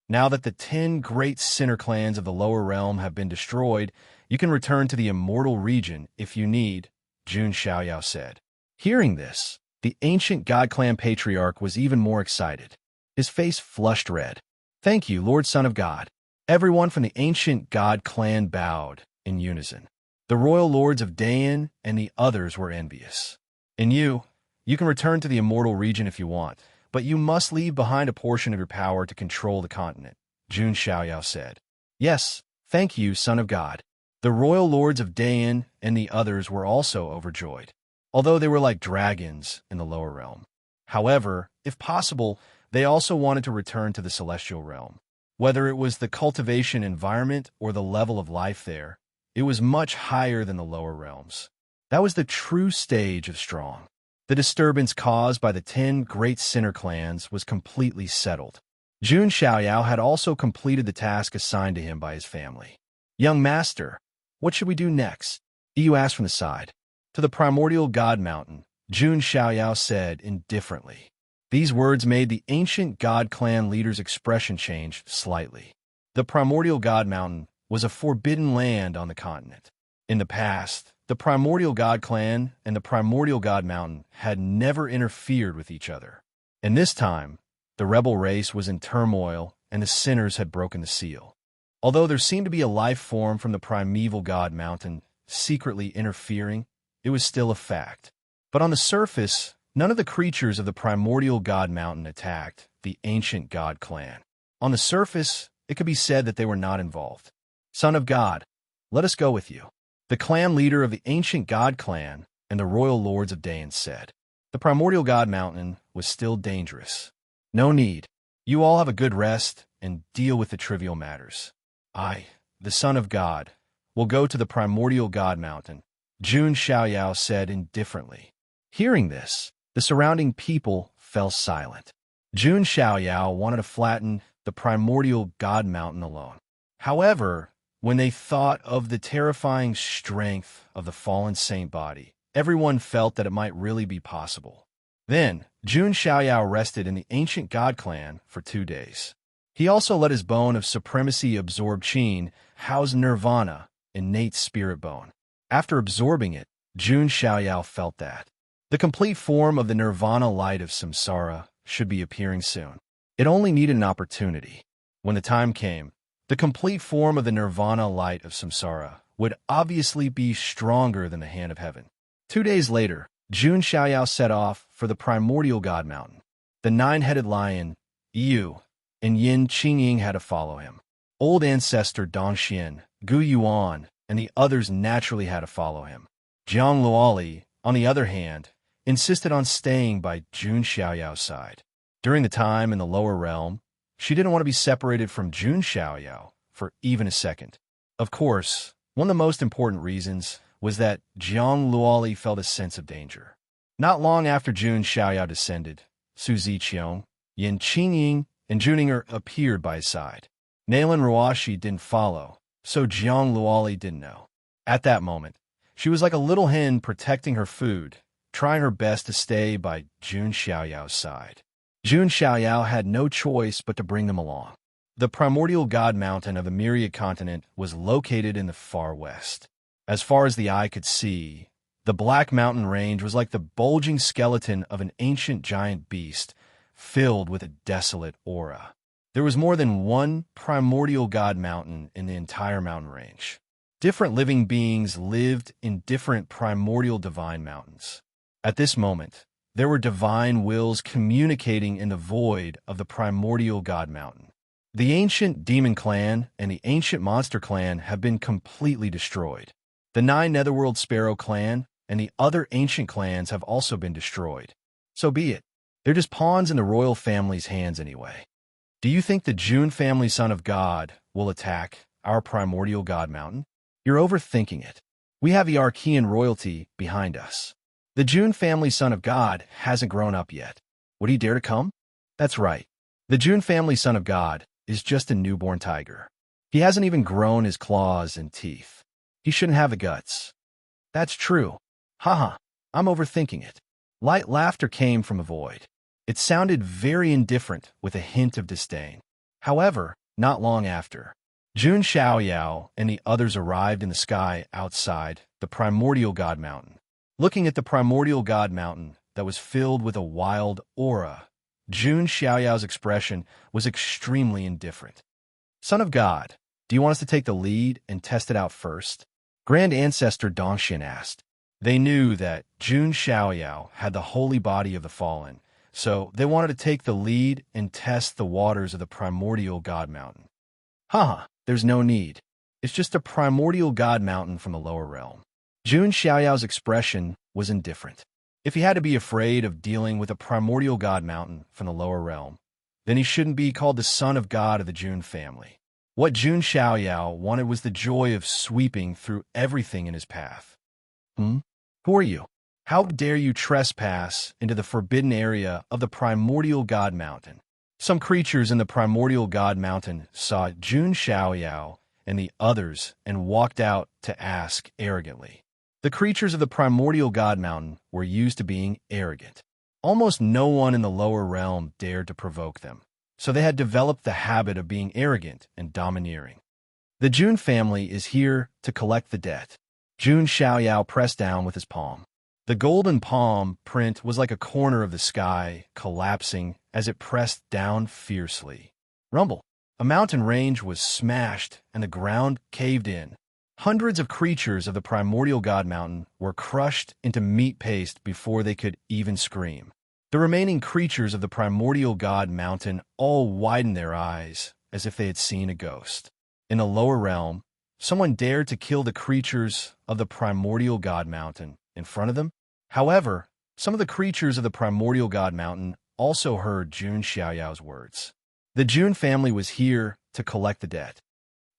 Now that the 10 great sinner clans of the lower realm have been destroyed, you can return to the immortal region if you need, Jun Xiaoyao said. Hearing this, the ancient god clan patriarch was even more excited. His face flushed red. Thank you, Lord Son of God. Everyone from the ancient god clan bowed in unison. The royal lords of Dayan and the others were envious. And you can return to the immortal region if you want, but you must leave behind a portion of your power to control the continent, Jun Xiaoyao said. Yes, thank you, Son of God. The royal lords of Dayan and the others were also overjoyed, although they were like dragons in the lower realm. However, if possible, they also wanted to return to the celestial realm. Whether it was the cultivation environment or the level of life there, it was much higher than the lower realms. That was the true stage of strong. The disturbance caused by the 10 great sinner clans was completely settled. Jun Xiaoyao had also completed the task assigned to him by his family. Young master, what should we do next? Yu asked from the side. To the primordial god mountain, Jun Xiaoyao said indifferently. These words made the ancient god clan leader's expression change slightly. The primordial god mountain was a forbidden land on the continent. In the past, the primordial god clan and the primordial god mountain had never interfered with each other. And this time, the rebel race was in turmoil and the sinners had broken the seal. Although there seemed to be a life form from the primeval god mountain secretly interfering, it was still a fact. But on the surface, none of the creatures of the primordial god mountain attacked the ancient god clan. On the surface, it could be said that they were not involved. Son of God, let us go with you. The clan leader of the ancient god clan and the royal lords of Dayan said. The primordial god mountain was still dangerous. No need. You all have a good rest and deal with the trivial matters. I, the Son of God, will go to the primordial god mountain, Jun Xiaoyao said indifferently. Hearing this, the surrounding people fell silent. Jun Xiaoyao wanted to flatten the primordial god mountain alone. However, when they thought of the terrifying strength of the fallen saint body, everyone felt that it might really be possible. Then, Jun Xiaoyao rested in the ancient god clan for 2 days. He also let his bone of supremacy absorb Qin, house nirvana, innate spirit bone. After absorbing it, Jun Xiaoyao felt that the complete form of the nirvana light of samsara should be appearing soon. It only needed an opportunity. When the time came, the complete form of the nirvana light of samsara would obviously be stronger than the hand of heaven. 2 days later, Jun Xiaoyao set off for the primordial god mountain. The 9-headed lion, Yu, and Yin Qingying had to follow him. Old ancestor Dongxian, Gu Yuan, and the others naturally had to follow him. Jiang Luoli, on the other hand, insisted on staying by Jun Xiaoyao's side. During the time in the lower realm, she didn't want to be separated from Jun Xiaoyao for even a second. Of course, one of the most important reasons was that Jiang Luoli felt a sense of danger. Not long after Jun Xiaoyao descended, Su Ziqiong, Yin Qingying, and Juninger appeared by his side. Nalan Ruashi didn't follow, so Jiang Luoli didn't know. At that moment, she was like a little hen protecting her food, trying her best to stay by Jun Xiaoyao's side. Jun Xiaoyao had no choice but to bring them along. The primordial god mountain of the Myriad continent was located in the far west. As far as the eye could see, the Black Mountain Range was like the bulging skeleton of an ancient giant beast, filled with a desolate aura. There was more than one primordial god mountain in the entire mountain range. Different living beings lived in different primordial divine mountains. At this moment, there were divine wills communicating in the void of the primordial god mountain. The ancient demon clan and the ancient monster clan have been completely destroyed. The 9 Netherworld Sparrow clan and the other ancient clans have also been destroyed. So be it. They're just pawns in the royal family's hands anyway. Do you think the Jun family Son of God will attack our primordial god mountain? You're overthinking it. We have the Archean royalty behind us. The Jun family Son of God hasn't grown up yet. Would he dare to come? That's right. The June family son of God is just a newborn tiger. He hasn't even grown his claws and teeth. He shouldn't have the guts. That's true. Haha, I'm overthinking it. Light laughter came from a void. It sounded very indifferent with a hint of disdain. However, not long after, Jun Xiaoyao and the others arrived in the sky outside the Primordial God Mountain. Looking at the Primordial God Mountain that was filled with a wild aura, Jun Xiaoyao's expression was extremely indifferent. Son of God, do you want us to take the lead and test it out first? Grand Ancestor Dongxian asked. They knew that Jun Xiaoyao had the holy body of the fallen, so they wanted to take the lead and test the waters of the Primordial God Mountain. Haha, there's no need. It's just a Primordial God Mountain from the lower realm. Jun Xiaoyao's expression was indifferent. If he had to be afraid of dealing with a Primordial God Mountain from the lower realm, then he shouldn't be called the son of God of the Jun family. What Jun Xiaoyao wanted was the joy of sweeping through everything in his path. Who are you? How dare you trespass into the forbidden area of the Primordial God Mountain? Some creatures in the Primordial God Mountain saw Jun Xiaoyao and the others and walked out to ask arrogantly. The creatures of the Primordial God Mountain were used to being arrogant. Almost no one in the lower realm dared to provoke them, so they had developed the habit of being arrogant and domineering. The Jun family is here to collect the debt. Jun Xiaoyao pressed down with his palm. The golden palm print was like a corner of the sky collapsing as it pressed down fiercely. Rumble. A mountain range was smashed and the ground caved in. Hundreds of creatures of the Primordial God Mountain were crushed into meat paste before they could even scream. The remaining creatures of the Primordial God Mountain all widened their eyes as if they had seen a ghost. In the lower realm, someone dared to kill the creatures of the Primordial God Mountain in front of them. However, some of the creatures of the Primordial God Mountain also heard Jun Xiaoyao's words. The Jun family was here to collect the debt.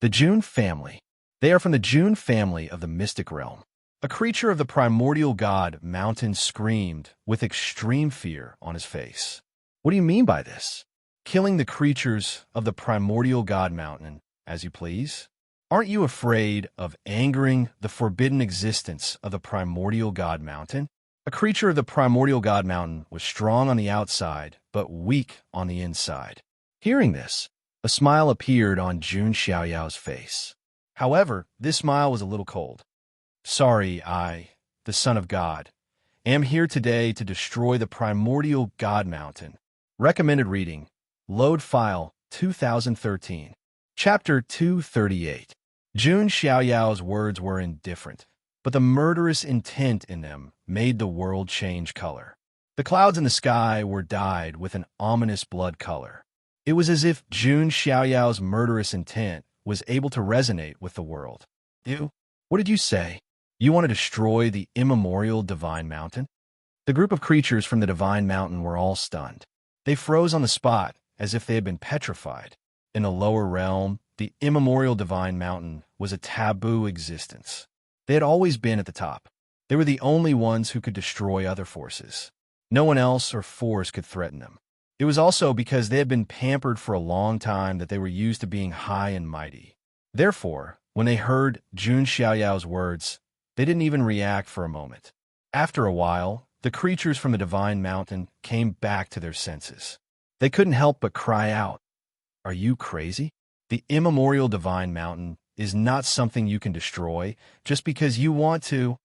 The Jun family. They are from the Jun family of the mystic realm. A creature of the Primordial God Mountain screamed with extreme fear on his face. What do you mean by this? Killing the creatures of the Primordial God Mountain as you please? Aren't you afraid of angering the forbidden existence of the Primordial God Mountain? A creature of the Primordial God Mountain was strong on the outside, but weak on the inside. Hearing this, a smile appeared on Jun Xiaoyao's face. However, this smile was a little cold. Sorry, I, the Son of God, am here today to destroy the Primordial God Mountain. Recommended reading, Load File 2013. Chapter 238. Jun Xiaoyao's words were indifferent, but the murderous intent in them made the world change color. The clouds in the sky were dyed with an ominous blood color. It was as if Jun Xiaoyao's murderous intent was able to resonate with the world. What did you say? You want to destroy the immemorial Divine Mountain? The group of creatures from the Divine Mountain were all stunned. They froze on the spot as if they had been petrified. In a lower realm, the immemorial Divine Mountain was a taboo existence. They had always been at the top. They were the only ones who could destroy other forces. No one else or force could threaten them. It was also because they had been pampered for a long time that they were used to being high and mighty. Therefore, when they heard Jun Xiaoyao's words, they didn't even react for a moment. After a while, the creatures from the Divine Mountain came back to their senses. They couldn't help but cry out, "Are you crazy? The immemorial Divine Mountain is not something you can destroy just because you want to."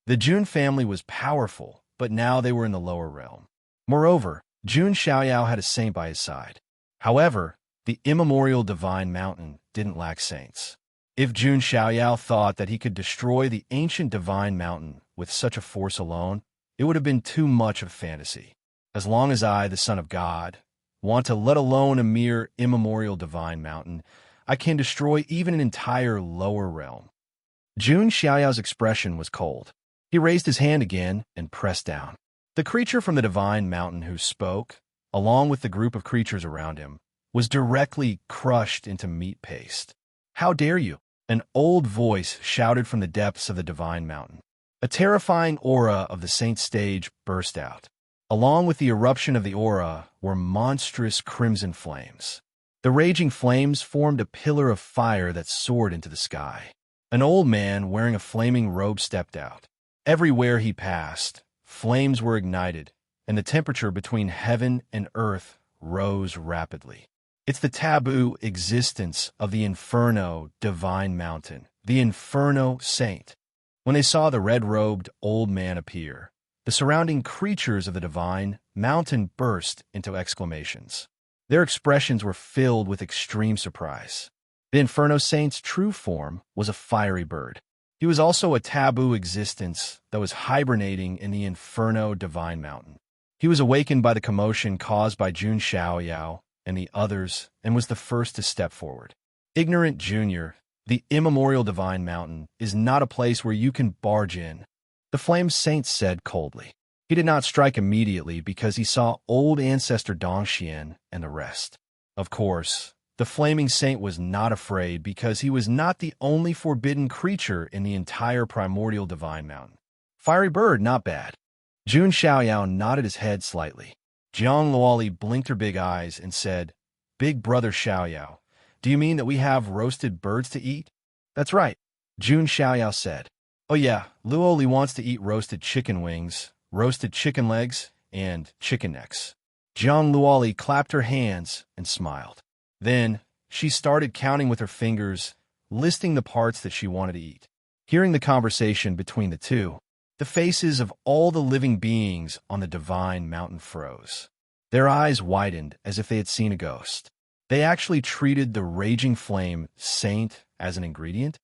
The Jun family was powerful, but now they were in the lower realm. Moreover, Jun Xiaoyao had a saint by his side. However, the immemorial Divine Mountain didn't lack saints. If Jun Xiaoyao thought that he could destroy the ancient Divine Mountain with such a force alone, it would have been too much of fantasy. As long as I, the Son of God, want to let alone a mere immemorial Divine Mountain, I can destroy even an entire lower realm. Jun Xiaoyao's expression was cold. He raised his hand again and pressed down. The creature from the Divine Mountain who spoke, along with the group of creatures around him, was directly crushed into meat paste. "How dare you?" An old voice shouted from the depths of the Divine Mountain. A terrifying aura of the saint stage burst out. Along with the eruption of the aura were monstrous crimson flames. The raging flames formed a pillar of fire that soared into the sky. An old man wearing a flaming robe stepped out. Everywhere he passed, flames were ignited, and the temperature between heaven and earth rose rapidly. It's the taboo existence of the Inferno Divine Mountain, the Inferno Saint. When they saw the red-robed old man appear, the surrounding creatures of the Divine Mountain burst into exclamations. Their expressions were filled with extreme surprise. The Inferno Saint's true form was a fiery bird. He was also a taboo existence that was hibernating in the Inferno Divine Mountain. He was awakened by the commotion caused by Jun Xiaoyao and the others and was the first to step forward. Ignorant Junior, the immemorial Divine Mountain is not a place where you can barge in, the Flame Saint said coldly. He did not strike immediately because he saw old ancestor Dongxian and the rest. Of course, the Flaming Saint was not afraid because he was not the only forbidden creature in the entire primordial Divine Mountain. Fiery bird, not bad. Jun Xiaoyao nodded his head slightly. Jiang Luoli blinked her big eyes and said, Big brother Xiaoyao, do you mean that we have roasted birds to eat? That's right, Jun Xiaoyao said. Oh yeah, Luoli wants to eat roasted chicken wings, roasted chicken legs, and chicken necks. Jiang Luoli clapped her hands and smiled. Then, she started counting with her fingers, listing the parts that she wanted to eat. Hearing the conversation between the two, the faces of all the living beings on the Divine Mountain froze. Their eyes widened as if they had seen a ghost. They actually treated the raging flame saint as an ingredient?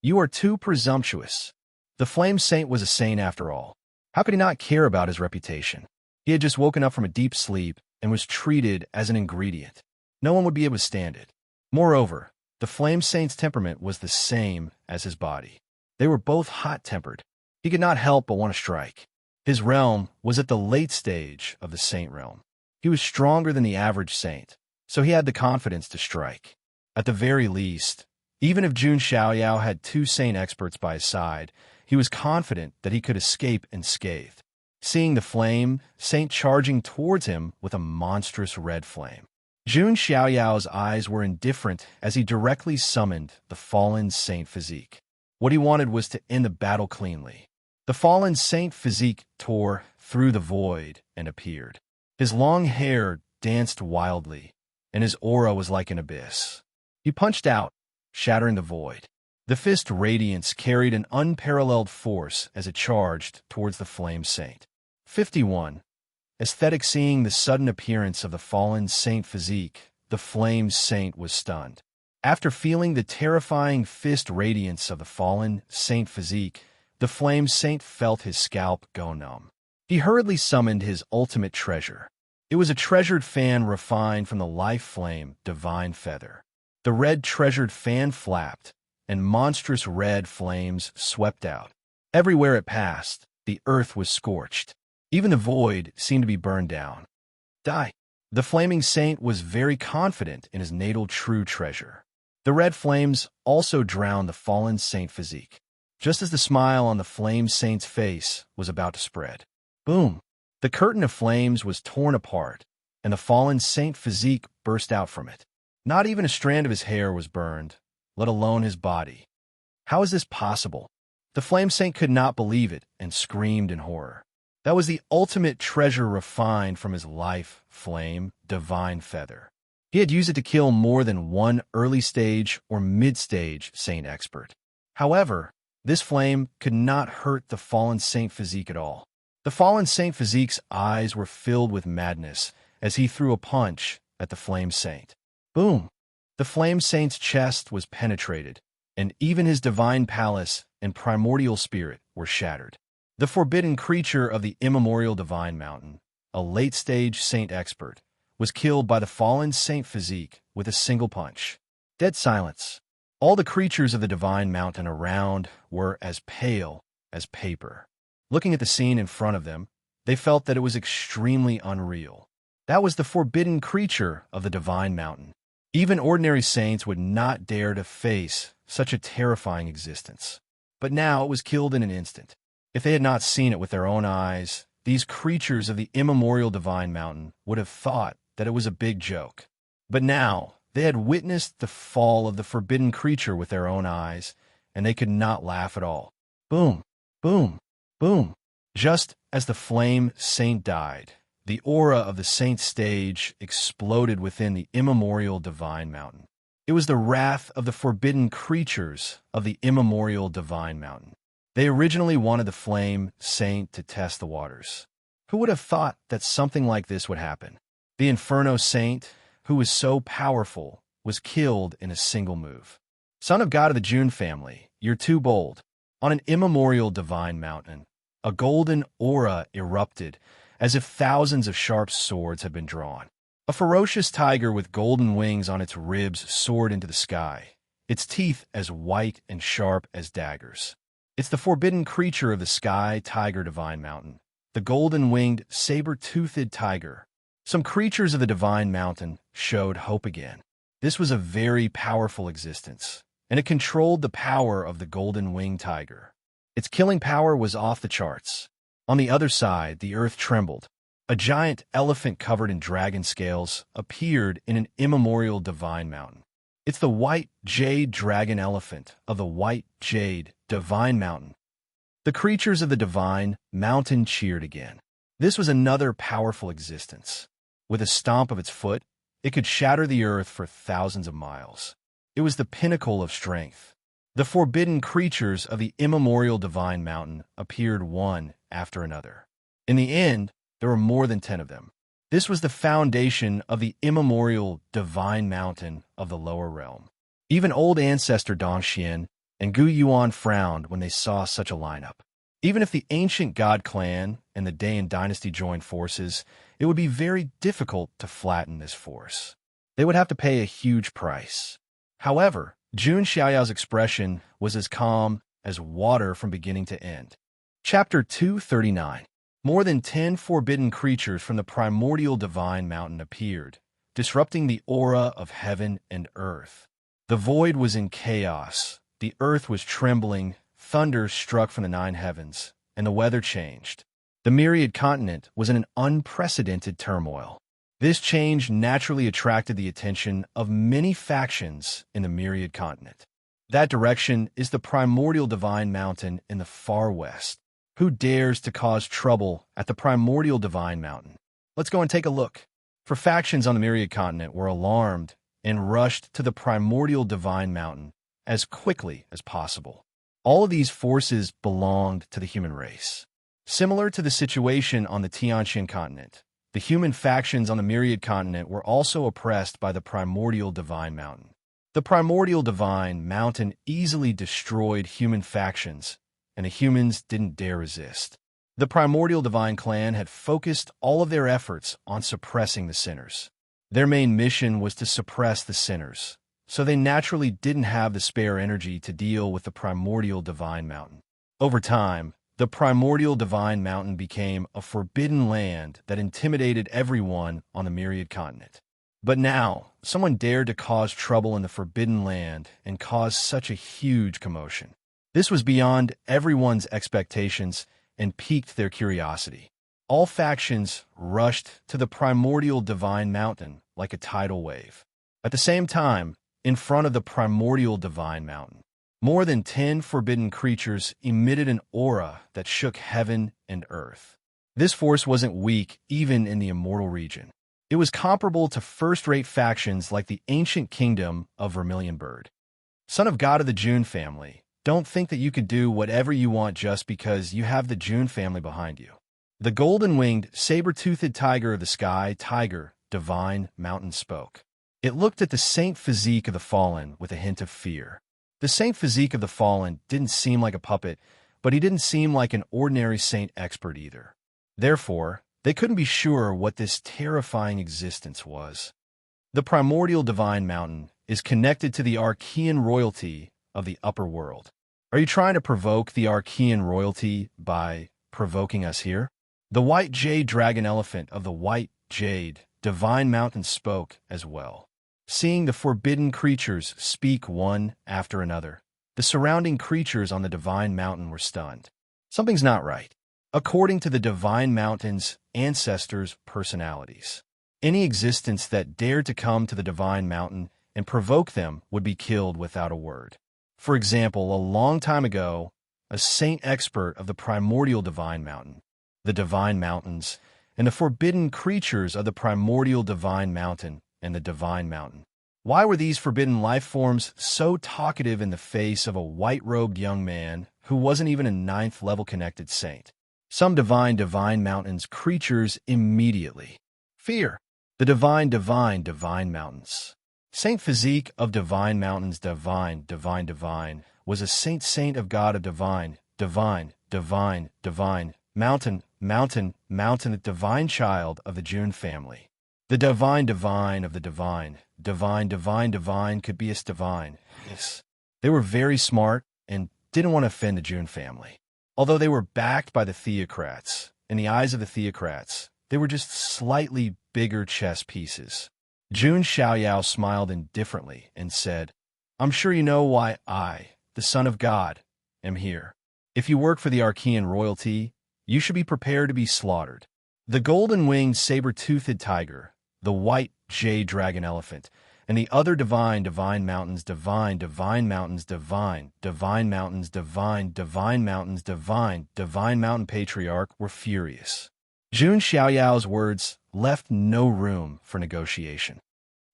You are too presumptuous. The Flame Saint was a saint after all. How could he not care about his reputation? He had just woken up from a deep sleep and was treated as an ingredient. No one would be able to stand it. Moreover, the Flame Saint's temperament was the same as his body. They were both hot-tempered. He could not help but want to strike. His realm was at the late stage of the saint realm. He was stronger than the average saint, so he had the confidence to strike. At the very least, even if Jun Xiaoyao had two saint experts by his side, he was confident that he could escape unscathed. Seeing the Flame Saint charging towards him with a monstrous red flame, Jun Xiaoyao's eyes were indifferent as he directly summoned the fallen saint physique. What he wanted was to end the battle cleanly. The fallen saint physique tore through the void and appeared. His long hair danced wildly, and his aura was like an abyss. He punched out, shattering the void. The fist radiance carried an unparalleled force as it charged towards the Flame Saint. 51. Aesthetic. Seeing the sudden appearance of the fallen saint physique, the Flame Saint was stunned. After feeling the terrifying fist radiance of the fallen saint physique, the Flame Saint felt his scalp go numb. He hurriedly summoned his ultimate treasure. It was a treasured fan refined from the life flame Divine Feather. The red treasured fan flapped, and monstrous red flames swept out. Everywhere it passed, the earth was scorched. Even the void seemed to be burned down. Die. The Flaming Saint was very confident in his natal true treasure. The red flames also drowned the fallen saint physique, just as the smile on the Flame Saint's face was about to spread. Boom! The curtain of flames was torn apart, and the fallen saint physique burst out from it. Not even a strand of his hair was burned, let alone his body. How is this possible? The Flame Saint could not believe it and screamed in horror. That was the ultimate treasure refined from his life flame Divine Feather. He had used it to kill more than one early-stage or mid-stage saint expert. However, this flame could not hurt the fallen saint physique at all. The fallen saint physique's eyes were filled with madness as he threw a punch at the Flame Saint. Boom! The Flame Saint's chest was penetrated, and even his divine palace and primordial spirit were shattered. The forbidden creature of the immemorial Divine Mountain, a late-stage saint expert, was killed by the fallen saint physique with a single punch. Dead silence. All the creatures of the Divine Mountain around were as pale as paper. Looking at the scene in front of them, they felt that it was extremely unreal. That was the forbidden creature of the Divine Mountain. Even ordinary saints would not dare to face such a terrifying existence. But now it was killed in an instant. If they had not seen it with their own eyes, these creatures of the immemorial divine mountain would have thought that it was a big joke. But now they had witnessed the fall of the forbidden creature with their own eyes, and they could not laugh at all. Boom, boom, boom. Just as the flame saint died, the aura of the saint stage exploded within the immemorial divine mountain. It was the wrath of the forbidden creatures of the immemorial divine mountain. They originally wanted the flame saint to test the waters. Who would have thought that something like this would happen? The Inferno Saint, who was so powerful, was killed in a single move. Son of God of the June family, you're too bold. On an immemorial divine mountain, a golden aura erupted, as if thousands of sharp swords had been drawn. A ferocious tiger with golden wings on its ribs soared into the sky, its teeth as white and sharp as daggers. It's the forbidden creature of the sky tiger divine mountain, the golden-winged, saber-toothed tiger. Some creatures of the divine mountain showed hope again. This was a very powerful existence, and it controlled the power of the golden-winged tiger. Its killing power was off the charts. On the other side, the earth trembled. A giant elephant covered in dragon scales appeared in an immemorial divine mountain. It's the white jade dragon elephant of the white jade divine mountain. The creatures of the divine mountain cheered again. This was another powerful existence. With a stomp of its foot, it could shatter the earth for thousands of miles. It was the pinnacle of strength. The forbidden creatures of the immemorial divine mountain appeared one after another. In the end, there were more than 10 of them. This was the foundation of the immemorial divine mountain of the lower realm. Even old ancestor Dongxian and Gu Yuan frowned when they saw such a lineup. Even if the ancient god clan and the Dayan dynasty joined forces, it would be very difficult to flatten this force. They would have to pay a huge price. However, Jun Xiaoyao's expression was as calm as water from beginning to end. Chapter 239. More than 10 forbidden creatures from the primordial divine mountain appeared, disrupting the aura of heaven and earth. The void was in chaos, the earth was trembling, thunder struck from the 9 heavens, and the weather changed. The myriad continent was in an unprecedented turmoil. This change naturally attracted the attention of many factions in the myriad continent. That direction is the primordial divine mountain in the far west. Who dares to cause trouble at the primordial divine mountain? Let's go and take a look. For factions on the myriad continent were alarmed and rushed to the primordial divine mountain as quickly as possible. All of these forces belonged to the human race. Similar to the situation on the Tianxian continent, the human factions on the myriad continent were also oppressed by the primordial divine mountain. The primordial divine mountain easily destroyed human factions, and the humans didn't dare resist. The primordial divine clan had focused all of their efforts on suppressing the sinners. Their main mission was to suppress the sinners, so they naturally didn't have the spare energy to deal with the primordial divine mountain. Over time, the primordial divine mountain became a forbidden land that intimidated everyone on the myriad continent. But now, someone dared to cause trouble in the forbidden land and cause such a huge commotion. This was beyond everyone's expectations and piqued their curiosity. All factions rushed to the primordial divine mountain like a tidal wave. At the same time, in front of the primordial divine mountain, more than 10 forbidden creatures emitted an aura that shook heaven and earth. This force wasn't weak even in the immortal region. It was comparable to first-rate factions like the ancient kingdom of Vermilion Bird. Son of God of the June family, don't think that you can do whatever you want just because you have the June family behind you. The golden-winged, saber-toothed tiger of the sky, tiger, divine mountain spoke. It looked at the saint physique of the fallen with a hint of fear. The saint physique of the fallen didn't seem like a puppet, but he didn't seem like an ordinary saint expert either. Therefore, they couldn't be sure what this terrifying existence was. The primordial divine mountain is connected to the Archean royalty of the upper world. Are you trying to provoke the Archean royalty by provoking us here? The white jade dragon elephant of the white jade divine mountain spoke as well. Seeing the forbidden creatures speak one after another, the surrounding creatures on the divine mountain were stunned. Something's not right. according to the divine mountain's ancestors' personalities. Any existence that dared to come to the divine mountain and provoke them would be killed without a word. For example, a long time ago, a saint expert of the primordial divine mountain, the divine mountains, and the forbidden creatures of the primordial divine mountain and the divine mountain. Why were these forbidden life forms so talkative in the face of a white-robed young man who wasn't even a ninth-level connected saint? Some divine mountains creatures immediately. Fear. The divine mountains. Saint Physique of divine mountains, divine, was a saint of God of divine, mountain, the divine child of the June family. The divine of the divine could be as divine. Yes. They were very smart and didn't want to offend the June family. Although they were backed by the theocrats, in the eyes of the theocrats, they were just slightly bigger chess pieces. Jun Xiaoyao smiled indifferently and said, "I'm sure you know why I, the son of God, am here. If you work for the Archean royalty, you should be prepared to be slaughtered." The golden-winged saber-toothed tiger, the white jade dragon elephant, and the other divine mountains, divine mountain patriarch were furious. Jun Xiaoyao's words left no room for negotiation.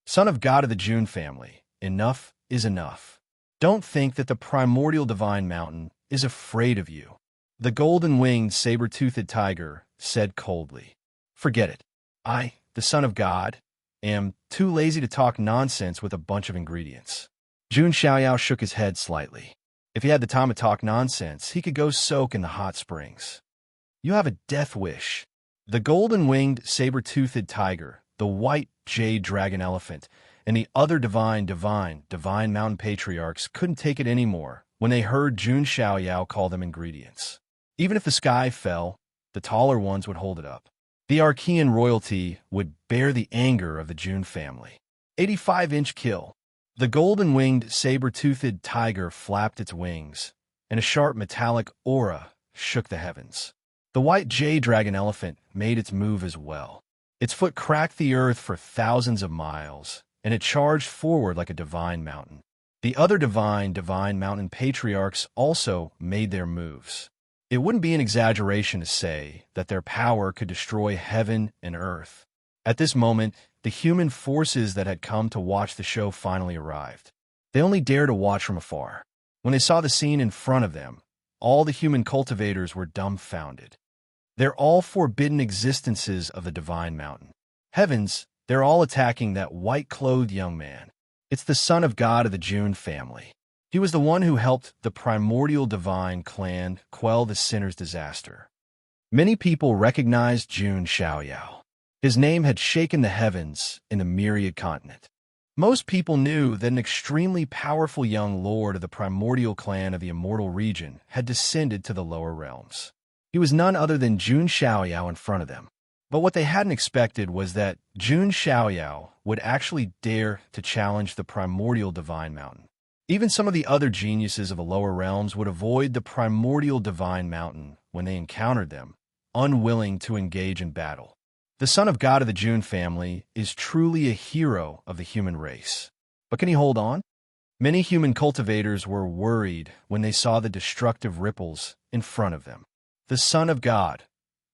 Son of God of the June family, enough is enough. Don't think that the primordial divine mountain is afraid of you. The golden-winged saber-toothed tiger said coldly. Forget it. I, the son of God, am too lazy to talk nonsense with a bunch of ingredients. Jun Xiaoyao shook his head slightly. If he had the time to talk nonsense, he could go soak in the hot springs. You have a death wish. The golden-winged saber-toothed tiger, the white jade dragon elephant, and the other divine mountain patriarchs couldn't take it anymore when they heard Jun Xiaoyao call them ingredients. Even if the sky fell, the taller ones would hold it up. The Archean royalty would bear the anger of the Jun family. 85-inch kill. The golden-winged saber-toothed tiger flapped its wings, and a sharp metallic aura shook the heavens. The white jade dragon elephant made its move as well. Its foot cracked the earth for thousands of miles, and it charged forward like a divine mountain. The other divine mountain patriarchs also made their moves. It wouldn't be an exaggeration to say that their power could destroy heaven and earth. At this moment, the human forces that had come to watch the show finally arrived. They only dared to watch from afar. When they saw the scene in front of them, all the human cultivators were dumbfounded. They're all forbidden existences of the divine mountain. Heavens, they're all attacking that white-clothed young man. It's the son of God of the June family. He was the one who helped the primordial divine clan quell the sinner's disaster. Many people recognized Jun Xiaoyao. His name had shaken the heavens in the myriad continent. Most people knew that an extremely powerful young lord of the primordial clan of the immortal region had descended to the lower realms. He was none other than Jun Xiaoyao in front of them. But what they hadn't expected was that Jun Xiaoyao would actually dare to challenge the primordial divine mountain. Even some of the other geniuses of the lower realms would avoid the primordial divine mountain when they encountered them, unwilling to engage in battle. The son of God of the June family is truly a hero of the human race. But can he hold on? Many human cultivators were worried when they saw the destructive ripples in front of them. The son of God,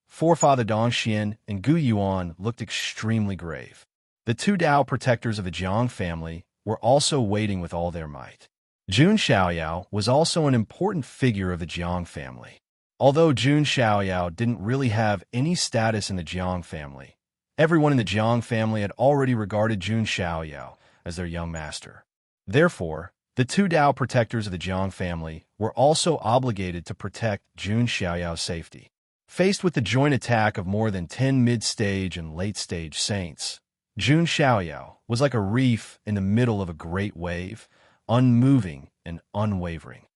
Forefather Dongxian and Gu Yuan, looked extremely grave. The two Dao protectors of the Jiang family were also waiting with all their might. Jun Xiaoyao was also an important figure of the Jiang family. Although Jun Xiaoyao didn't really have any status in the Jiang family, everyone in the Jiang family had already regarded Jun Xiaoyao as their young master. Therefore, the two Dao protectors of the Jiang family were also obligated to protect Jun Xiaoyao's safety. Faced with the joint attack of more than 10 mid-stage and late-stage saints, Jun Xiaoyao was like a reef in the middle of a great wave, unmoving and unwavering.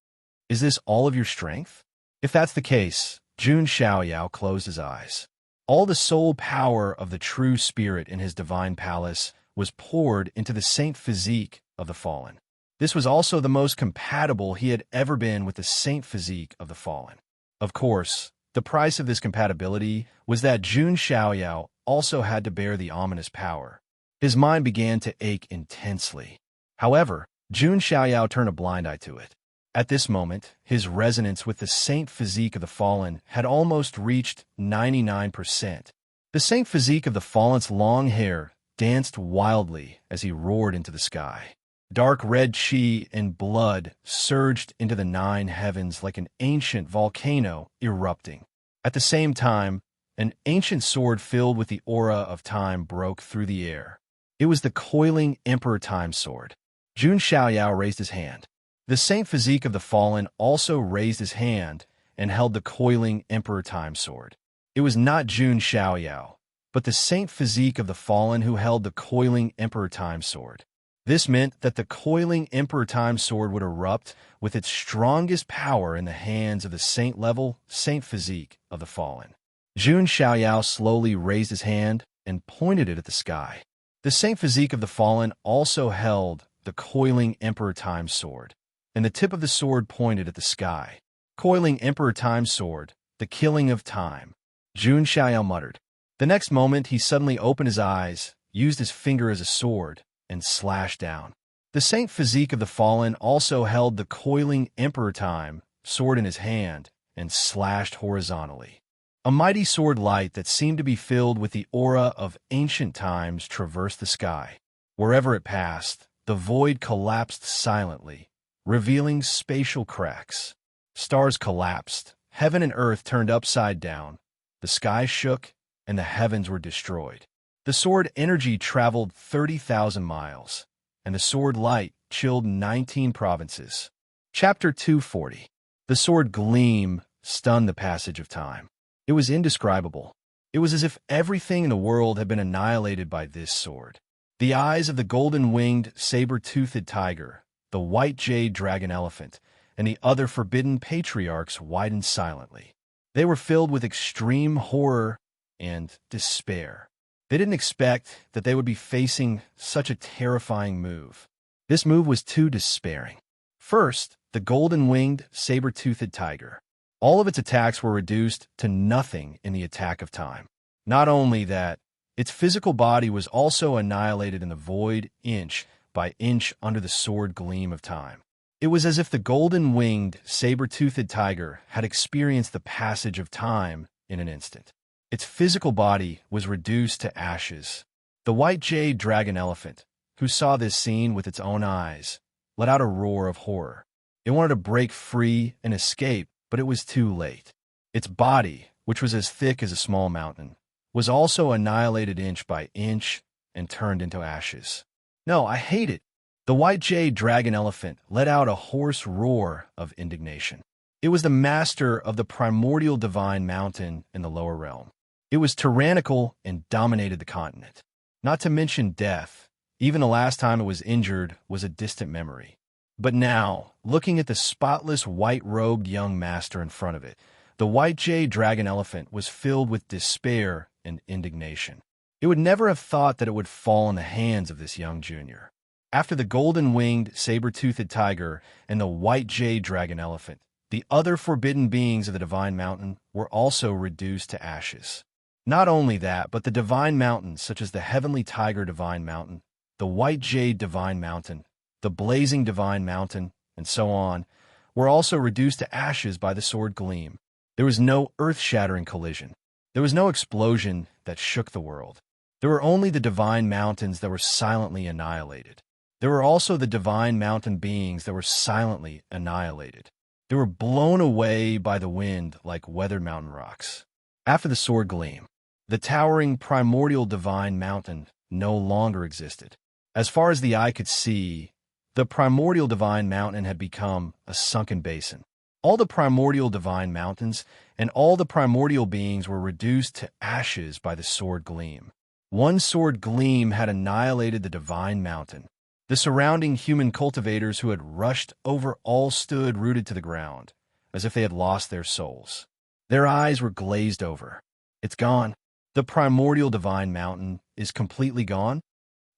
Is this all of your strength? If that's the case, Jun Xiaoyao closed his eyes. All the soul power of the true spirit in his divine palace was poured into the saint physique of the fallen. This was also the most compatible he had ever been with the saint physique of the fallen. Of course, The price of this compatibility was that Jun Xiaoyao also had to bear the ominous power. His mind began to ache intensely. However, Jun Xiaoyao turned a blind eye to it. At this moment, his resonance with the saint physique of the fallen had almost reached 99%. The saint physique of the fallen's long hair danced wildly as he roared into the sky. Dark red chi and blood surged into the nine heavens like an ancient volcano erupting. At the same time, an ancient sword filled with the aura of time broke through the air. It was the coiling Emperor Time sword. Jun Xiaoyao raised his hand. The saint physique of the fallen also raised his hand and held the coiling Emperor Time sword. It was not Jun Xiaoyao, but the saint physique of the fallen who held the coiling Emperor Time sword. This meant that the coiling Emperor Time sword would erupt with its strongest power in the hands of the saint-level saint physique of the fallen. Jun Xiaoyao slowly raised his hand and pointed it at the sky. The saint physique of the fallen also held the coiling Emperor Time sword, and the tip of the sword pointed at the sky. Coiling Emperor Time sword, the killing of time. Jun Xiaoyao muttered. The next moment, he suddenly opened his eyes, used his finger as a sword, and slashed down. The saint physique of the fallen also held the coiling Emperor Time sword in his hand and slashed horizontally. A mighty sword light that seemed to be filled with the aura of ancient times traversed the sky. Wherever it passed, the void collapsed silently, revealing spatial cracks. Stars collapsed, heaven and earth turned upside down, the sky shook, and the heavens were destroyed. The sword energy traveled 30,000 miles, and the sword light chilled 19 provinces. Chapter 240. The sword gleam stunned the passage of time. It was indescribable. It was as if everything in the world had been annihilated by this sword. The eyes of the golden-winged, saber-toothed tiger, the white jade dragon elephant, and the other forbidden patriarchs widened silently. They were filled with extreme horror and despair. They didn't expect that they would be facing such a terrifying move. This move was too despairing. First, the golden-winged, saber-toothed tiger. All of its attacks were reduced to nothing in the attack of time. Not only that, its physical body was also annihilated in the void inch by inch under the sword gleam of time. It was as if the golden-winged, saber-toothed tiger had experienced the passage of time in an instant. Its physical body was reduced to ashes. The white jade dragon elephant, who saw this scene with its own eyes, let out a roar of horror. It wanted to break free and escape, but it was too late. Its body, which was as thick as a small mountain, was also annihilated inch by inch and turned into ashes. No, I hate it. The white jade dragon elephant let out a hoarse roar of indignation. It was the master of the primordial divine mountain in the lower realm. It was tyrannical and dominated the continent. Not to mention death, even the last time it was injured was a distant memory. But now, looking at the spotless white-robed young master in front of it, the white jade dragon elephant was filled with despair and indignation. It would never have thought that it would fall in the hands of this young junior. After the golden-winged, saber-toothed tiger and the white jade dragon elephant, the other forbidden beings of the divine mountain were also reduced to ashes. Not only that, but the divine mountains, such as the heavenly tiger divine mountain, the white jade divine mountain, the blazing divine mountain, and so on, were also reduced to ashes by the sword gleam. There was no earth-shattering collision. There was no explosion that shook the world. There were only the divine mountains that were silently annihilated. There were also the divine mountain beings that were silently annihilated. They were blown away by the wind like weathered mountain rocks. After the sword gleam, the towering primordial divine mountain no longer existed. As far as the eye could see, the primordial divine mountain had become a sunken basin. All the primordial divine mountains and all the primordial beings were reduced to ashes by the sword gleam. One sword gleam had annihilated the divine mountain. The surrounding human cultivators who had rushed over all stood rooted to the ground, as if they had lost their souls. Their eyes were glazed over. It's gone. The primordial divine mountain is completely gone.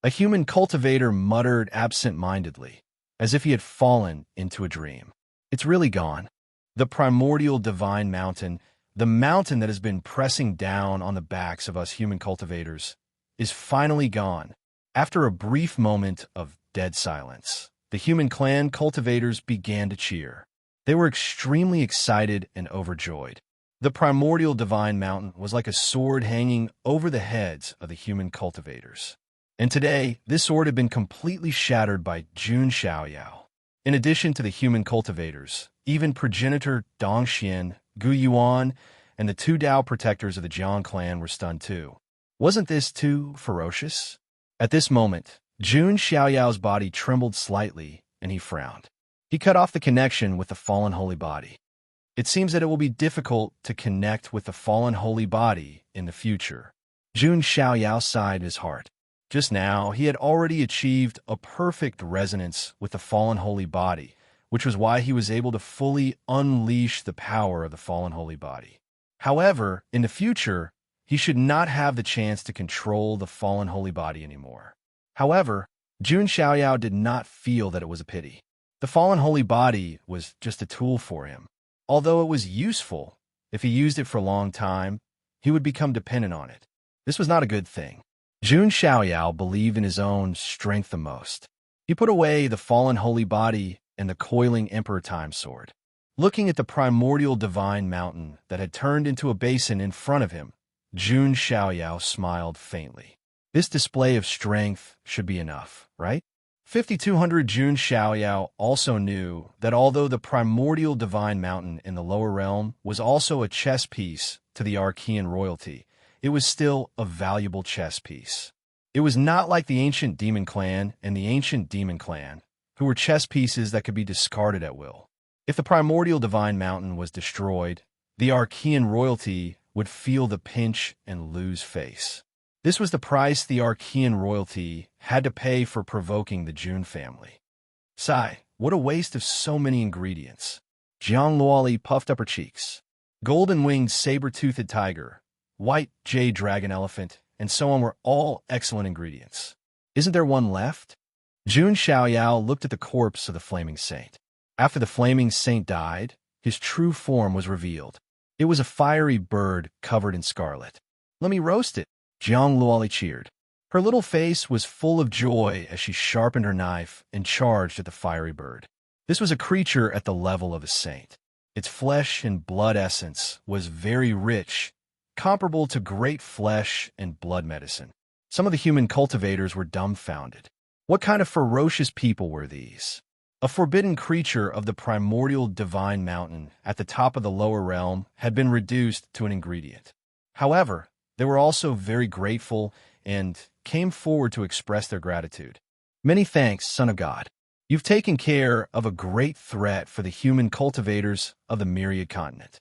A human cultivator muttered absent-mindedly, as if he had fallen into a dream. It's really gone. The primordial divine mountain The mountain that has been pressing down on the backs of us human cultivators is finally gone. After a brief moment of dead silence, the human clan cultivators began to cheer. They were extremely excited and overjoyed. The primordial divine mountain was like a sword hanging over the heads of the human cultivators. And today, this sword had been completely shattered by Jun Xiaoyao. In addition to the human cultivators, even progenitor Dongxian, Gu Yuan, and the two Dao protectors of the Jiang clan were stunned too. Wasn't this too ferocious? At this moment, Jun Xiaoyao's body trembled slightly, and he frowned. He cut off the connection with the fallen holy body. It seems that it will be difficult to connect with the fallen holy body in the future. Jun Xiaoyao sighed his heart. Just now, he had already achieved a perfect resonance with the fallen holy body, which was why he was able to fully unleash the power of the fallen holy body. However, in the future, he should not have the chance to control the fallen holy body anymore. However, Jun Xiaoyao did not feel that it was a pity. The fallen holy body was just a tool for him. Although it was useful, if he used it for a long time, he would become dependent on it. This was not a good thing. Jun Xiaoyao believed in his own strength the most. He put away the fallen holy body and the coiling Emperor Time sword. Looking at the primordial divine mountain that had turned into a basin in front of him, Jun Xiaoyao smiled faintly. This display of strength should be enough, right? 5200 Jun Xiaoyao also knew that although the primordial divine mountain in the lower realm was also a chess piece to the Archean royalty, it was still a valuable chess piece. It was not like the ancient demon clan and the ancient demon clan, who were chess pieces that could be discarded at will. If the primordial divine mountain was destroyed, the Archean royalty would feel the pinch and lose face. This was the price the Archean royalty had to pay for provoking the Jun family. Sigh, what a waste of so many ingredients. Jiang Luoli puffed up her cheeks. Golden-winged saber-toothed tiger, white jade dragon elephant, and so on were all excellent ingredients. Isn't there one left? Jun Xiaoyao looked at the corpse of the flaming saint. After the flaming saint died, his true form was revealed. It was a fiery bird covered in scarlet. Let me roast it, Jiang Luoli cheered. Her little face was full of joy as she sharpened her knife and charged at the fiery bird. This was a creature at the level of a saint. Its flesh and blood essence was very rich, comparable to great flesh and blood medicine. Some of the human cultivators were dumbfounded. What kind of ferocious people were these? A forbidden creature of the primordial divine mountain at the top of the lower realm had been reduced to an ingredient. However, they were also very grateful and came forward to express their gratitude. Many thanks, Son of God. You've taken care of a great threat for the human cultivators of the myriad continent.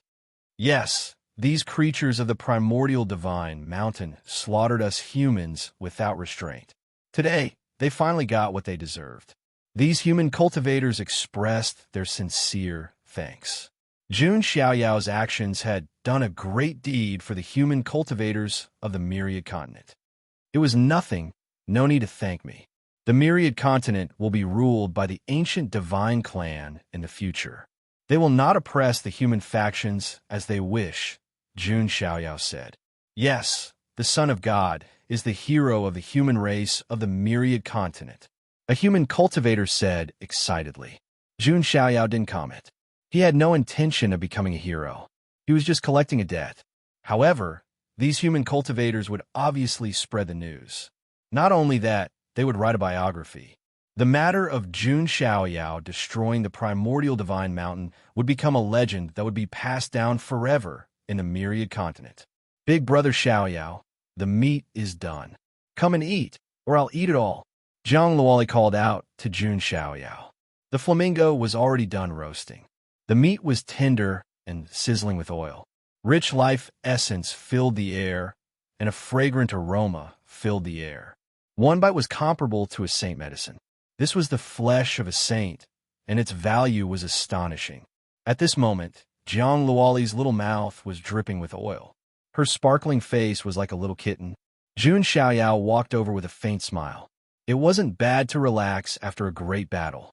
Yes, these creatures of the primordial divine mountain slaughtered us humans without restraint. Today, they finally got what they deserved. These human cultivators expressed their sincere thanks. Jun Xiaoyao's actions had done a great deed for the human cultivators of the myriad continent. It was nothing, no need to thank me. The myriad continent will be ruled by the ancient divine clan in the future. They will not oppress the human factions as they wish, Jun Xiaoyao said. Yes, the Son of God is the hero of the human race of the myriad continent. A human cultivator said excitedly. Jun Xiaoyao didn't comment. He had no intention of becoming a hero. He was just collecting a debt. However, these human cultivators would obviously spread the news. Not only that, they would write a biography. The matter of Jun Xiaoyao destroying the primordial divine mountain would become a legend that would be passed down forever in the myriad continent. Big brother Xiaoyao, the meat is done. Come and eat, or I'll eat it all. Jiang Luoli called out to Jun Xiaoyao. The flamingo was already done roasting. The meat was tender and sizzling with oil. Rich life essence filled the air, and a fragrant aroma filled the air. One bite was comparable to a saint medicine. This was the flesh of a saint, and its value was astonishing. At this moment, Jiang Luoli's little mouth was dripping with oil. Her sparkling face was like a little kitten. Jun Xiaoyao walked over with a faint smile. It wasn't bad to relax after a great battle.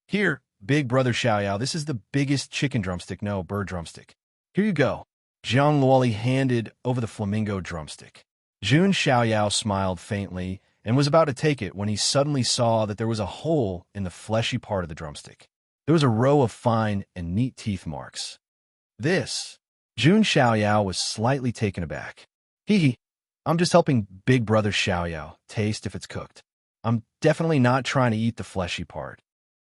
Here, big brother Xiaoyao, this is the biggest chicken drumstick, no, bird drumstick. Here you go. Jiang Luoli handed over the flamingo drumstick. Jun Xiaoyao smiled faintly and was about to take it when he suddenly saw that there was a hole in the fleshy part of the drumstick. There was a row of fine and neat teeth marks. This. Jun Xiaoyao was slightly taken aback. Hee, I'm just helping Big Brother Xiaoyao taste if it's cooked. I'm definitely not trying to eat the fleshy part.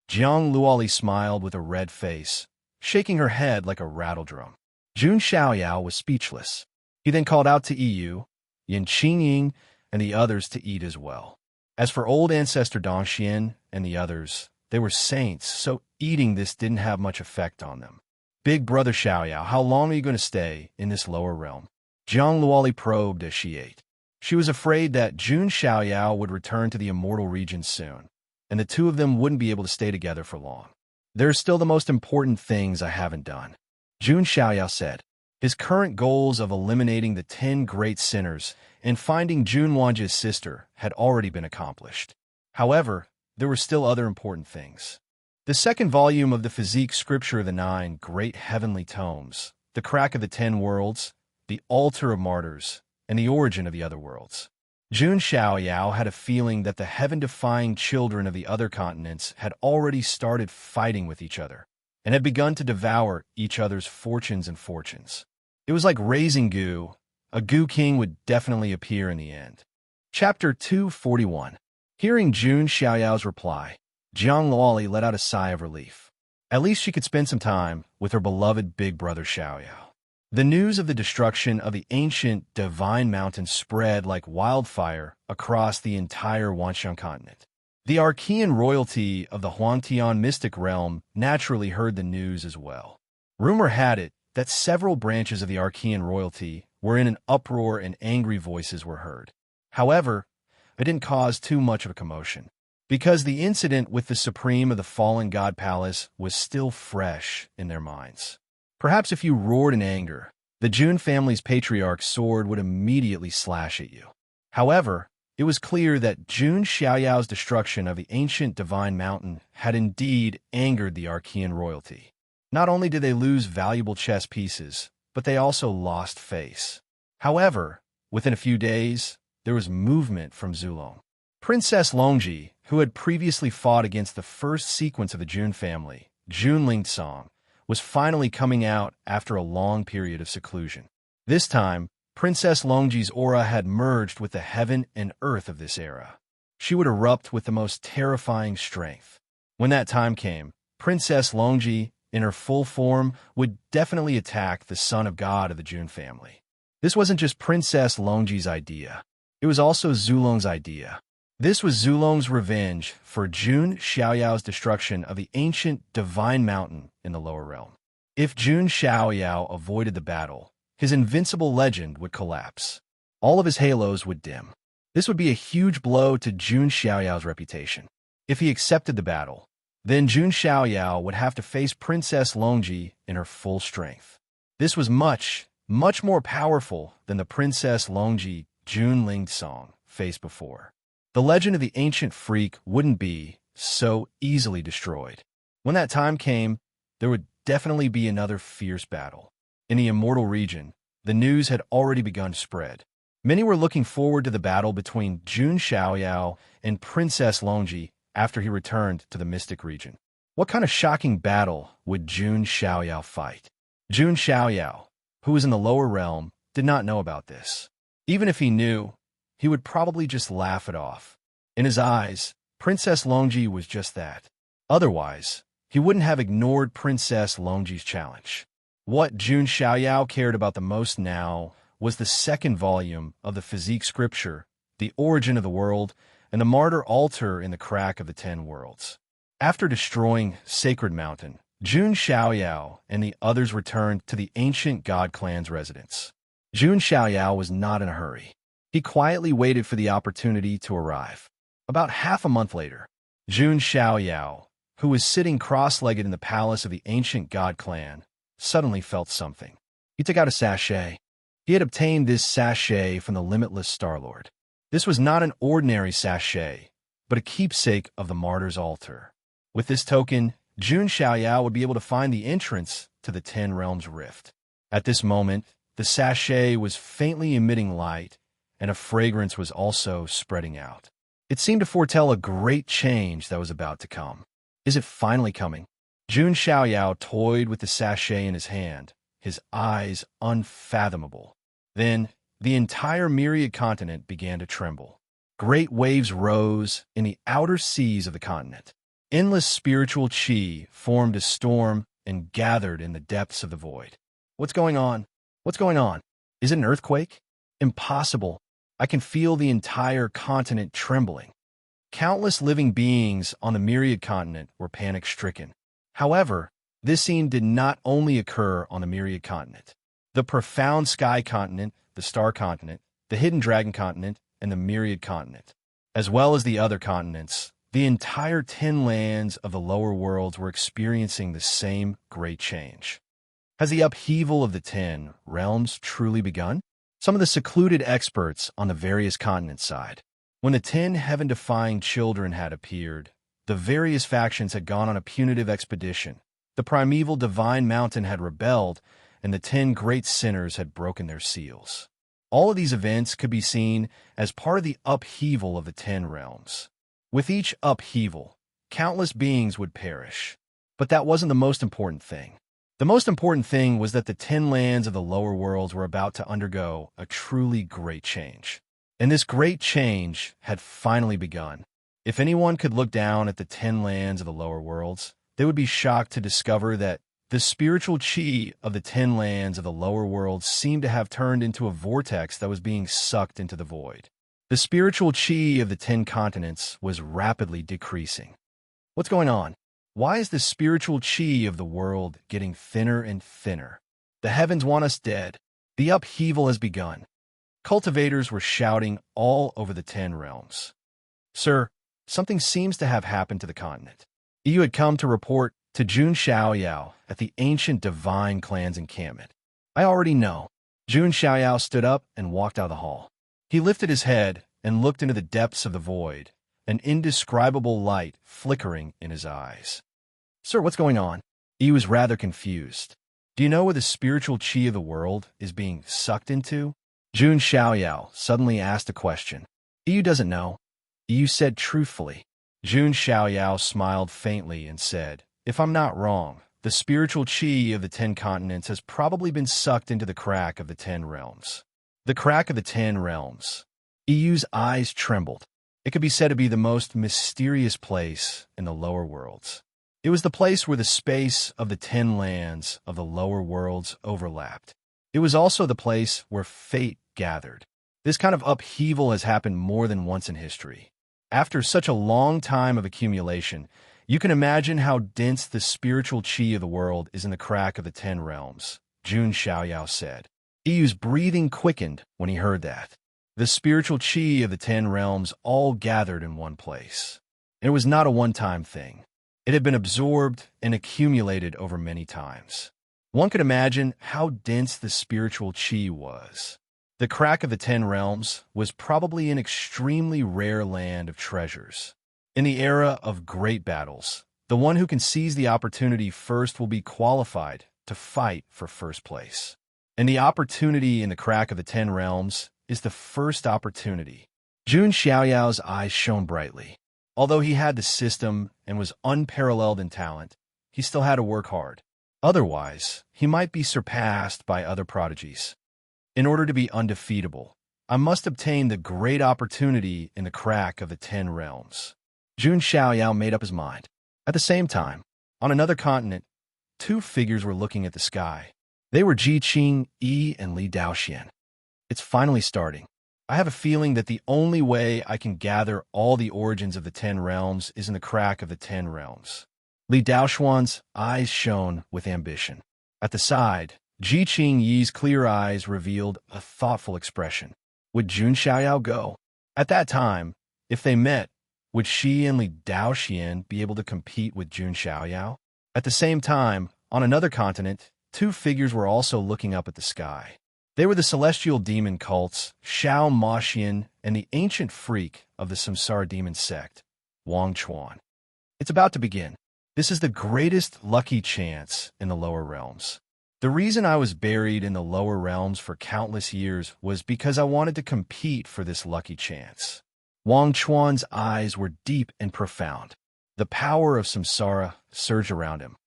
Jiang Luoli smiled with a red face, shaking her head like a rattledrum. Jun Xiaoyao was speechless. He then called out to Yu, Yin Qingying, and the others to eat as well. As for old ancestor Dongxian and the others, they were saints, so eating this didn't have much effect on them. Big Brother Xiaoyao, how long are you going to stay in this lower realm? Jiang Luoli probed as she ate. She was afraid that Jun Xiaoyao would return to the immortal region soon, and the two of them wouldn't be able to stay together for long. There are still the most important things I haven't done, Jun Xiaoyao said. His current goals of eliminating the 10 great sinners and finding Jun Wanji's sister had already been accomplished. However, there were still other important things. The second volume of the Physique Scripture of the 9 Great Heavenly Tomes, the Crack of the 10 Worlds, the Altar of Martyrs, and the Origin of the Other Worlds. Jun Xiaoyao had a feeling that the heaven-defying children of the other continents had already started fighting with each other and had begun to devour each other's fortunes and fortunes. It was like raising goo. A goo king would definitely appear in the end. Chapter 241. Hearing Jun Xiaoyao's reply, Jiang Luoli let out a sigh of relief. At least she could spend some time with her beloved Big Brother Xiaoyao. The news of the destruction of the ancient Divine Mountain spread like wildfire across the entire Wanxiang continent. The Archean royalty of the Huangtian mystic realm naturally heard the news as well. Rumor had it that several branches of the Archean royalty were in an uproar and angry voices were heard. However, it didn't cause too much of a commotion, because the incident with the Supreme of the Fallen God Palace was still fresh in their minds. Perhaps if you roared in anger, the Jun family's patriarch's sword would immediately slash at you. However, it was clear that Jun Xiaoyao's destruction of the ancient Divine Mountain had indeed angered the Archean royalty. Not only did they lose valuable chess pieces, but they also lost face. However, within a few days, there was movement from Zulong. Princess Longji, who had previously fought against the first sequence of the Jun family, Junling Song, was finally coming out after a long period of seclusion. This time, Princess Longji's aura had merged with the heaven and earth of this era. She would erupt with the most terrifying strength. When that time came, Princess Longji, in her full form, would definitely attack the son of God of the Jun family. This wasn't just Princess Longji's idea. It was also Zulong's idea. This was Zulong's revenge for Jun Xiaoyao's destruction of the ancient Divine Mountain in the lower realm. If Jun Xiaoyao avoided the battle, his invincible legend would collapse. All of his halos would dim. This would be a huge blow to Jun Xiaoyao's reputation. If he accepted the battle, then Jun Xiaoyao would have to face Princess Longji in her full strength. This was much more powerful than the Princess Longji Junling Song faced before. The legend of the ancient freak wouldn't be so easily destroyed. When that time came, there would definitely be another fierce battle. In the immortal region, the news had already begun to spread. Many were looking forward to the battle between Jun Xiaoyao and Princess Longji after he returned to the mystic region. What kind of shocking battle would Jun Xiaoyao fight? Jun Xiaoyao, who was in the lower realm, did not know about this. Even if he knew, he would probably just laugh it off. In his eyes, Princess Longji was just that. Otherwise, he wouldn't have ignored Princess Longji's challenge. What Jun Xiaoyao cared about the most now was the second volume of the Physique Scripture, the Origin of the World, and the Martyr Altar in the Crack of the 10 Worlds. After destroying Sacred Mountain, Jun Xiaoyao and the others returned to the ancient God clan's residence. Jun Xiaoyao was not in a hurry. He quietly waited for the opportunity to arrive. About half a month later, Jun Xiaoyao, who was sitting cross-legged in the palace of the ancient God clan, suddenly felt something. He took out a sachet. He had obtained this sachet from the limitless Star-Lord. This was not an ordinary sachet, but a keepsake of the Martyr's Altar. With this token, Jun Xiaoyao would be able to find the entrance to the 10 Realms Rift. At this moment, The sachet was faintly emitting light, and a fragrance was also spreading out. It seemed to foretell a great change that was about to come. Is it finally coming? Jun Xiaoyao toyed with the sachet in his hand, his eyes unfathomable. Then, the entire myriad continent began to tremble. Great waves rose in the outer seas of the continent. Endless spiritual qi formed a storm and gathered in the depths of the void. What's going on? What's going on? Is it an earthquake? Impossible. I can feel the entire continent trembling. Countless living beings on the myriad continent were panic-stricken. However, this scene did not only occur on the myriad continent. The profound sky continent, the star continent, the hidden dragon continent, and the myriad continent, as well as the other continents, the entire 10 lands of the lower worlds were experiencing the same great change. Has the upheaval of the 10 realms truly begun? Some of the secluded experts on the various continents sighed. When the 10 heaven-defying children had appeared, the various factions had gone on a punitive expedition. The primeval divine mountain had rebelled, and the 10 great sinners had broken their seals. All of these events could be seen as part of the upheaval of the 10 realms. With each upheaval, countless beings would perish. But that wasn't the most important thing. The most important thing was that the 10 lands of the lower worlds were about to undergo a truly great change. And this great change had finally begun. If anyone could look down at the 10 lands of the lower worlds, they would be shocked to discover that the spiritual qi of the 10 lands of the lower worlds seemed to have turned into a vortex that was being sucked into the void. The spiritual qi of the 10 continents was rapidly decreasing. What's going on? Why is the spiritual qi of the world getting thinner and thinner? The heavens want us dead. The upheaval has begun. Cultivators were shouting all over the 10 realms. Sir, something seems to have happened to the continent. You had come to report to Jun Xiaoyao at the ancient divine clan's encampment. I already know. Jun Xiaoyao stood up and walked out of the hall. He lifted his head and looked into the depths of the void, an indescribable light flickering in his eyes. Sir, what's going on? He was rather confused. Do you know where the spiritual qi of the world is being sucked into? Jun Xiaoyao suddenly asked a question. Yu doesn't know. Yu said truthfully. Jun Xiaoyao smiled faintly and said, If I'm not wrong, the spiritual qi of the 10 continents has probably been sucked into the crack of the 10 realms. The crack of the 10 realms. Yu's eyes trembled. It could be said to be the most mysterious place in the lower worlds. It was the place where the space of the 10 lands of the lower worlds overlapped. It was also the place where fate gathered. This kind of upheaval has happened more than once in history. After such a long time of accumulation, you can imagine how dense the spiritual qi of the world is in the crack of the 10 realms, Jun Xiaoyao said. Yu's breathing quickened when he heard that. The spiritual qi of the 10 realms all gathered in one place. It was not a one-time thing. It had been absorbed and accumulated over many times. One could imagine how dense the spiritual qi was. The crack of the 10 realms was probably an extremely rare land of treasures. In the era of great battles, the one who can seize the opportunity first will be qualified to fight for first place. And the opportunity in the crack of the 10 realms is the first opportunity. Jun Xiaoyao's eyes shone brightly. Although he had the system and was unparalleled in talent, he still had to work hard. Otherwise, he might be surpassed by other prodigies. In order to be undefeatable, I must obtain the great opportunity in the crack of the 10 realms. Jun Xiaoyao made up his mind. At the same time, on another continent, 2 figures were looking at the sky. They were Ji Qingyi and Li Daoxian. It's finally starting. I have a feeling that the only way I can gather all the origins of the 10 realms is in the crack of the 10 realms. Li Daoxuan's eyes shone with ambition. At the side, Ji Qingyi's clear eyes revealed a thoughtful expression. Would Jun Xiaoyao go? At that time, if they met, would she and Li Daoxian be able to compete with Jun Xiaoyao? At the same time, on another continent, 2 figures were also looking up at the sky. They were the celestial demon cults, Shao Maxian, and the ancient freak of the Samsara demon sect, Wang Chuan. It's about to begin. This is the greatest lucky chance in the lower realms. The reason I was buried in the lower realms for countless years was because I wanted to compete for this lucky chance. Wang Chuan's eyes were deep and profound. The power of samsara surged around him.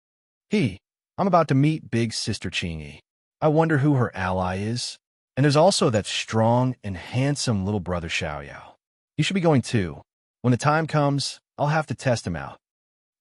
I'm about to meet big sister Qingyi. I wonder who her ally is. And there's also that strong and handsome little brother Xiaoyao. He should be going too. When the time comes, I'll have to test him out.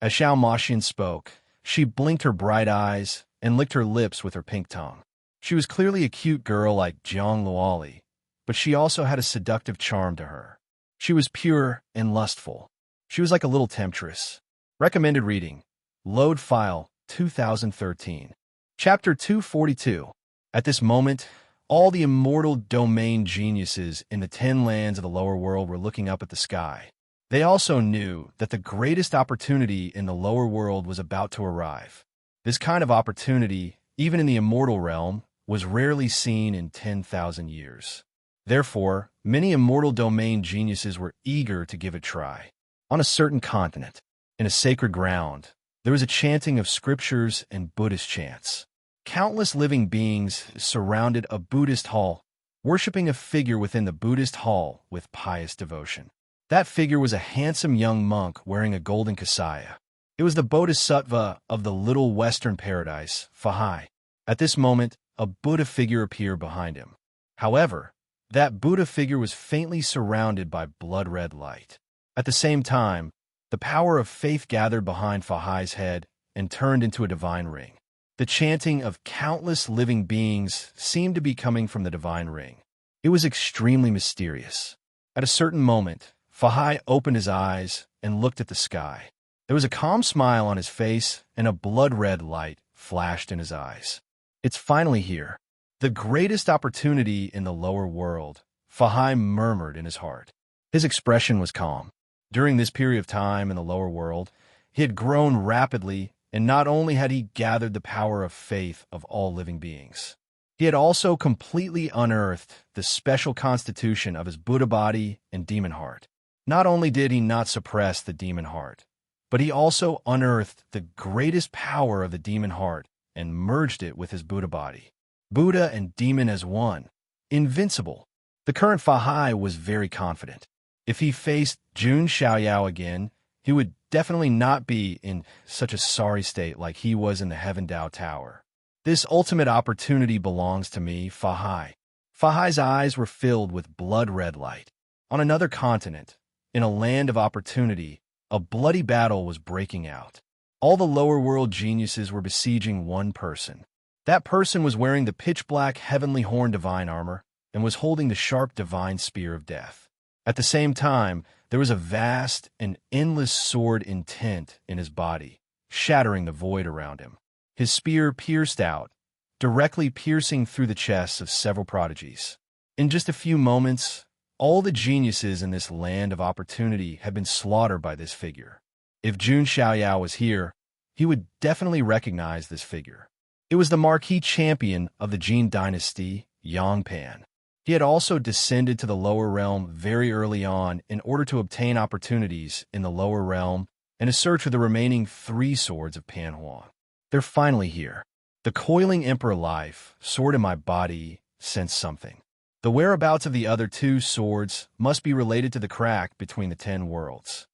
As Xiao Maxian spoke, she blinked her bright eyes and licked her lips with her pink tongue. She was clearly a cute girl like Jiang Luoli, but she also had a seductive charm to her. She was pure and lustful. She was like a little temptress. Recommended reading. Load file 2013. Chapter 242. At this moment, all the immortal domain geniuses in the 10 lands of the lower world were looking up at the sky. They also knew that the greatest opportunity in the lower world was about to arrive. This kind of opportunity, even in the immortal realm, was rarely seen in 10,000 years. Therefore, many immortal domain geniuses were eager to give it a try. On a certain continent, in a sacred ground, there was a chanting of scriptures and Buddhist chants. Countless living beings surrounded a Buddhist hall, worshipping a figure within the Buddhist hall with pious devotion. That figure was a handsome young monk wearing a golden kasaya. It was the bodhisattva of the little western paradise, Fahai. At this moment, a Buddha figure appeared behind him. However, that Buddha figure was faintly surrounded by blood-red light. At the same time, the power of faith gathered behind Fahai's head and turned into a divine ring. The chanting of countless living beings seemed to be coming from the divine ring. It was extremely mysterious. At a certain moment, Fahai opened his eyes and looked at the sky. There was a calm smile on his face, and a blood-red light flashed in his eyes. It's finally here. The greatest opportunity in the lower world, Fahai murmured in his heart. His expression was calm. During this period of time in the lower world, he had grown rapidly, and not only had he gathered the power of faith of all living beings, he had also completely unearthed the special constitution of his Buddha body and demon heart. Not only did he not suppress the demon heart, but he also unearthed the greatest power of the demon heart and merged it with his Buddha body. Buddha and demon as one. Invincible. The current Fahai was very confident. If he faced Jun Xiaoyao again, he would definitely not be in such a sorry state like he was in the Heaven Dao Tower. This ultimate opportunity belongs to me, Fahai. Fahai's eyes were filled with blood-red light. On another continent, in a land of opportunity, a bloody battle was breaking out. All the lower world geniuses were besieging one person. That person was wearing the pitch-black heavenly horn divine armor and was holding the sharp divine spear of death. At the same time, there was a vast and endless sword intent in his body, shattering the void around him. His spear pierced out, directly piercing through the chests of several prodigies. In just a few moments, all the geniuses in this land of opportunity had been slaughtered by this figure. If Jun Xiaoyao was here, he would definitely recognize this figure. It was the marquee champion of the Jin dynasty, Yang Pan. He had also descended to the lower realm very early on in order to obtain opportunities in the lower realm and to search for the remaining 3 swords of Pan Huang. They're finally here. The coiling emperor life, sword in my body, sensed something. The whereabouts of the other 2 swords must be related to the crack between the 10 worlds.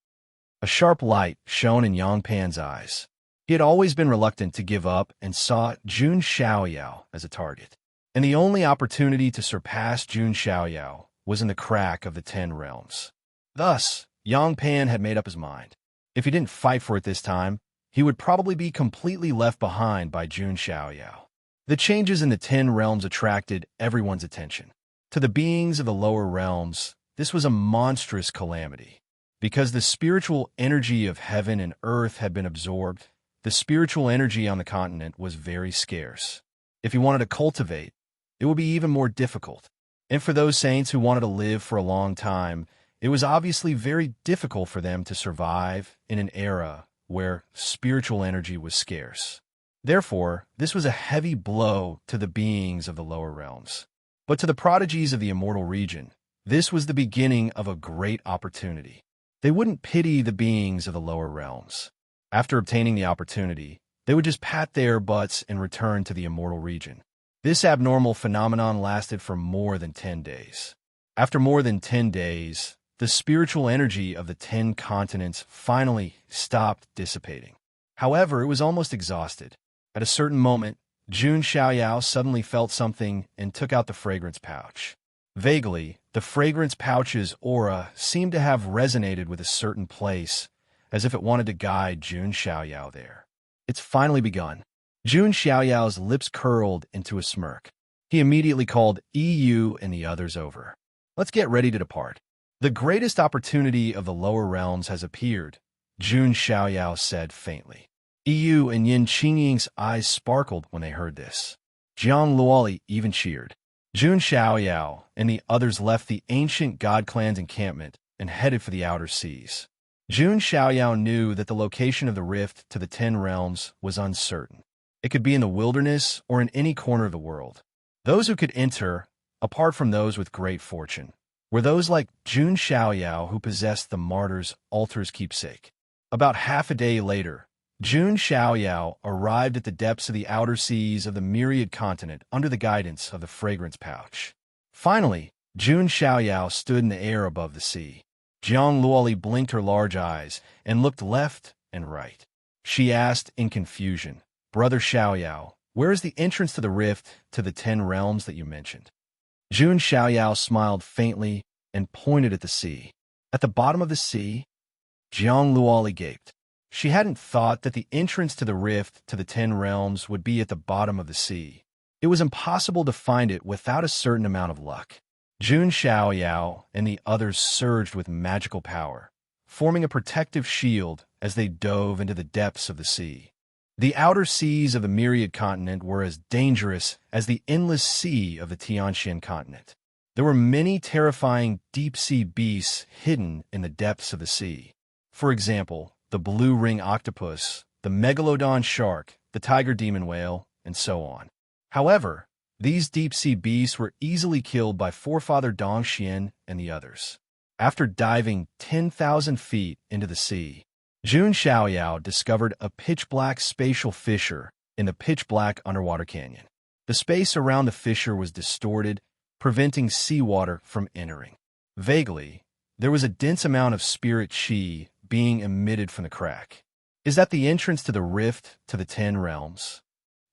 A sharp light shone in Yang Pan's eyes. He had always been reluctant to give up and saw Jun Xiaoyao as a target. And the only opportunity to surpass Jun Xiaoyao was in the crack of the 10 realms. Thus, Yang Pan had made up his mind. If he didn't fight for it this time, he would probably be completely left behind by Jun Xiaoyao. The changes in the 10 realms attracted everyone's attention. To the beings of the lower realms, this was a monstrous calamity. Because the spiritual energy of heaven and earth had been absorbed, the spiritual energy on the continent was very scarce. If you wanted to cultivate, it would be even more difficult. And for those saints who wanted to live for a long time, it was obviously very difficult for them to survive in an era where spiritual energy was scarce. Therefore, this was a heavy blow to the beings of the lower realms. But to the prodigies of the immortal region, this was the beginning of a great opportunity. They wouldn't pity the beings of the lower realms. After obtaining the opportunity, They would just pat their butts and return to the immortal region. This abnormal phenomenon lasted for more than 10 days. After more than 10 days, the spiritual energy of the 10 continents finally stopped dissipating. However, it was almost exhausted. At a certain moment, Jun Xiaoyao suddenly felt something and took out the fragrance pouch. Vaguely, the fragrance pouch's aura seemed to have resonated with a certain place, as if it wanted to guide Jun Xiaoyao there. It's finally begun. Jun Xiaoyao's lips curled into a smirk. He immediately called EU and the others over. Let's get ready to depart. The greatest opportunity of the lower realms has appeared, Jun Xiaoyao said faintly. EU and Yin Qingying's eyes sparkled when they heard this. Jiang Luoli even cheered. Jun Xiaoyao and the others left the ancient god clan's encampment and headed for the outer seas. Jun Xiaoyao knew that the location of the rift to the 10 realms was uncertain. It could be in the wilderness or in any corner of the world. Those who could enter, apart from those with great fortune, were those like Jun Xiaoyao who possessed the martyr's altar's keepsake. About half a day later, Jun Xiaoyao arrived at the depths of the outer seas of the myriad continent under the guidance of the fragrance pouch. Finally, Jun Xiaoyao stood in the air above the sea. Jiang Luoli blinked her large eyes and looked left and right. She asked in confusion, Brother Xiaoyao, where is the entrance to the rift to the 10 realms that you mentioned? Jun Xiaoyao smiled faintly and pointed at the sea. At the bottom of the sea? Jiang Luoli gaped. She hadn't thought that the entrance to the rift to the 10 realms would be at the bottom of the sea. It was impossible to find it without a certain amount of luck. Jun Xiaoyao and the others surged with magical power, forming a protective shield as they dove into the depths of the sea. The outer seas of the myriad continent were as dangerous as the endless sea of the Tianxian continent. There were many terrifying deep-sea beasts hidden in the depths of the sea. For example, the blue ring octopus, the megalodon shark, the tiger demon whale, and so on. However, these deep-sea beasts were easily killed by Forefather Dong Xian and the others. After diving 10,000 feet into the sea, Jun Xiaoyao discovered a pitch-black spatial fissure in the pitch-black underwater canyon. The space around the fissure was distorted, preventing seawater from entering. Vaguely, there was a dense amount of spirit qi being emitted from the crack. Is that the entrance to the rift to the 10 realms?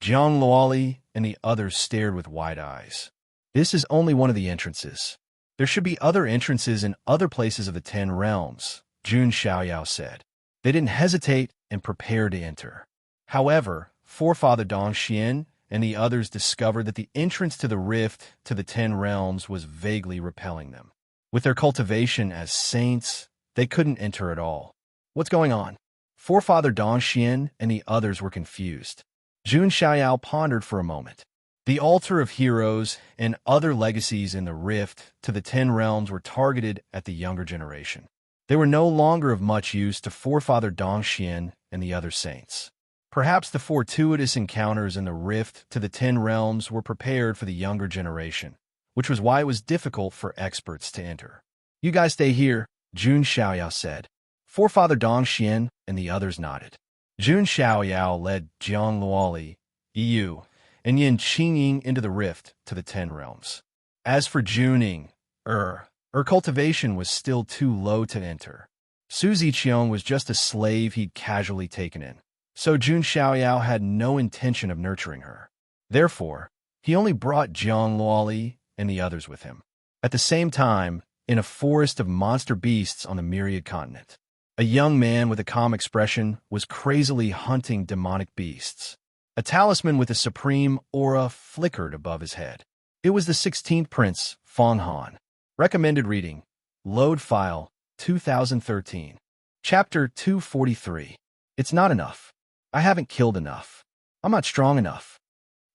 Jiang Luoli and the others stared with wide eyes. This is only one of the entrances. There should be other entrances in other places of the 10 realms, Jun Xiaoyao said. They didn't hesitate and prepare to enter. However, Forefather Dong Xian and the others discovered that the entrance to the rift to the 10 realms was vaguely repelling them. With their cultivation as saints, they couldn't enter at all. What's going on? Forefather Dong Xian and the others were confused. Jun Xiaoyao pondered for a moment. The altar of heroes and other legacies in the rift to the 10 realms were targeted at the younger generation. They were no longer of much use to Forefather Dong Xian and the other saints. Perhaps the fortuitous encounters in the rift to the 10 realms were prepared for the younger generation, which was why it was difficult for experts to enter. You guys stay here, Jun Xiaoyao said. Forefather Dong Xian and the others nodded. Jun Xiaoyao led Jiang Luoli, EU, and Yin Qingying into the rift to the 10 realms. As for Juning, her cultivation was still too low to enter. Su Ziqiang was just a slave he'd casually taken in, so Jun Xiaoyao had no intention of nurturing her. Therefore, he only brought Jiang Luoli and the others with him. At the same time, in a forest of monster beasts on the myriad continent, a young man with a calm expression was crazily hunting demonic beasts. A talisman with a supreme aura flickered above his head. It was the 16th Prince, Fang Han. Recommended reading, Load File, 2013. Chapter 243. It's not enough. I haven't killed enough. I'm not strong enough.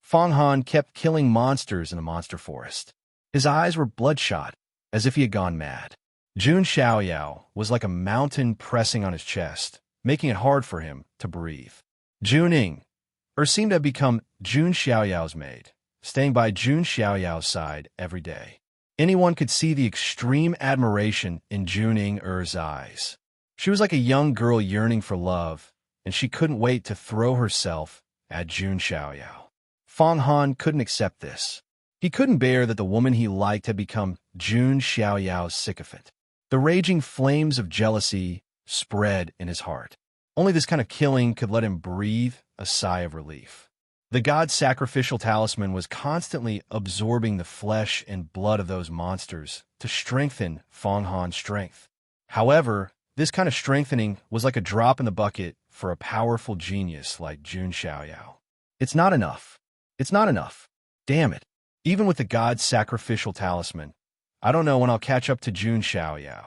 Fang Han kept killing monsters in the monster forest. His eyes were bloodshot, as if he had gone mad. Jun Xiaoyao was like a mountain pressing on his chest, making it hard for him to breathe. Juning, seemed to have become Jun Xiaoyao's maid, staying by Jun Xiaoyao's side every day. Anyone could see the extreme admiration in Juning Er's eyes. She was like a young girl yearning for love, and she couldn't wait to throw herself at Jun Xiaoyao. Fang Han couldn't accept this. He couldn't bear that the woman he liked had become Jun Xiaoyao's sycophant. The raging flames of jealousy spread in his heart. Only this kind of killing could let him breathe a sigh of relief. The god's sacrificial talisman was constantly absorbing the flesh and blood of those monsters to strengthen Fang Han's strength. However, this kind of strengthening was like a drop in the bucket for a powerful genius like Jun Xiaoyao. It's not enough. It's not enough. Damn it. Even with the god's sacrificial talisman, I don't know when I'll catch up to Jun Xiaoyao.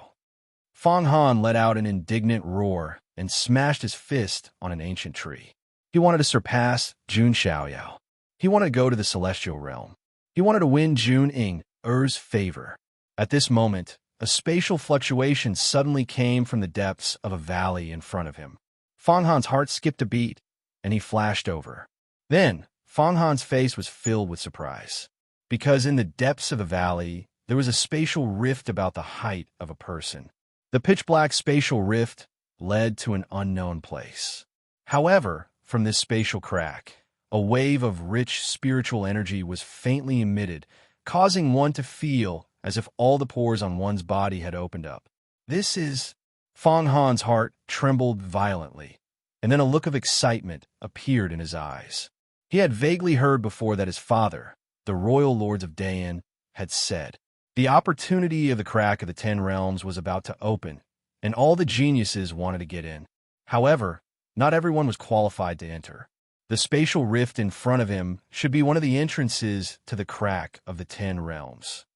Fang Han let out an indignant roar and smashed his fist on an ancient tree. He wanted to surpass Jun Xiaoyao. He wanted to go to the celestial realm. He wanted to win Jun Ying's favor. At this moment, a spatial fluctuation suddenly came from the depths of a valley in front of him. Fang Han's heart skipped a beat, and he flashed over. Then, Fang Han's face was filled with surprise, because in the depths of the valley, there was a spatial rift about the height of a person. The pitch-black spatial rift led to an unknown place. However, from this spatial crack, a wave of rich spiritual energy was faintly emitted, causing one to feel as if all the pores on one's body had opened up. This is... Fang Han's heart trembled violently, and then a look of excitement appeared in his eyes. He had vaguely heard before that his father, the royal lords of Dayan, had said, the opportunity of the crack of the 10 realms was about to open, and all the geniuses wanted to get in. However, not everyone was qualified to enter. The spatial rift in front of him should be one of the entrances to the crack of the 10 realms.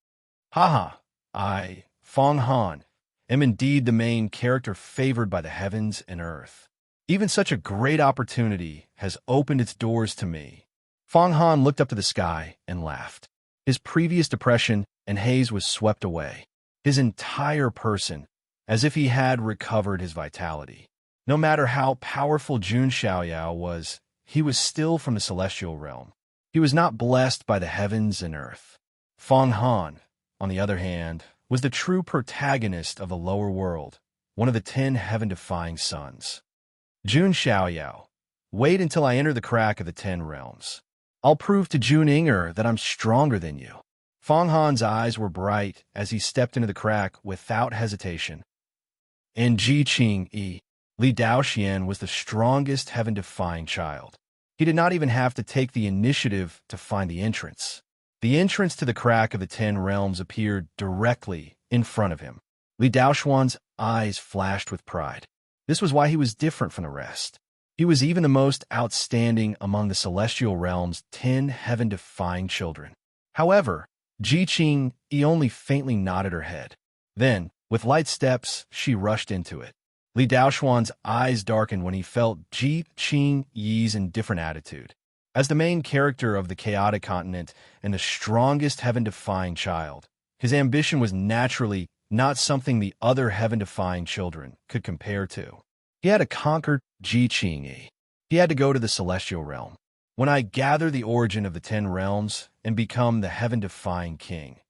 Haha, I, Fang Han, am indeed the main character favored by the heavens and earth. Even such a great opportunity has opened its doors to me. Fang Han looked up to the sky and laughed. His previous depression and haze was swept away. His entire person, as if he had recovered his vitality. No matter how powerful Jun Xiaoyao was, he was still from the celestial realm. He was not blessed by the heavens and earth. Fang Han, on the other hand, was the true protagonist of the lower world, one of the 10 heaven-defying sons. Jun Xiaoyao, wait until I enter the crack of the 10 realms. I'll prove to Jun Ying that I'm stronger than you. Fang Han's eyes were bright as he stepped into the crack without hesitation. And Ji Qing Li Daoxian was the strongest heaven-defying child. He did not even have to take the initiative to find the entrance. The entrance to the crack of the 10 realms appeared directly in front of him. Li Daoxian's eyes flashed with pride. This was why he was different from the rest. He was even the most outstanding among the celestial realm's 10 heaven-defying children. However, Ji Qing only faintly nodded her head. Then, with light steps, she rushed into it. Li Daoxian's eyes darkened when he felt Ji Qing's indifferent attitude. As the main character of the chaotic continent and the strongest heaven-defying child, his ambition was naturally not something the other heaven-defying children could compare to. He had to conquer Ji Qing. He had to go to the celestial realm. When I gather the origin of the 10 realms and become the heaven-defying king,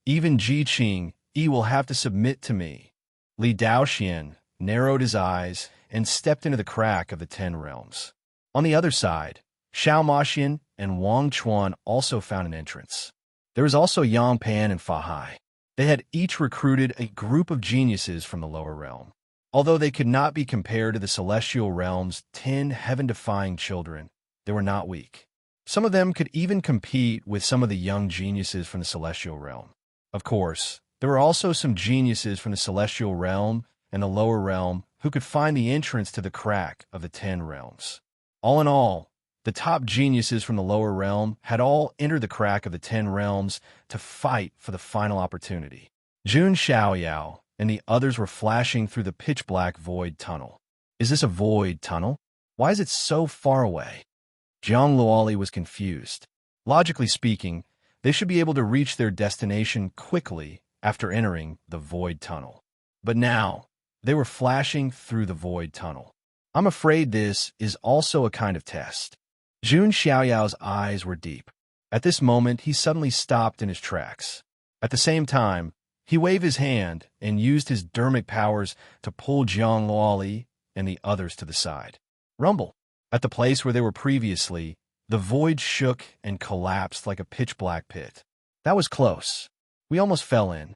even Ji Qing will have to submit to me. Li Daoxian narrowed his eyes and stepped into the crack of the 10 realms. On the other side, Xiao Maxian and Wang Chuan also found an entrance. There was also Yang Pan and Fa Hai. They had each recruited a group of geniuses from the lower realm. Although they could not be compared to the celestial realm's 10 heaven-defying children, they were not weak. Some of them could even compete with some of the young geniuses from the celestial realm. Of course, there were also some geniuses from the celestial realm and the lower realm who could find the entrance to the crack of the 10 realms. All in all, the top geniuses from the lower realm had all entered the crack of the 10 realms to fight for the final opportunity. Jun Xiaoyao and the others were flashing through the pitch-black void tunnel. Is this a void tunnel? Why is it so far away? Jiang Luoli was confused. Logically speaking, they should be able to reach their destination quickly after entering the void tunnel. But now, they were flashing through the void tunnel. I'm afraid this is also a kind of test. Jun Xiaoyao's eyes were deep. At this moment, he suddenly stopped in his tracks. At the same time, he waved his hand and used his dermic powers to pull Jiang Luoli and the others to the side. Rumble. At the place where they were previously, the void shook and collapsed like a pitch-black pit. That was close. We almost fell in.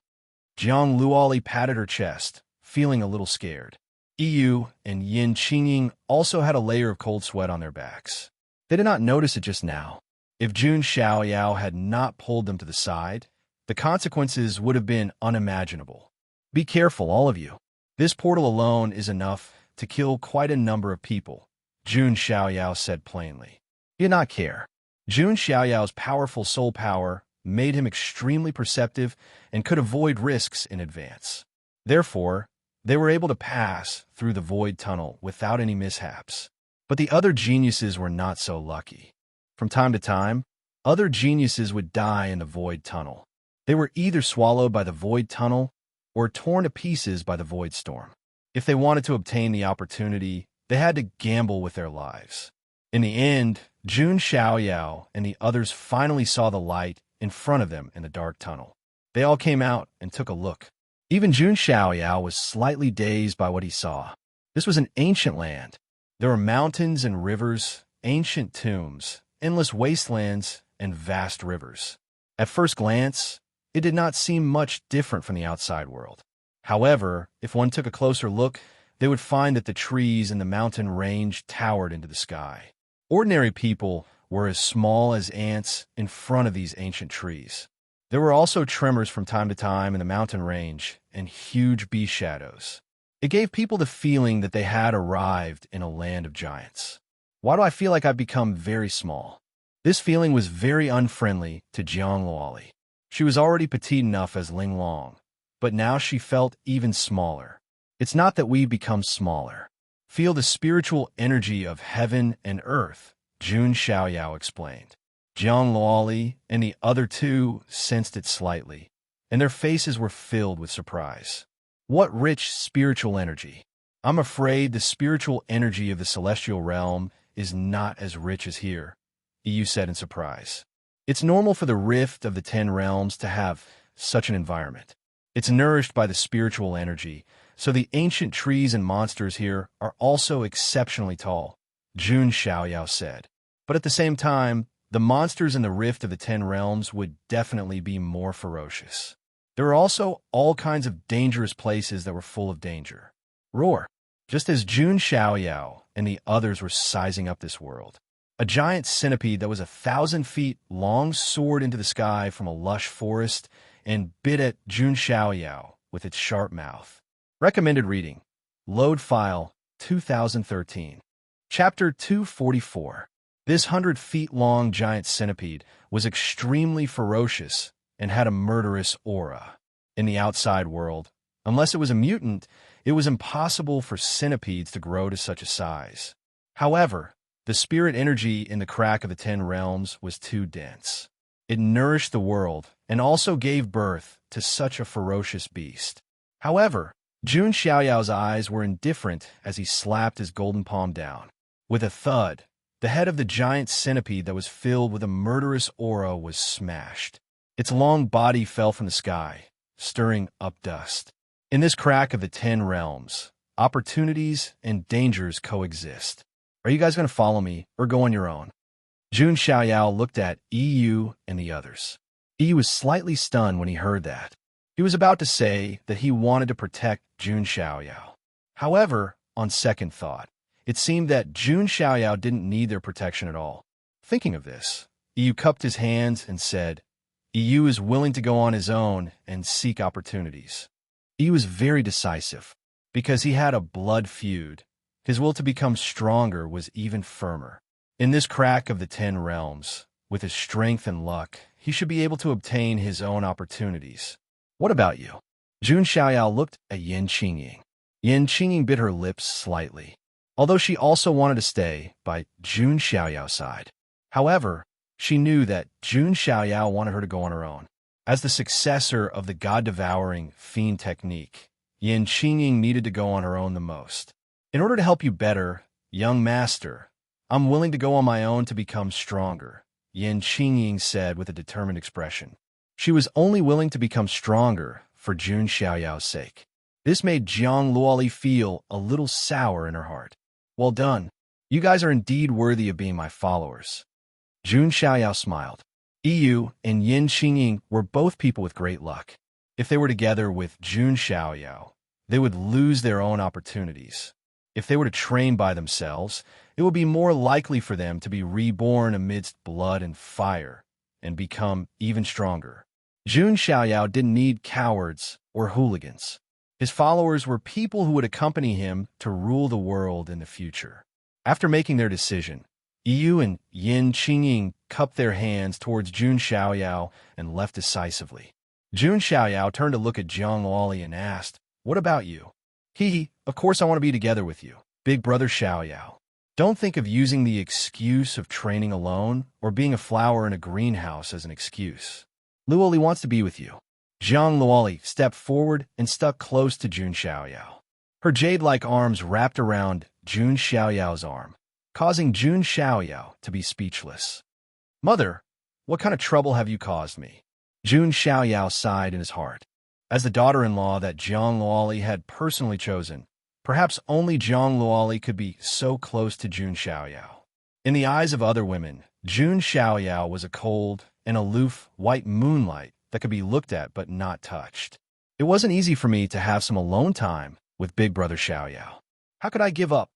Jiang Luoli patted her chest, feeling a little scared. Yu and Yin Qingying also had a layer of cold sweat on their backs. They did not notice it just now. If Jun Xiaoyao had not pulled them to the side, the consequences would have been unimaginable. Be careful, all of you. This portal alone is enough to kill quite a number of people, Jun Xiaoyao said plainly. He did not care. Jun Xiaoyao's powerful soul power made him extremely perceptive and could avoid risks in advance. Therefore, they were able to pass through the void tunnel without any mishaps. But the other geniuses were not so lucky. From time to time, other geniuses would die in the void tunnel. They were either swallowed by the void tunnel or torn to pieces by the void storm. If they wanted to obtain the opportunity, they had to gamble with their lives. In the end, Jun Xiaoyao and the others finally saw the light in front of them in the dark tunnel. They all came out and took a look. Even Jun Xiaoyao was slightly dazed by what he saw. This was an ancient land. There were mountains and rivers, ancient tombs, endless wastelands, and vast rivers. At first glance, it did not seem much different from the outside world. However, if one took a closer look, they would find that the trees in the mountain range towered into the sky. Ordinary people were as small as ants in front of these ancient trees. There were also tremors from time to time in the mountain range and huge bee shadows. It gave people the feeling that they had arrived in a land of giants. Why do I feel like I've become very small? This feeling was very unfriendly to Jiang Luoli. She was already petite enough as Ling Long, but now she felt even smaller. It's not that we become smaller. Feel the spiritual energy of heaven and earth, Jun Xiaoyao explained. Jiang Luoli and the other two sensed it slightly, and their faces were filled with surprise. What rich spiritual energy! I'm afraid the spiritual energy of the celestial realm is not as rich as here, Yu said in surprise. It's normal for the rift of the 10 realms to have such an environment. It's nourished by the spiritual energy, so the ancient trees and monsters here are also exceptionally tall, Jun Xiaoyao said. But at the same time, the monsters in the rift of the 10 realms would definitely be more ferocious. There were also all kinds of dangerous places that were full of danger. Roar! Just as Jun Xiaoyao and the others were sizing up this world, a giant centipede that was 1,000 feet long soared into the sky from a lush forest and bit at Jun Xiaoyao with its sharp mouth. Recommended reading. Load file 2013. Chapter 244. This 100-feet-long giant centipede was extremely ferocious and had a murderous aura. In the outside world, unless it was a mutant, it was impossible for centipedes to grow to such a size. However, the spirit energy in the crack of the 10 realms was too dense. It nourished the world and also gave birth to such a ferocious beast. However, Jun Xiaoyao's eyes were indifferent as he slapped his golden palm down. With a thud, the head of the giant centipede that was filled with a murderous aura was smashed. Its long body fell from the sky, stirring up dust. In this crack of the 10 realms, opportunities and dangers coexist. Are you guys going to follow me or go on your own? Jun Xiaoyao looked at Yu and the others. Yu was slightly stunned when he heard that. He was about to say that he wanted to protect Jun Xiaoyao. However, on second thought, it seemed that Jun Xiaoyao didn't need their protection at all. Thinking of this, Yu cupped his hands and said, Yu is willing to go on his own and seek opportunities. Yu was very decisive. Because he had a blood feud, his will to become stronger was even firmer. In this crack of the 10 realms, with his strength and luck, he should be able to obtain his own opportunities. What about you? Jun Xiaoyao looked at Yin Qingying. Yin Qingying bit her lips slightly, although she also wanted to stay by Jun Xiaoyao's side. However, she knew that Jun Xiaoyao wanted her to go on her own. As the successor of the god-devouring fiend technique, Yin Qingying needed to go on her own the most. In order to help you better, young master, I'm willing to go on my own to become stronger, Yin Qingying said with a determined expression. She was only willing to become stronger for Jun Xiaoyao's sake. This made Jiang Luoli feel a little sour in her heart. Well done. You guys are indeed worthy of being my followers. Jun Xiaoyao smiled. Yu and Yin Qingying were both people with great luck. If they were together with Jun Xiaoyao, they would lose their own opportunities. If they were to train by themselves, it would be more likely for them to be reborn amidst blood and fire and become even stronger. Jun Xiaoyao didn't need cowards or hooligans. His followers were people who would accompany him to rule the world in the future. After making their decision, Yu and Yin Qingying cupped their hands towards Jun Xiaoyao and left decisively. Jun Xiaoyao turned to look at Jiang Luoli and asked, "What about you?" Of course I want to be together with you, big brother Xiaoyao. Don't think of using the excuse of training alone or being a flower in a greenhouse as an excuse. Luoli wants to be with you. Jiang Luoli stepped forward and stuck close to Jun Xiaoyao. Her jade-like arms wrapped around Jun Xiaoyao's arm, causing Jun Xiaoyao to be speechless. "Mother, what kind of trouble have you caused me?" Jun Xiaoyao sighed in his heart. As the daughter-in-law that Jiang Luoli had personally chosen, perhaps only Jiang Luoli could be so close to Jun Xiaoyao. In the eyes of other women, Jun Xiaoyao was a cold and aloof white moonlight that could be looked at but not touched. It wasn't easy for me to have some alone time with big brother Xiaoyao. How could I give up?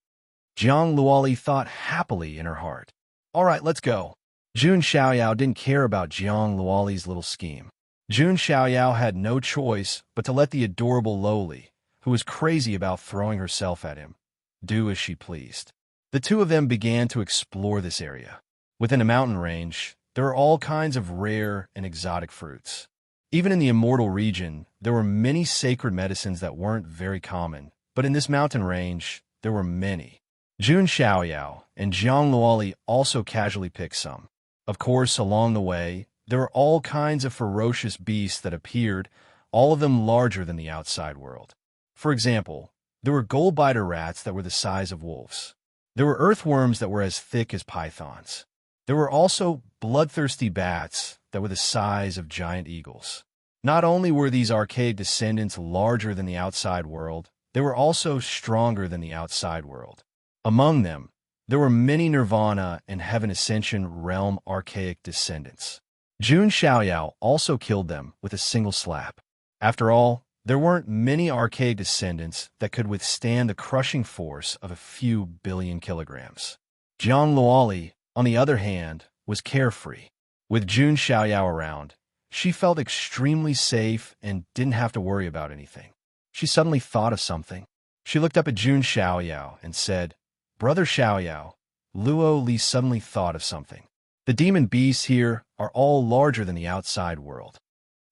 Jiang Luoli thought happily in her heart. All right, let's go. Jun Xiaoyao didn't care about Jiang Luoli's little scheme. Jun Xiaoyao had no choice but to let the adorable Loli, who was crazy about throwing herself at him, do as she pleased. The two of them began to explore this area. Within a mountain range, there are all kinds of rare and exotic fruits. Even in the immortal region, there were many sacred medicines that weren't very common, but in this mountain range, there were many. Jun Xiaoyao and Jiang Luoli also casually picked some. Of course, along the way, there were all kinds of ferocious beasts that appeared, all of them larger than the outside world. For example, there were gold-biter rats that were the size of wolves. There were earthworms that were as thick as pythons. There were also bloodthirsty bats that were the size of giant eagles. Not only were these archaic descendants larger than the outside world, they were also stronger than the outside world. Among them, there were many Nirvana and Heaven Ascension realm archaic descendants. Jun Xiaoyao also killed them with a single slap. After all, there weren't many archaic descendants that could withstand the crushing force of a few billion kilograms. Jiang Luoli, on the other hand, was carefree. With Jun Xiaoyao around, she felt extremely safe and didn't have to worry about anything. She suddenly thought of something. She looked up at Jun Xiaoyao and said, "Brother Xiaoyao." Luo Li suddenly thought of something. The demon beasts here are all larger than the outside world.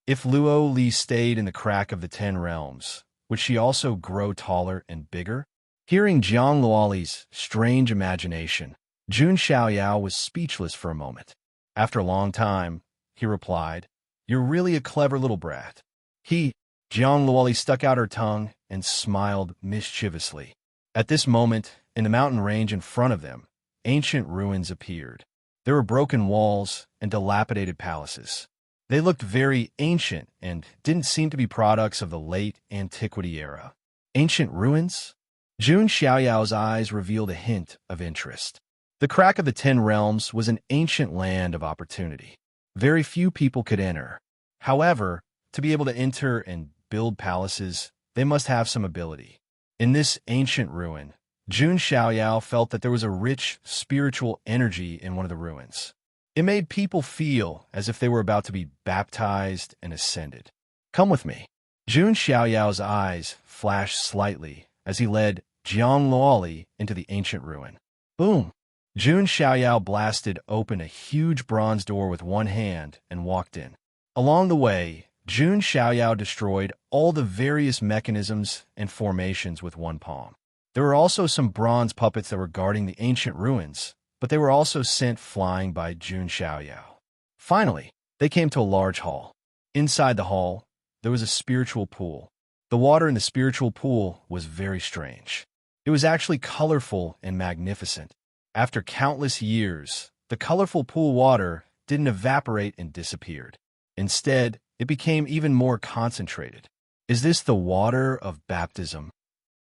If Luo Li stayed in the crack of the 10 realms, would she also grow taller and bigger? Hearing Jiang Luoli's strange imagination, Jun Xiaoyao was speechless for a moment. After a long time, he replied, "You're really a clever little brat." Jiang Luoli stuck out her tongue and smiled mischievously. At this moment, in the mountain range in front of them, ancient ruins appeared. There were broken walls and dilapidated palaces. They looked very ancient and didn't seem to be products of the late antiquity era. Ancient ruins? Jun Xiaoyao's eyes revealed a hint of interest. The crack of the 10 realms was an ancient land of opportunity. Very few people could enter. However, to be able to enter and build palaces, they must have some ability. In this ancient ruin, Jun Xiaoyao felt that there was a rich spiritual energy in one of the ruins. It made people feel as if they were about to be baptized and ascended. "Come with me." Jun Xiaoyao's eyes flashed slightly as he led Jiang Luoli into the ancient ruin. Boom! Jun Xiaoyao blasted open a huge bronze door with one hand and walked in. Along the way, Jun Xiaoyao destroyed all the various mechanisms and formations with one palm. There were also some bronze puppets that were guarding the ancient ruins, but they were also sent flying by Jun Xiaoyao. Finally, they came to a large hall. Inside the hall, there was a spiritual pool. The water in the spiritual pool was very strange. It was actually colorful and magnificent. After countless years, the colorful pool water didn't evaporate and disappeared. Instead, it became even more concentrated. "Is this the water of baptism?"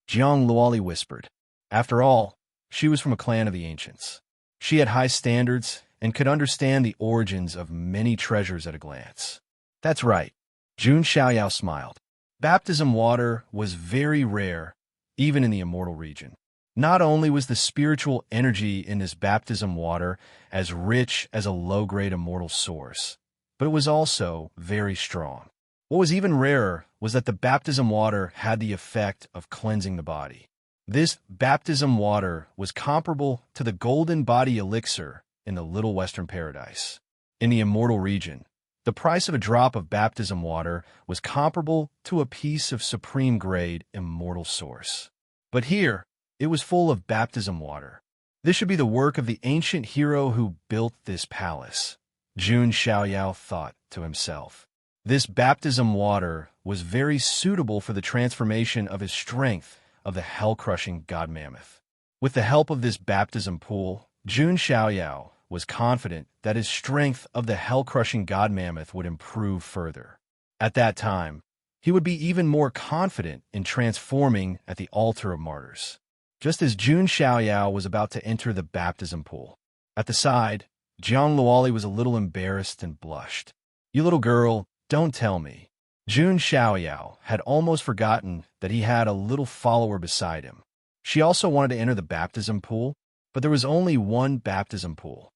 Jiang Luoli whispered. After all, She was from a clan of the ancients. She had high standards and could understand the origins of many treasures at a glance. That's right. Jun Xiaoyao smiled. Baptism water was very rare, even in the immortal region. Not only was the spiritual energy in this baptism water as rich as a low-grade immortal source, but it was also very strong. What was even rarer was that the baptism water had the effect of cleansing the body. This baptism water was comparable to the golden body elixir in the Little Western Paradise. In the immortal region, the price of a drop of baptism water was comparable to a piece of supreme-grade immortal source. But here, it was full of baptism water. This should be the work of the ancient hero who built this palace, Jun Xiaoyao thought to himself. This baptism water was very suitable for the transformation of his strength of the hell-crushing god mammoth. With the help of this baptism pool, Jun Xiaoyao was confident that his strength of the hell-crushing god mammoth would improve further. At that time, he would be even more confident in transforming at the altar of martyrs. Just as Jun Xiaoyao was about to enter the baptism pool, at the side, Jiang Luoli was a little embarrassed and blushed. "You little girl, don't tell me." Jun Xiaoyao had almost forgotten that he had a little follower beside him. She also wanted to enter the baptism pool, but there was only one baptism pool.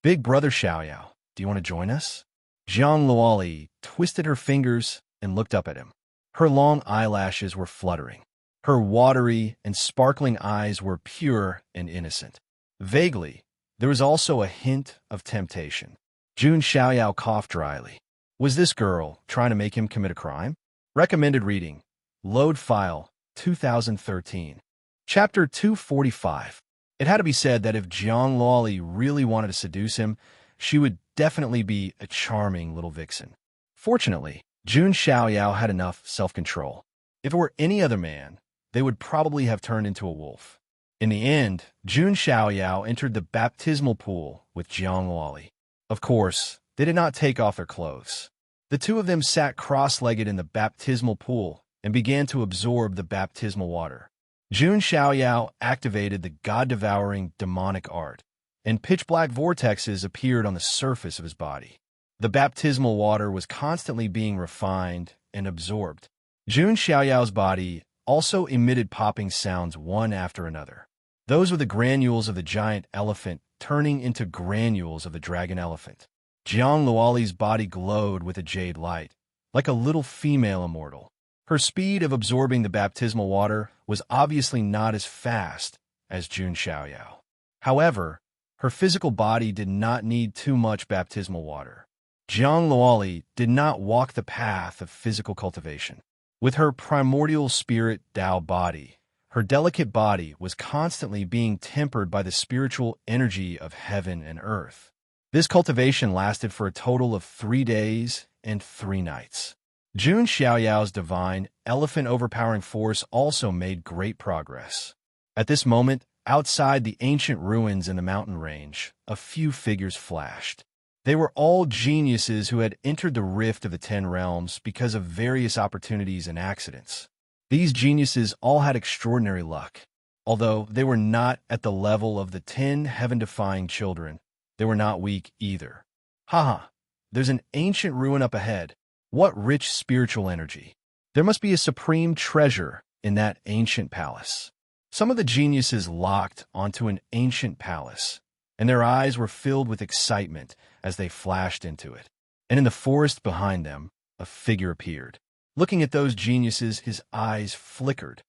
"Big brother Xiaoyao, do you want to join us?" Jiang Luoli twisted her fingers and looked up at him. Her long eyelashes were fluttering. Her watery and sparkling eyes were pure and innocent. Vaguely, there was also a hint of temptation. Jun Xiaoyao coughed dryly. Was this girl trying to make him commit a crime? Recommended reading. Load file 2013. Chapter 245. It had to be said that if Jiang Luoli really wanted to seduce him, she would definitely be a charming little vixen. Fortunately, Jun Xiaoyao had enough self-control. If it were any other man, they would probably have turned into a wolf. In the end, Jun Xiaoyao entered the baptismal pool with Jiang Luoli. Of course, they did not take off their clothes. The two of them sat cross-legged in the baptismal pool and began to absorb the baptismal water. Jun Xiaoyao activated the god-devouring demonic art, and pitch-black vortexes appeared on the surface of his body. The baptismal water was constantly being refined and absorbed. Jun Xiaoyao's body also emitted popping sounds one after another. Those were the granules of the giant elephant turning into granules of the dragon elephant. Jiang Luoli's body glowed with a jade light, like a little female immortal. Her speed of absorbing the baptismal water was obviously not as fast as Jun Xiaoyao. However, her physical body did not need too much baptismal water. Jiang Luoli did not walk the path of physical cultivation. With her primordial spirit Tao body, her delicate body was constantly being tempered by the spiritual energy of heaven and earth. This cultivation lasted for a total of 3 days and 3 nights. Jun Xiaoyao's divine, elephant-overpowering force also made great progress. At this moment, outside the ancient ruins in the mountain range, a few figures flashed. They were all geniuses who had entered the rift of the 10 realms because of various opportunities and accidents. These geniuses all had extraordinary luck. Although they were not at the level of the 10 heaven-defying children, they were not weak either. Haha, there's an ancient ruin up ahead. What rich spiritual energy. There must be a supreme treasure in that ancient palace. Some of the geniuses locked onto an ancient palace, and their eyes were filled with excitement as they flashed into it. And in the forest behind them, a figure appeared. Looking at those geniuses, his eyes flickered.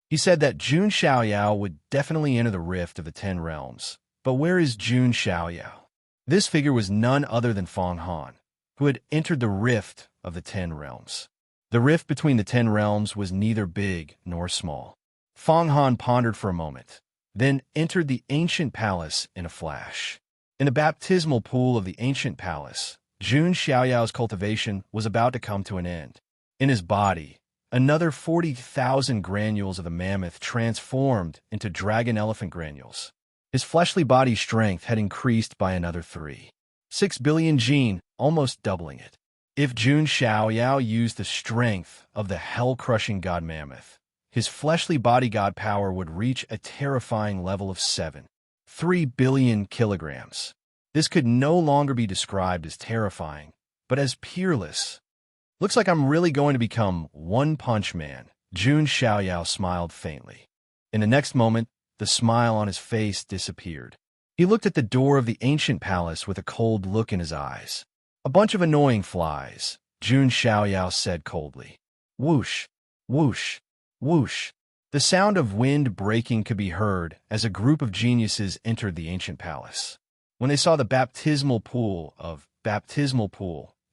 He said that Jun Xiaoyao would definitely enter the rift of the 10 realms. But where is Jun Xiaoyao? This figure was none other than Feng Han, who had entered the rift of the 10 realms. The rift between the 10 realms was neither big nor small. Feng Han pondered for a moment, then entered the ancient palace in a flash. In the baptismal pool of the ancient palace, Jun Xiaoyao's cultivation was about to come to an end. In his body, another 40,000 granules of the mammoth transformed into dragon-elephant granules. His fleshly body's strength had increased by another 6 billion gene, almost doubling it. If Jun Xiaoyao used the strength of the hell-crushing god mammoth, his fleshly bodygod power would reach a terrifying level of 3 billion kilograms. This could no longer be described as terrifying, but as peerless. Looks like I'm really going to become One Punch Man. Jun Xiaoyao smiled faintly. In the next moment, the smile on his face disappeared. He looked at the door of the ancient palace with a cold look in his eyes. A bunch of annoying flies, Jun Xiaoyao said coldly. Whoosh, whoosh, whoosh. The sound of wind breaking could be heard as a group of geniuses entered the ancient palace. When they saw the baptismal pool,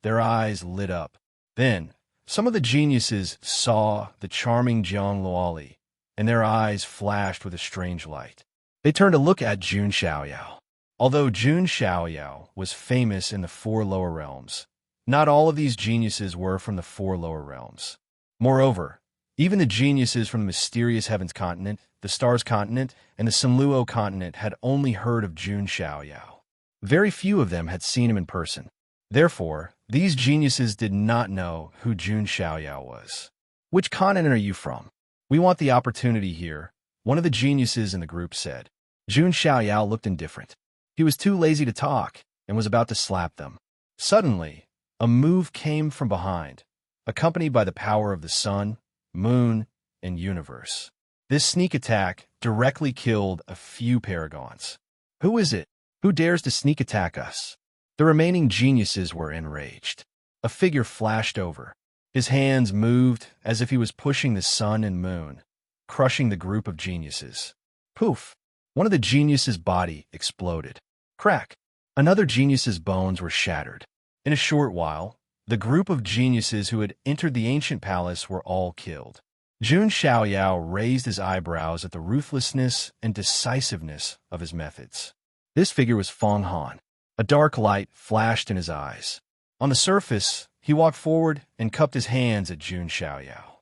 their eyes lit up. Then, some of the geniuses saw the charming Jiang Luoli, and their eyes flashed with a strange light. They turned to look at Jun Xiaoyao. Although Jun Xiaoyao was famous in the 4 lower realms, not all of these geniuses were from the 4 lower realms. Moreover, even the geniuses from the mysterious Heavens continent, the Stars continent, and the Sinluo continent had only heard of Jun Xiaoyao. Very few of them had seen him in person. Therefore, these geniuses did not know who Jun Xiaoyao was. Which continent are you from? We want the opportunity here, one of the geniuses in the group said. Jun Xiaoyao looked indifferent. He was too lazy to talk and was about to slap them. Suddenly, a move came from behind, accompanied by the power of the sun, moon, and universe. This sneak attack directly killed a few paragons. Who is it? Who dares to sneak attack us? The remaining geniuses were enraged. A figure flashed over. His hands moved as if he was pushing the sun and moon, crushing the group of geniuses. Poof! One of the geniuses' body exploded. Crack! Another genius's bones were shattered. In a short while, the group of geniuses who had entered the ancient palace were all killed. Jun Xiaoyao raised his eyebrows at the ruthlessness and decisiveness of his methods. This figure was Feng Han. A dark light flashed in his eyes. On the surface, he walked forward and cupped his hands at Jun Xiaoyao.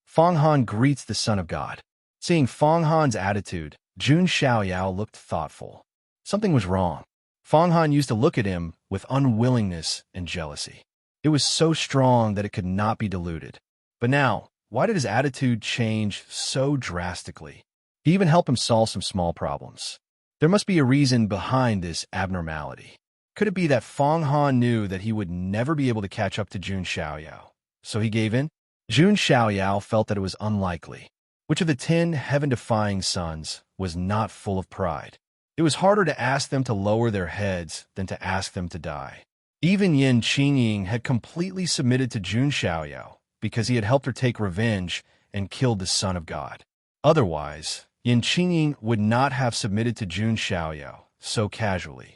Feng Han greets the Son of God. Seeing Feng Han's attitude, Jun Xiaoyao looked thoughtful. Something was wrong. Feng Han used to look at him with unwillingness and jealousy. It was so strong that it could not be diluted. But now, why did his attitude change so drastically? He even helped him solve some small problems. There must be a reason behind this abnormality. Could it be that Feng Han knew that he would never be able to catch up to Jun Xiaoyao, so he gave in? Jun Xiaoyao felt that it was unlikely. Which of the 10 heaven-defying sons was not full of pride? It was harder to ask them to lower their heads than to ask them to die. Even Yin Qingying had completely submitted to Jun Xiaoyao because he had helped her take revenge and killed the Son of God. Otherwise, Yin Qingying would not have submitted to Jun Xiaoyao so casually.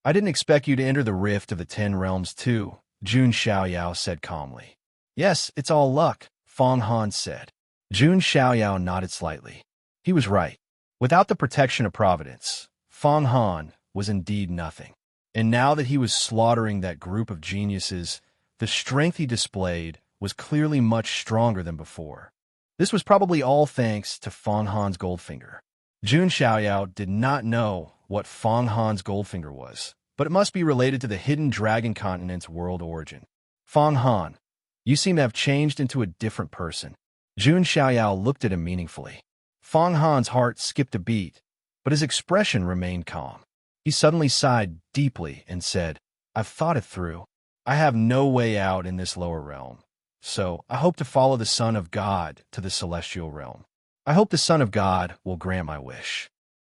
I didn't expect you to enter the rift of the 10 realms too, Jun Xiaoyao said calmly. Yes, it's all luck, Feng Han said. Jun Xiaoyao nodded slightly. He was right. Without the protection of Providence, Feng Han was indeed nothing. And now that he was slaughtering that group of geniuses, the strength he displayed was clearly much stronger than before. This was probably all thanks to Feng Han's Goldfinger. Jun Xiaoyao did not know what Feng Han's Goldfinger was, but it must be related to the hidden dragon continent's world origin. Feng Han, you seem to have changed into a different person. Jun Xiaoyao looked at him meaningfully. Feng Han's heart skipped a beat, but his expression remained calm. He suddenly sighed deeply and said, I've thought it through. I have no way out in this lower realm, so I hope to follow the Son of God to the celestial realm. I hope the Son of God will grant my wish.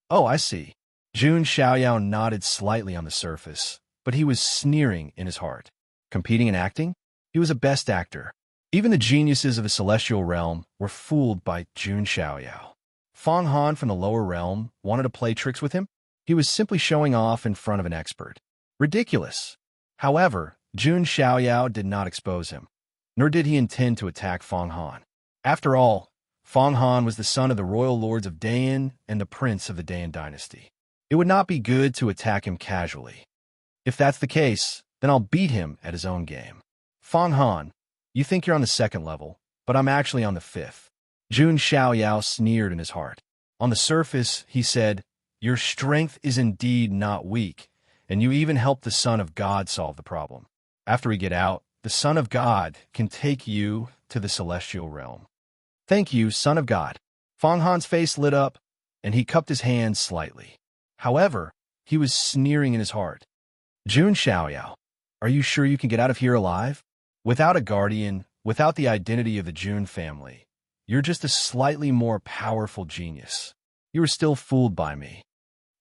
Oh, I see. Jun Xiaoyao nodded slightly on the surface, but he was sneering in his heart. Competing in acting? He was a best actor. Even the geniuses of the celestial realm were fooled by Jun Xiaoyao. Feng Han from the lower realm wanted to play tricks with him? He was simply showing off in front of an expert. Ridiculous. However, Jun Xiaoyao did not expose him, nor did he intend to attack Feng Han. After all, Feng Han was the son of the royal lords of Dayan and the prince of the Dayan dynasty. It would not be good to attack him casually. If that's the case, then I'll beat him at his own game. Feng Han, you think you're on the 2nd level, but I'm actually on the 5th. Jun Xiaoyao sneered in his heart. On the surface, he said, Your strength is indeed not weak, and you even helped the Son of God solve the problem. After we get out, the Son of God can take you to the celestial realm. Thank you, son of God. Fong Han's face lit up, and he cupped his hands slightly. However, he was sneering in his heart. Jun Xiaoyao, are you sure you can get out of here alive? Without a guardian, without the identity of the Jun family, you're just a slightly more powerful genius. You were still fooled by me.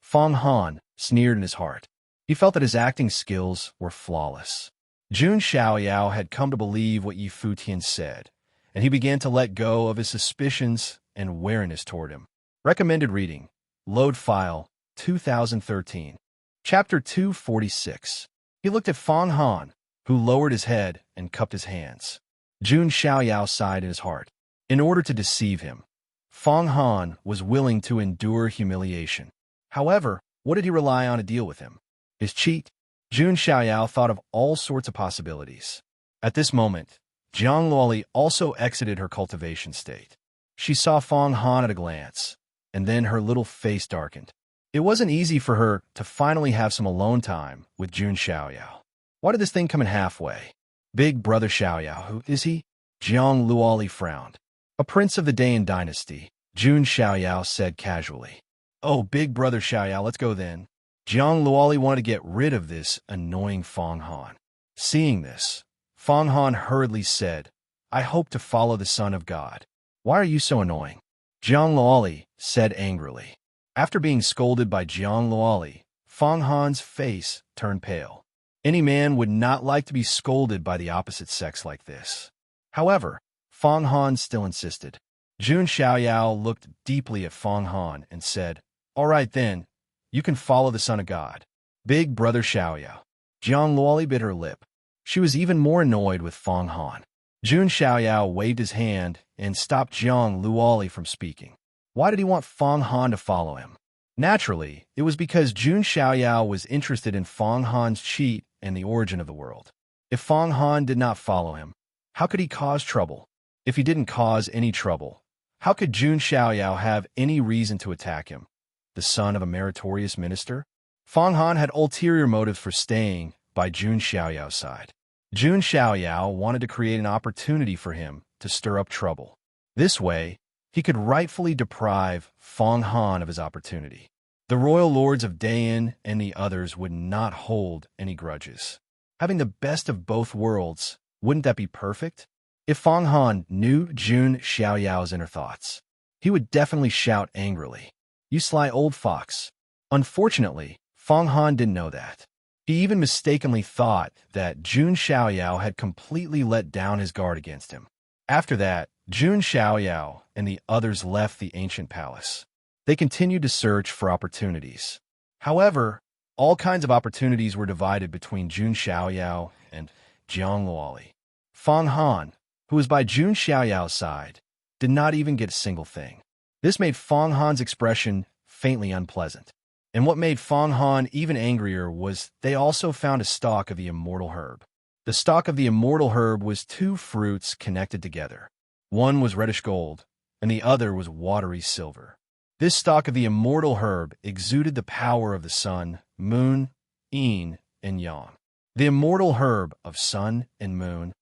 Fong Han sneered in his heart. He felt that his acting skills were flawless. Jun Xiaoyao had come to believe what Yi Futian said, and he began to let go of his suspicions and wariness toward him. Recommended reading. Load file 2013. Chapter 246. He looked at Fong Han, who lowered his head and cupped his hands. Jun Xiaoyao sighed in his heart. In order to deceive him, Fong Han was willing to endure humiliation. However, what did he rely on to deal with him? His cheat? Jun Xiaoyao thought of all sorts of possibilities. At this moment, Jiang Luoli also exited her cultivation state. She saw Fong Han at a glance, and then her little face darkened. It wasn't easy for her to finally have some alone time with Jun Xiaoyao. Why did this thing come in halfway? Big brother Xiaoyao, who is he? Jiang Luoli frowned. A prince of the Dayan dynasty, Jun Xiaoyao said casually. Oh, big brother Xiaoyao, let's go then. Jiang Luoli wanted to get rid of this annoying Fong Han. Seeing this, Fong Han hurriedly said, I hope to follow the Son of God. Why are you so annoying? Jiang Luoli said angrily. After being scolded by Jiang Luoli, Fong Han's face turned pale. Any man would not like to be scolded by the opposite sex like this. However, Fong Han still insisted. Jun Xiaoyao looked deeply at Fong Han and said, All right then, you can follow the Son of God. Big brother Xiaoyao. Jiang Luoli bit her lip. She was even more annoyed with Fong Han. Jun Xiaoyao waved his hand and stopped Jiang Luoli from speaking. Why did he want Fong Han to follow him? Naturally, it was because Jun Xiaoyao was interested in Fong Han's cheat and the origin of the world. If Fong Han did not follow him, how could he cause trouble? If he didn't cause any trouble, how could Jun Xiaoyao have any reason to attack him? The son of a meritorious minister? Fong Han had ulterior motives for staying by Jun Xiaoyao's side. Jun Xiaoyao wanted to create an opportunity for him to stir up trouble. This way, he could rightfully deprive Fong Han of his opportunity. The royal lords of Dayan and the others would not hold any grudges. Having the best of both worlds, wouldn't that be perfect? If Fong Han knew Jun Xiaoyao's inner thoughts, he would definitely shout angrily, You sly old fox. Unfortunately, Fong Han didn't know that. He even mistakenly thought that Jun Xiaoyao had completely let down his guard against him. After that, Jun Xiaoyao and the others left the ancient palace. They continued to search for opportunities. However, all kinds of opportunities were divided between Jun Xiaoyao and Jiang Luoli. Fong Han, who was by Jun Xiaoyao's side, did not even get a single thing. This made Fong Han's expression faintly unpleasant. And what made Fong Han even angrier was they also found a stalk of the immortal herb. The stalk of the immortal herb was two fruits connected together. One was reddish gold, and the other was watery silver. This stalk of the immortal herb exuded the power of the sun, moon, yin, and yang. The immortal herb of sun and moon.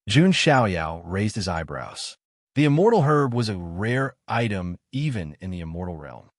Jun Xiaoyao raised his eyebrows. The immortal herb was a rare item even in the immortal realm.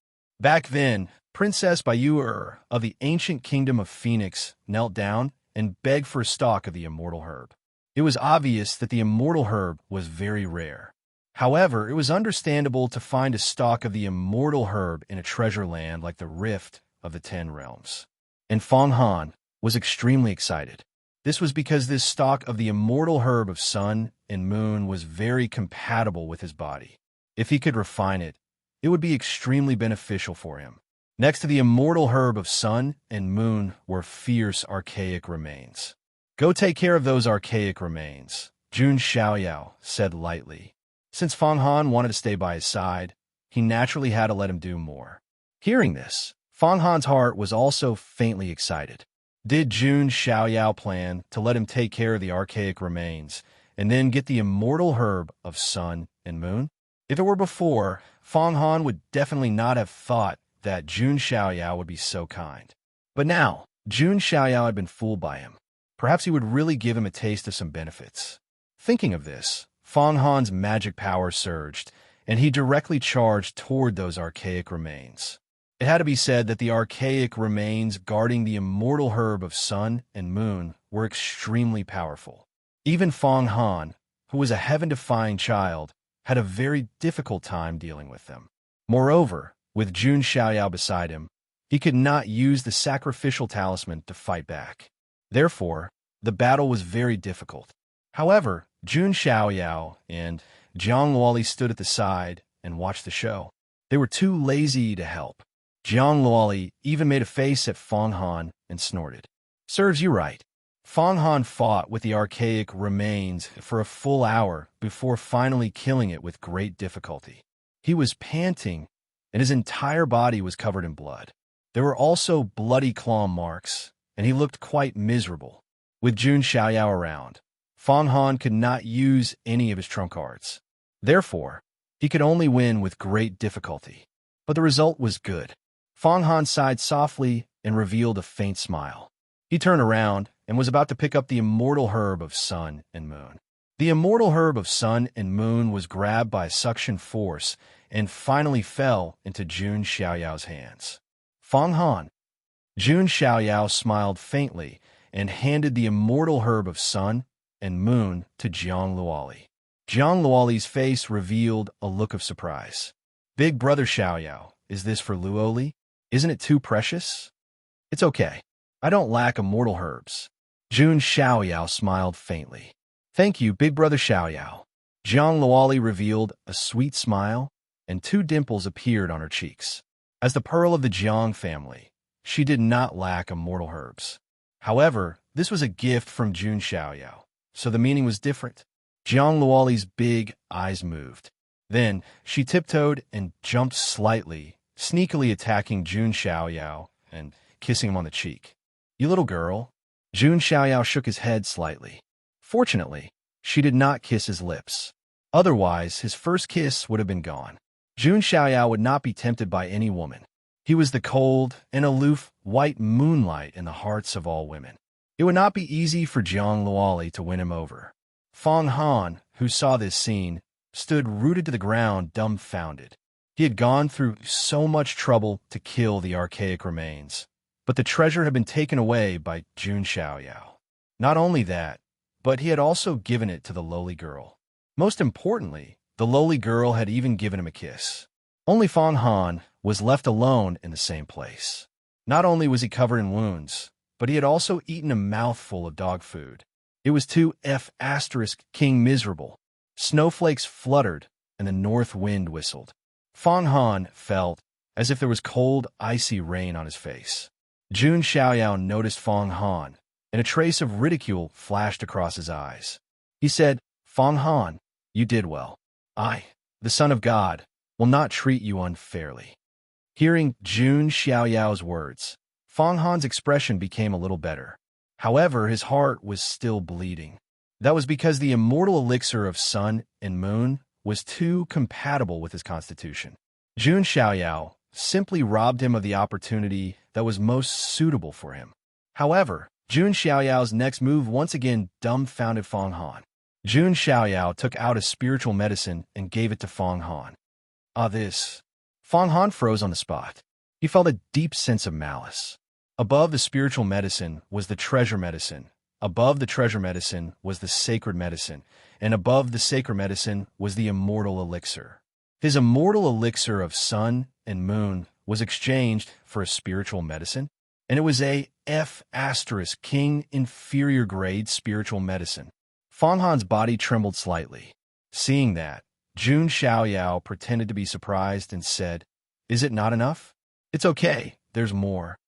Back then, Princess Bayu'er of the ancient kingdom of Phoenix knelt down and begged for a stalk of the immortal herb. It was obvious that the immortal herb was very rare. However, it was understandable to find a stalk of the immortal herb in a treasure land like the Rift of the Ten Realms. And Fong Han was extremely excited. This was because this stalk of the immortal herb of sun and moon was very compatible with his body. If he could refine it, it would be extremely beneficial for him. Next to the immortal herb of sun and moon were fierce archaic remains. Go take care of those archaic remains, Jun Xiaoyao said lightly. Since Fong Han wanted to stay by his side, he naturally had to let him do more. Hearing this, Fong Han's heart was also faintly excited. Did Jun Xiaoyao plan to let him take care of the archaic remains and then get the immortal herb of sun and moon? If it were before, Fong Han would definitely not have thought that Jun Xiaoyao would be so kind. But now, Jun Xiaoyao had been fooled by him. Perhaps he would really give him a taste of some benefits. Thinking of this, Fong Han's magic power surged, and he directly charged toward those archaic remains. It had to be said that the archaic remains guarding the immortal herb of sun and moon were extremely powerful. Even Fong Han, who was a heaven-defying child, had a very difficult time dealing with them. Moreover, with Jun Xiaoyao beside him, he could not use the sacrificial talisman to fight back. Therefore, the battle was very difficult. However, Jun Xiaoyao and Jiang Luoli stood at the side and watched the show. They were too lazy to help. Jiang Luoli even made a face at Fong Han and snorted. "Serves you right." Fong Han fought with the archaic remains for a full hour before finally killing it with great difficulty. He was panting, and his entire body was covered in blood. There were also bloody claw marks, and he looked quite miserable. With Jun Xiaoyao around, Fong Han could not use any of his trump cards. Therefore, he could only win with great difficulty. But the result was good. Fong Han sighed softly and revealed a faint smile. He turned around and was about to pick up the immortal herb of sun and moon. The immortal herb of sun and moon was grabbed by a suction force and finally fell into Jun Xiaoyao's hands. Fong Han. Jun Xiaoyao smiled faintly and handed the immortal herb of sun and moon to Jiang Luoli. Jiang Luoli's face revealed a look of surprise. "Big brother Xiaoyao, is this for Luoli? Isn't it too precious?" "It's okay. I don't lack immortal herbs." Jun Xiaoyao smiled faintly. "Thank you, big brother Xiaoyao." Jiang Luoli revealed a sweet smile, and 2 dimples appeared on her cheeks. As the pearl of the Jiang family, she did not lack immortal herbs. However, this was a gift from Jun Xiaoyao, so the meaning was different. Jiang Luoli's big eyes moved. Then she tiptoed and jumped slightly, sneakily attacking Jun Xiaoyao and kissing him on the cheek. "You little girl." Jun Xiaoyao shook his head slightly. Fortunately, she did not kiss his lips. Otherwise, his first kiss would have been gone. Jun Xiaoyao would not be tempted by any woman. He was the cold and aloof white moonlight in the hearts of all women. It would not be easy for Jiang Luoli to win him over. Fong Han, who saw this scene, stood rooted to the ground, dumbfounded. He had gone through so much trouble to kill the archaic remains, but the treasure had been taken away by Jun Xiaoyao. Not only that, but he had also given it to the lowly girl. Most importantly, the lowly girl had even given him a kiss. Only Fong Han was left alone in the same place. Not only was he covered in wounds, but he had also eaten a mouthful of dog food. It was too King miserable. Snowflakes fluttered, and the north wind whistled. Fong Han felt as if there was cold, icy rain on his face. Jun Xiaoyao noticed Fong Han, and a trace of ridicule flashed across his eyes. He said, "Fong Han, you did well. I, the son of God, will not treat you unfairly." Hearing Jun Xiaoyao's words, Fong Han's expression became a little better. However, his heart was still bleeding. That was because the immortal elixir of sun and moon was too compatible with his constitution. Jun Xiaoyao simply robbed him of the opportunity that was most suitable for him. However, Jun Xiaoyao's next move once again dumbfounded Fong Han. Jun Xiaoyao took out a spiritual medicine and gave it to Fong Han. This. Fong Han froze on the spot. He felt a deep sense of malice. Above the spiritual medicine was the treasure medicine. Above the treasure medicine was the sacred medicine. And above the sacred medicine was the immortal elixir. His immortal elixir of sun and moon was exchanged for a spiritual medicine, and it was a King inferior grade spiritual medicine. Fong Han's body trembled slightly. Seeing that, Jun Xiaoyao pretended to be surprised and said, "Is it not enough?" "It's okay, there's more."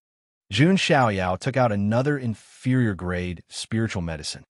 Jun Xiaoyao took out another inferior grade spiritual medicine.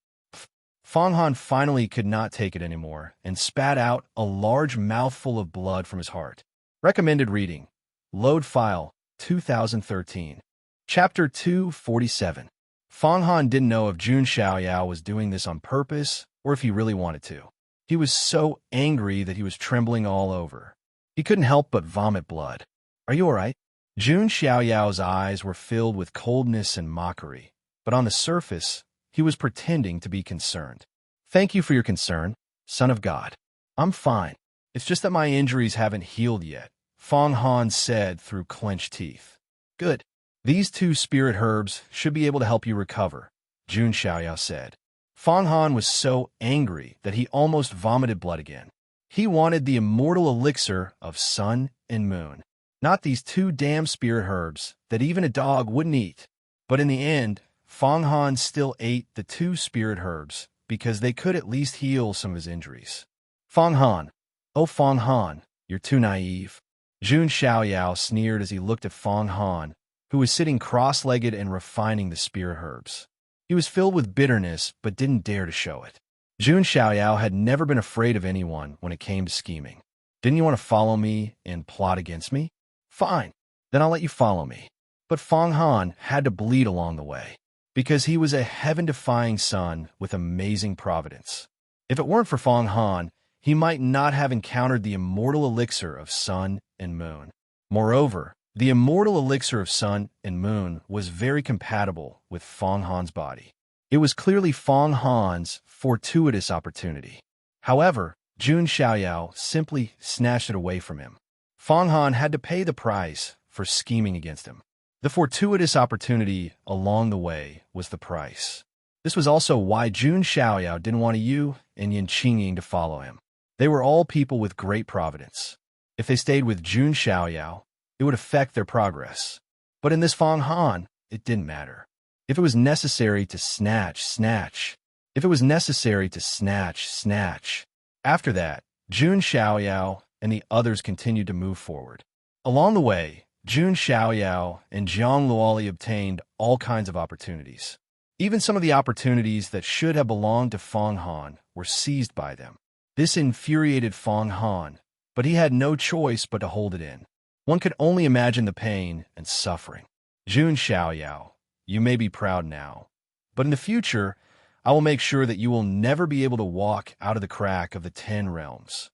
Fong Han finally could not take it anymore and spat out a large mouthful of blood from his heart. Recommended reading. Load file 2013. Chapter 247. Fong Han didn't know if Jun Xiaoyao was doing this on purpose or if he really wanted to. He was so angry that he was trembling all over. He couldn't help but vomit blood. "Are you all right?" Jun Xiaoyao's eyes were filled with coldness and mockery, but on the surface, he was pretending to be concerned. "Thank you for your concern. Son of God. I'm fine. It's just that my injuries haven't healed yet, Fong Han said through clenched teeth. Good. These 2 spirit herbs should be able to help you recover, Jun Xiaoyao said. Fong Han was so angry that he almost vomited blood again. He wanted the immortal elixir of sun and moon, not these 2 damn spirit herbs that even a dog wouldn't eat. But in the end, Fong Han still ate the 2 spirit herbs because they could at least heal some of his injuries. Fong Han. Oh, Fong Han, you're too naive. Jun Xiaoyao sneered as he looked at Fong Han, who was sitting cross-legged and refining the spirit herbs. He was filled with bitterness but didn't dare to show it. Jun Xiaoyao had never been afraid of anyone when it came to scheming. Didn't you want to follow me and plot against me? Fine, then I'll let you follow me. But Fong Han had to bleed along the way, because he was a heaven-defying son with amazing providence. If it weren't for Fong Han, he might not have encountered the immortal elixir of sun and moon. Moreover, the immortal elixir of sun and moon was very compatible with Fong Han's body. It was clearly Fong Han's fortuitous opportunity. However, Jun Xiaoyao simply snatched it away from him. Fong Han had to pay the price for scheming against him. The fortuitous opportunity along the way was the price. This was also why Jun Xiaoyao didn't want Yu and Yin Qingying to follow him. They were all people with great providence. If they stayed with Jun Xiaoyao, it would affect their progress. But in this Fong Han, it didn't matter. If it was necessary to snatch. If it was necessary to snatch. After that, Jun Xiaoyao and the others continued to move forward. Along the way, Jun Xiaoyao and Jiang Luoli obtained all kinds of opportunities. Even some of the opportunities that should have belonged to Fong Han were seized by them. This infuriated Fong Han, but he had no choice but to hold it in. One could only imagine the pain and suffering. Jun Xiaoyao, you may be proud now, but in the future, I will make sure that you will never be able to walk out of the crack of the 10 realms.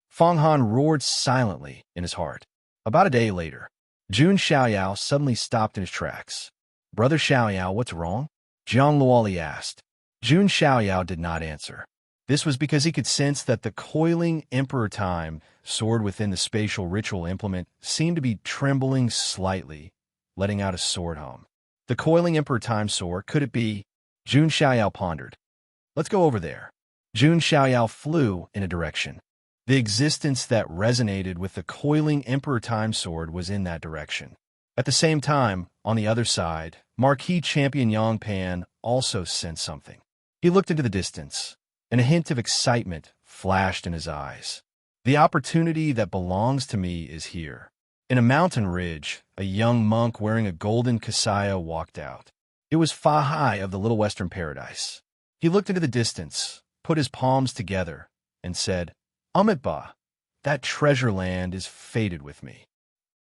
Fong Han roared silently in his heart. About a day later, Jun Xiaoyao suddenly stopped in his tracks. Brother Xiaoyao, what's wrong? Jiang Luoli asked. Jun Xiaoyao did not answer. This was because he could sense that the coiling Emperor Time sword within the spatial ritual implement seemed to be trembling slightly, letting out a sword hum. The coiling Emperor Time sword, could it be? Jun Xiaoyao pondered. Let's go over there. Jun Xiaoyao flew in a direction. The existence that resonated with the coiling Emperor Time sword was in that direction. At the same time, on the other side, Marquis Champion Yang Pan also sensed something. He looked into the distance, and a hint of excitement flashed in his eyes. The opportunity that belongs to me is here. In a mountain ridge, a young monk wearing a golden kasaya walked out. It was Fa Hai of the Little Western Paradise. He looked into the distance, put his palms together, and said, Amitabha, that treasure land is fated with me.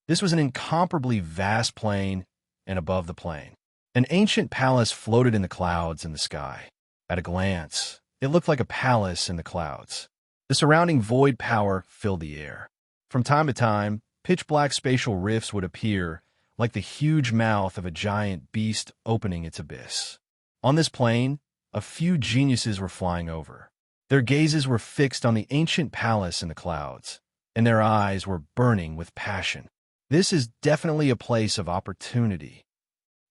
This was an incomparably vast plain, and above the plain, an ancient palace floated in the clouds in the sky. At a glance, it looked like a palace in the clouds. The surrounding void power filled the air. From time to time, pitch-black spatial rifts would appear, like the huge mouth of a giant beast opening its abyss. On this plain, a few geniuses were flying over. Their gazes were fixed on the ancient palace in the clouds, and their eyes were burning with passion. This is definitely a place of opportunity.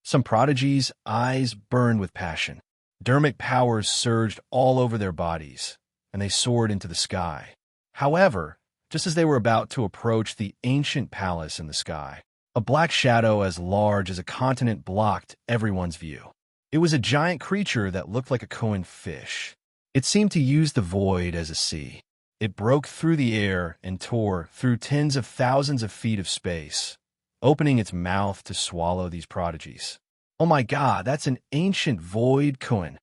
Some prodigies' eyes burned with passion. Dermic powers surged all over their bodies, and they soared into the sky. However, just as they were about to approach the ancient palace in the sky, a black shadow as large as a continent blocked everyone's view. It was a giant creature that looked like a Koan fish. It seemed to use the void as a sea. It broke through the air and tore through tens of thousands of feet of space, opening its mouth to swallow these prodigies. Oh my God, that's an ancient void Koan.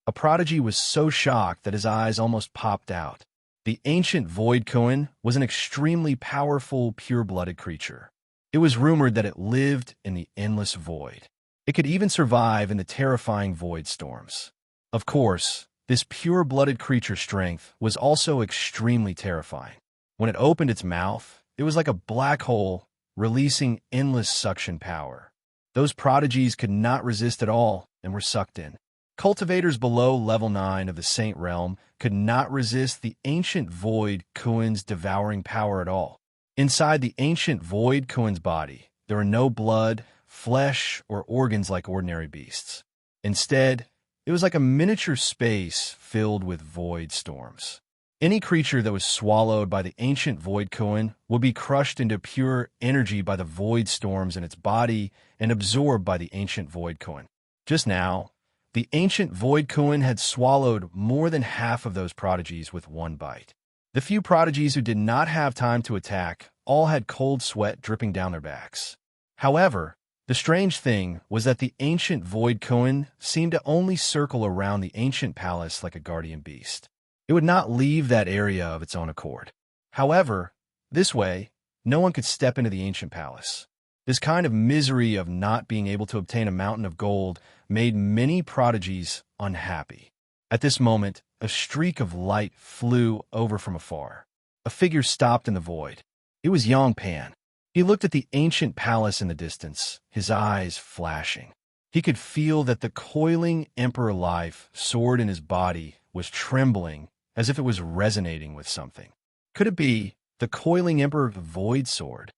A prodigy was so shocked that his eyes almost popped out. The ancient void Koan was an extremely powerful, pure-blooded creature. It was rumored that it lived in the endless void. It could even survive in the terrifying void storms. Of course, this pure-blooded creature's strength was also extremely terrifying. When it opened its mouth, it was like a black hole, releasing endless suction power. Those prodigies could not resist at all and were sucked in. Cultivators below level 9 of the Saint Realm could not resist the ancient Void Kuin's devouring power at all. Inside the ancient Void Kuin's body, there were no blood, flesh, or organs like ordinary beasts. Instead, it was like a miniature space filled with void storms. Any creature that was swallowed by the ancient Void Kuin would be crushed into pure energy by the void storms in its body and absorbed by the ancient Void Kuin. Just now, the ancient Void Kuin had swallowed more than half of those prodigies with one bite. The few prodigies who did not have time to attack all had cold sweat dripping down their backs. However, the strange thing was that the ancient Void Kuin seemed to only circle around the ancient palace like a guardian beast. It would not leave that area of its own accord. However, this way, no one could step into the ancient palace. This kind of misery of not being able to obtain a mountain of gold made many prodigies unhappy. At this moment, a streak of light flew over from afar. A figure stopped in the void. It was Yang Pan. He looked at the ancient palace in the distance, his eyes flashing. He could feel that the coiling emperor life soared in his body was trembling as if it was resonating with something. Could it be the coiling emperor void sword?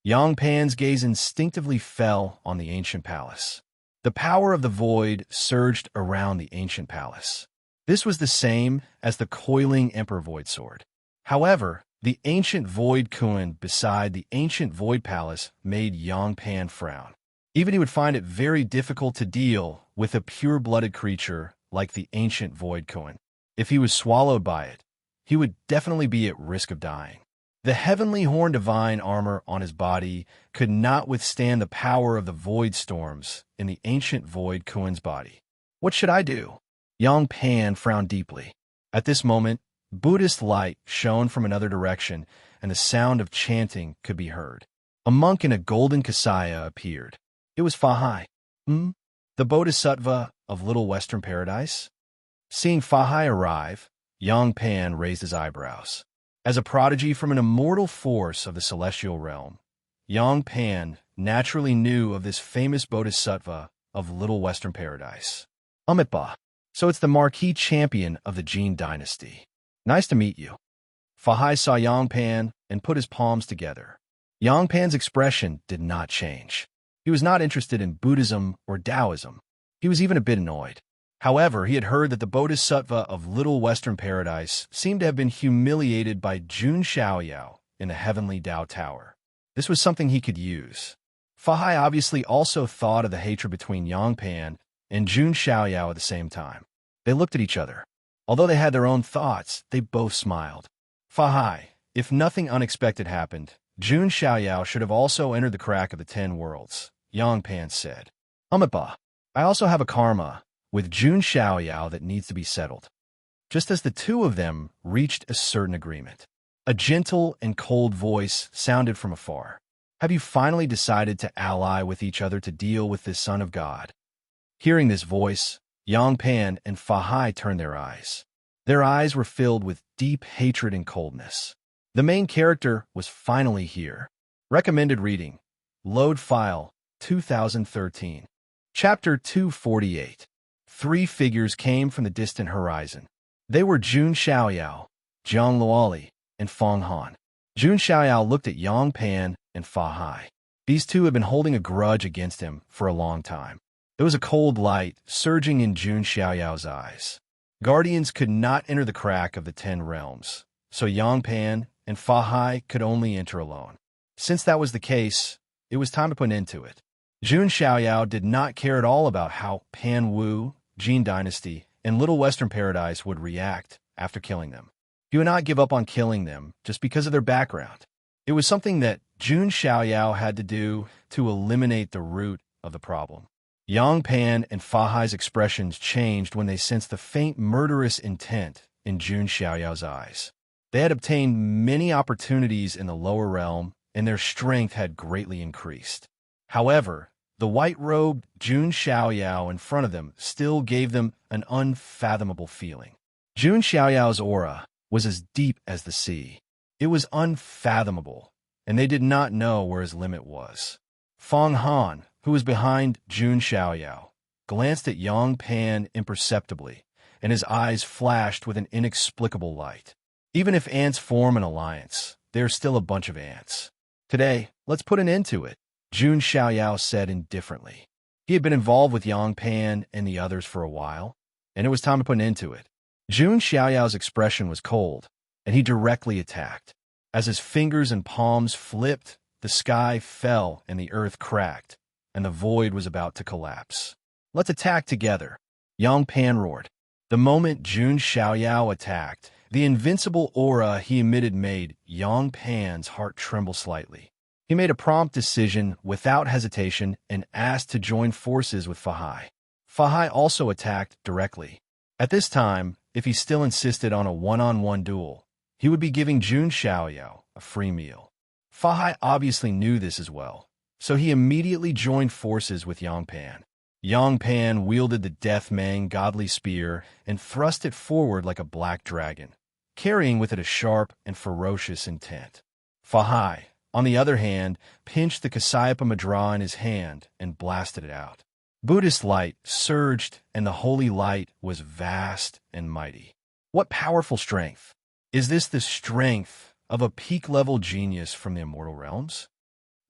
Yang Pan's gaze instinctively fell on the ancient palace. The power of the void surged around the ancient palace. This was the same as the coiling emperor void sword. However, the ancient Void Kuin beside the ancient Void Palace made Yang Pan frown. Even he would find it very difficult to deal with a pure-blooded creature like the ancient Void Kuin. If he was swallowed by it, he would definitely be at risk of dying. The heavenly horn divine armor on his body could not withstand the power of the void storms in the ancient Void Kuin's body. What should I do? Yang Pan frowned deeply. At this moment, Buddhist light shone from another direction, and the sound of chanting could be heard. A monk in a golden kasaya appeared. It was Fahai. The Bodhisattva of Little Western Paradise? Seeing Fahai arrive, Yang Pan raised his eyebrows. As a prodigy from an immortal force of the celestial realm, Yang Pan naturally knew of this famous Bodhisattva of Little Western Paradise. Amitba. So it's the marquee champion of the Jin dynasty. Nice to meet you. Fahai saw Yang Pan and put his palms together. Yang Pan's expression did not change. He was not interested in Buddhism or Taoism. He was even a bit annoyed. However, he had heard that the Bodhisattva of Little Western Paradise seemed to have been humiliated by Jun Xiaoyao in the heavenly Tao Tower. This was something he could use. Fahai obviously also thought of the hatred between Yang Pan and Jun Xiaoyao at the same time. They looked at each other. Although they had their own thoughts, they both smiled. Fahai, if nothing unexpected happened, Jun Xiaoyao should have also entered the crack of the 10 worlds, Yang Pan said. Amitba, I also have a karma with Jun Xiaoyao that needs to be settled. Just as the two of them reached a certain agreement, a gentle and cold voice sounded from afar. Have you finally decided to ally with each other to deal with this son of God? Hearing this voice, Yang Pan and Fahai turned their eyes. Their eyes were filled with deep hatred and coldness. The main character was finally here. Recommended reading. Load file 2013. Chapter 248. 3 figures came from the distant horizon. They were Jun Xiaoyao, Jiang Luoli, and Feng Han. Jun Xiaoyao looked at Yang Pan and Fahai. These two had been holding a grudge against him for a long time. There was a cold light surging in Jun Xiaoyao's eyes. Guardians could not enter the crack of the 10 realms, so Yang Pan and Fahai could only enter alone. Since that was the case, it was time to put an end to it. Jun Xiaoyao did not care at all about how Pan Wu, Jin Dynasty, and Little Western Paradise would react after killing them. He would not give up on killing them just because of their background. It was something that Jun Xiaoyao had to do to eliminate the root of the problem. Yang Pan and Fahai's expressions changed when they sensed the faint murderous intent in Jun Xiaoyao's eyes. They had obtained many opportunities in the lower realm, and their strength had greatly increased. However, the white-robed Jun Xiaoyao in front of them still gave them an unfathomable feeling. Jun Xiaoyao's aura was as deep as the sea. It was unfathomable, and they did not know where his limit was. Feng Han, who was behind Jun Xiaoyao, glanced at Yang Pan imperceptibly, and his eyes flashed with an inexplicable light. Even if ants form an alliance, they are still a bunch of ants. Today, let's put an end to it, Jun Xiaoyao said indifferently. He had been involved with Yang Pan and the others for a while, and it was time to put an end to it. Jun Xiaoyao's expression was cold, and he directly attacked. As his fingers and palms flipped, the sky fell and the earth cracked, and the void was about to collapse. Let's attack together, Yang Pan roared. The moment Jun Xiaoyao attacked, the invincible aura he emitted made Yang Pan's heart tremble slightly. He made a prompt decision without hesitation and asked to join forces with Fahai. Fahai also attacked directly. At this time, if he still insisted on a one-on-one duel, he would be giving Jun Xiaoyao a free meal. Fahai obviously knew this as well, so he immediately joined forces with Yang Pan. Yang Pan wielded the Death Mang godly spear and thrust it forward like a black dragon, carrying with it a sharp and ferocious intent. Fahai, on the other hand, pinched the Kasayapa Madra in his hand and blasted it out. Buddhist light surged, and the holy light was vast and mighty. What powerful strength! Is this the strength of a peak-level genius from the immortal realms?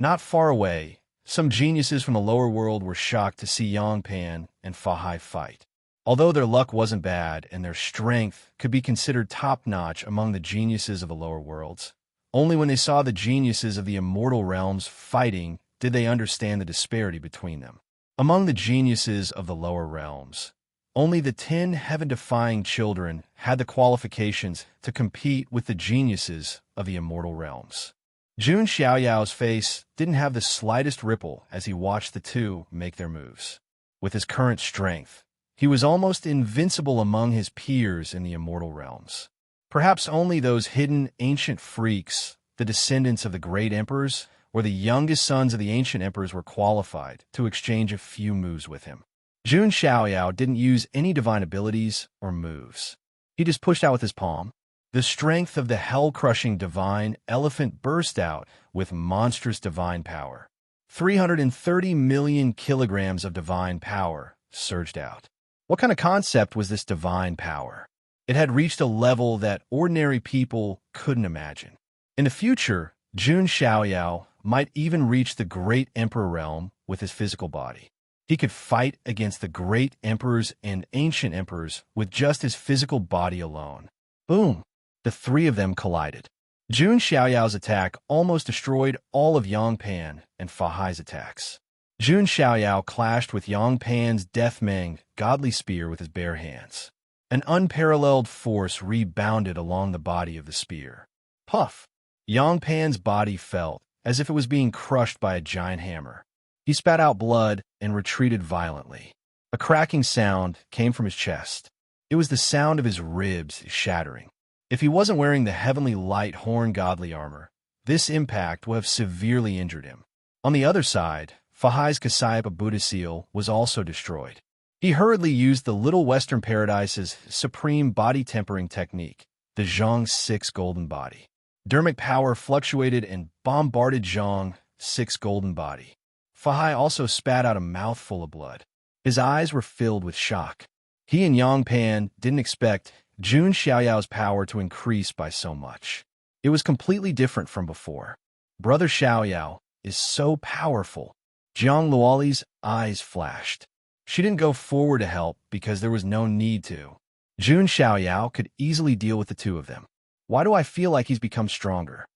Not far away, some geniuses from the lower world were shocked to see Yang Pan and Fahai fight. Although their luck wasn't bad and their strength could be considered top-notch among the geniuses of the lower worlds, only when they saw the geniuses of the immortal realms fighting did they understand the disparity between them. Among the geniuses of the lower realms, only the 10 heaven-defying children had the qualifications to compete with the geniuses of the immortal realms. Jun Xiaoyao's face didn't have the slightest ripple as he watched the two make their moves. With his current strength, he was almost invincible among his peers in the immortal realms. Perhaps only those hidden ancient freaks, the descendants of the great emperors, or the youngest sons of the ancient emperors were qualified to exchange a few moves with him. Jun Xiaoyao didn't use any divine abilities or moves. He just pushed out with his palm. The strength of the hell-crushing divine elephant burst out with monstrous divine power. 330 million kilograms of divine power surged out. What kind of concept was this divine power? It had reached a level that ordinary people couldn't imagine. In the future, Jun Xiaoyao might even reach the great emperor realm with his physical body. He could fight against the great emperors and ancient emperors with just his physical body alone. Boom! The three of them collided. Jun Xiaoyao's attack almost destroyed all of Yang Pan and Fahai's attacks. Jun Xiaoyao clashed with Yang Pan's Death Mang godly spear with his bare hands. An unparalleled force rebounded along the body of the spear. Puff! Yang Pan's body felt as if it was being crushed by a giant hammer. He spat out blood and retreated violently. A cracking sound came from his chest. It was the sound of his ribs shattering. If he wasn't wearing the heavenly light horn godly armor, this impact would have severely injured him. On the other side, Fahai's Kasayapa Buddha seal was also destroyed. He hurriedly used the Little Western Paradise's supreme body-tempering technique, the Zhang's 6 golden body. Dermic power fluctuated and bombarded Zhang's 6 golden body. Fahai also spat out a mouthful of blood. His eyes were filled with shock. He and Yang Pan didn't expect Jun Xiaoyao's power to increase by so much. It was completely different from before. Brother Xiaoyao is so powerful. Jiang Luoli's eyes flashed. She didn't go forward to help because there was no need to. Jun Xiaoyao could easily deal with the two of them. Why do I feel like he's become stronger?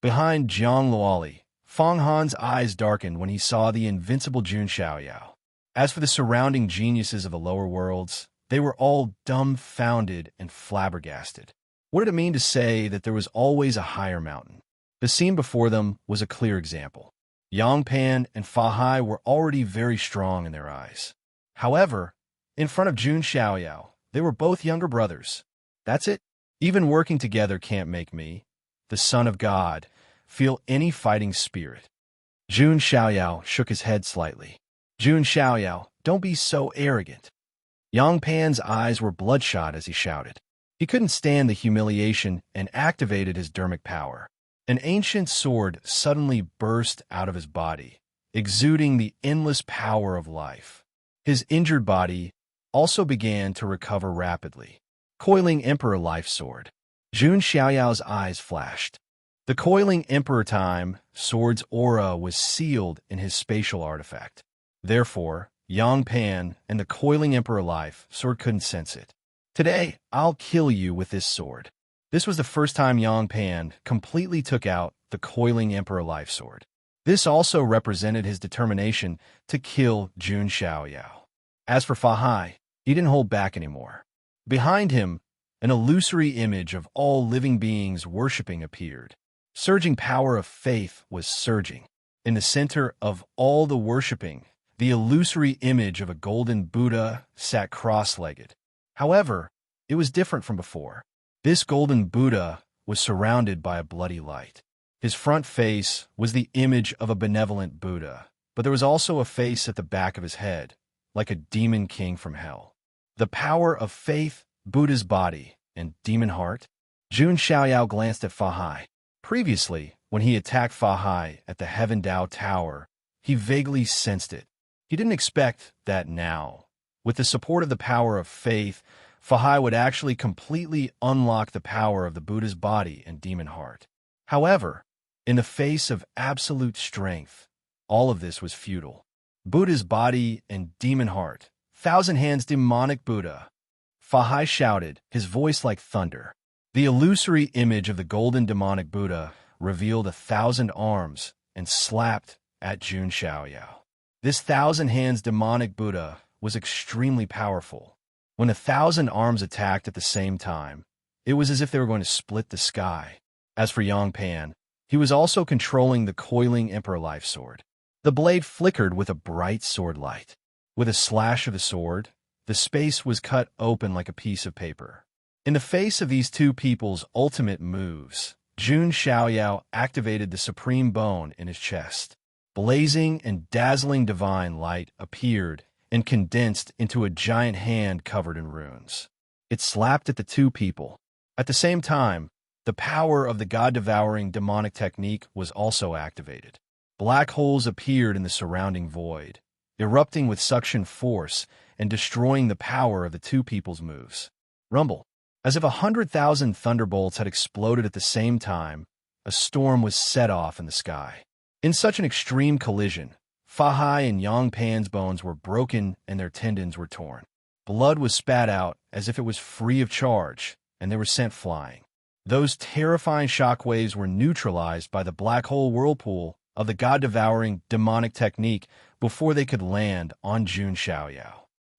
Behind Jiang Luoli, Fang Han's eyes darkened when he saw the invincible Jun Xiaoyao. As for the surrounding geniuses of the lower worlds, they were all dumbfounded and flabbergasted. What did it mean to say that there was always a higher mountain? The scene before them was a clear example. Yang Pan and Fahai were already very strong in their eyes. However, in front of Jun Xiaoyao, they were both younger brothers. That's it. Even working together can't make me, the son of God, feel any fighting spirit. Jun Xiaoyao shook his head slightly. Jun Xiaoyao, don't be so arrogant. Yang Pan's eyes were bloodshot as he shouted. He couldn't stand the humiliation and activated his dermic power. An ancient sword suddenly burst out of his body, exuding the endless power of life. His injured body also began to recover rapidly. Coiling Emperor Life Sword. Jun Xiaoyao's eyes flashed. The Coiling Emperor Time Sword's aura was sealed in his spatial artifact. Therefore, Yang Pan and the Coiling Emperor Life Sword couldn't sense it. Today, I'll kill you with this sword. This was the first time Yang Pan completely took out the Coiling Emperor Life Sword. This also represented his determination to kill Jun Xiaoyao. As for Fa Hai, he didn't hold back anymore. Behind him, an illusory image of all living beings worshipping appeared. Surging power of faith was surging. In the center of all the worshipping, the illusory image of a golden Buddha sat cross-legged. However, it was different from before. This golden Buddha was surrounded by a bloody light. His front face was the image of a benevolent Buddha, but there was also a face at the back of his head, like a demon king from hell. The power of faith, Buddha's body, and demon heart. Jun Xiaoyao glanced at Fa Hai. Previously, when he attacked Fa Hai at the Heaven Dao Tower, he vaguely sensed it. He didn't expect that now. With the support of the power of faith, Fa Hai would actually completely unlock the power of the Buddha's body and demon heart. However, in the face of absolute strength, all of this was futile. Buddha's body and demon heart. Thousand Hands Demonic Buddha. Fa Hai shouted, his voice like thunder. The illusory image of the golden demonic Buddha revealed 1,000 arms and slapped at Jun Xiaoyao. This 1,000 Hands Demonic Buddha was extremely powerful. When 1,000 arms attacked at the same time, it was as if they were going to split the sky. As for Yang Pan, he was also controlling the Coiling Emperor Life Sword. The blade flickered with a bright sword light. With a slash of the sword, the space was cut open like a piece of paper. In the face of these two people's ultimate moves, Jun Xiaoyao activated the supreme bone in his chest. Blazing and dazzling divine light appeared and condensed into a giant hand covered in runes. It slapped at the two people. At the same time, the power of the god-devouring demonic technique was also activated. Black holes appeared in the surrounding void, erupting with suction force and destroying the power of the two people's moves. Rumble. As if 100,000 thunderbolts had exploded at the same time, a storm was set off in the sky. In such an extreme collision, Fa Hai and Yang Pan's bones were broken and their tendons were torn. Blood was spat out as if it was free of charge, and they were sent flying. Those terrifying shockwaves were neutralized by the black hole whirlpool of the god-devouring demonic technique before they could land on Jun Xiaoyao.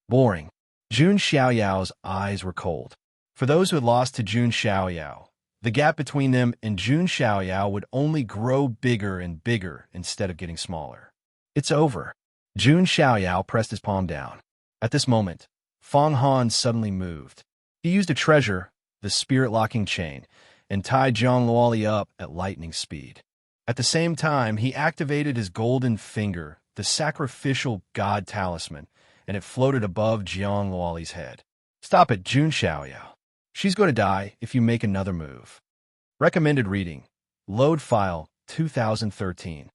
Boring. Jun Xiaoyao's eyes were cold. For those who had lost to Jun Xiaoyao, the gap between them and Jun Xiaoyao would only grow bigger and bigger instead of getting smaller. It's over. Jun Xiaoyao pressed his palm down. At this moment, Feng Han suddenly moved. He used a treasure, the spirit-locking chain, and tied Jiang Luoli up at lightning speed. At the same time, he activated his golden finger, the sacrificial god talisman, and it floated above Jiang Luoli's head. Stop it, Jun Xiaoyao. She's going to die if you make another move. Recommended reading. Load file 2013.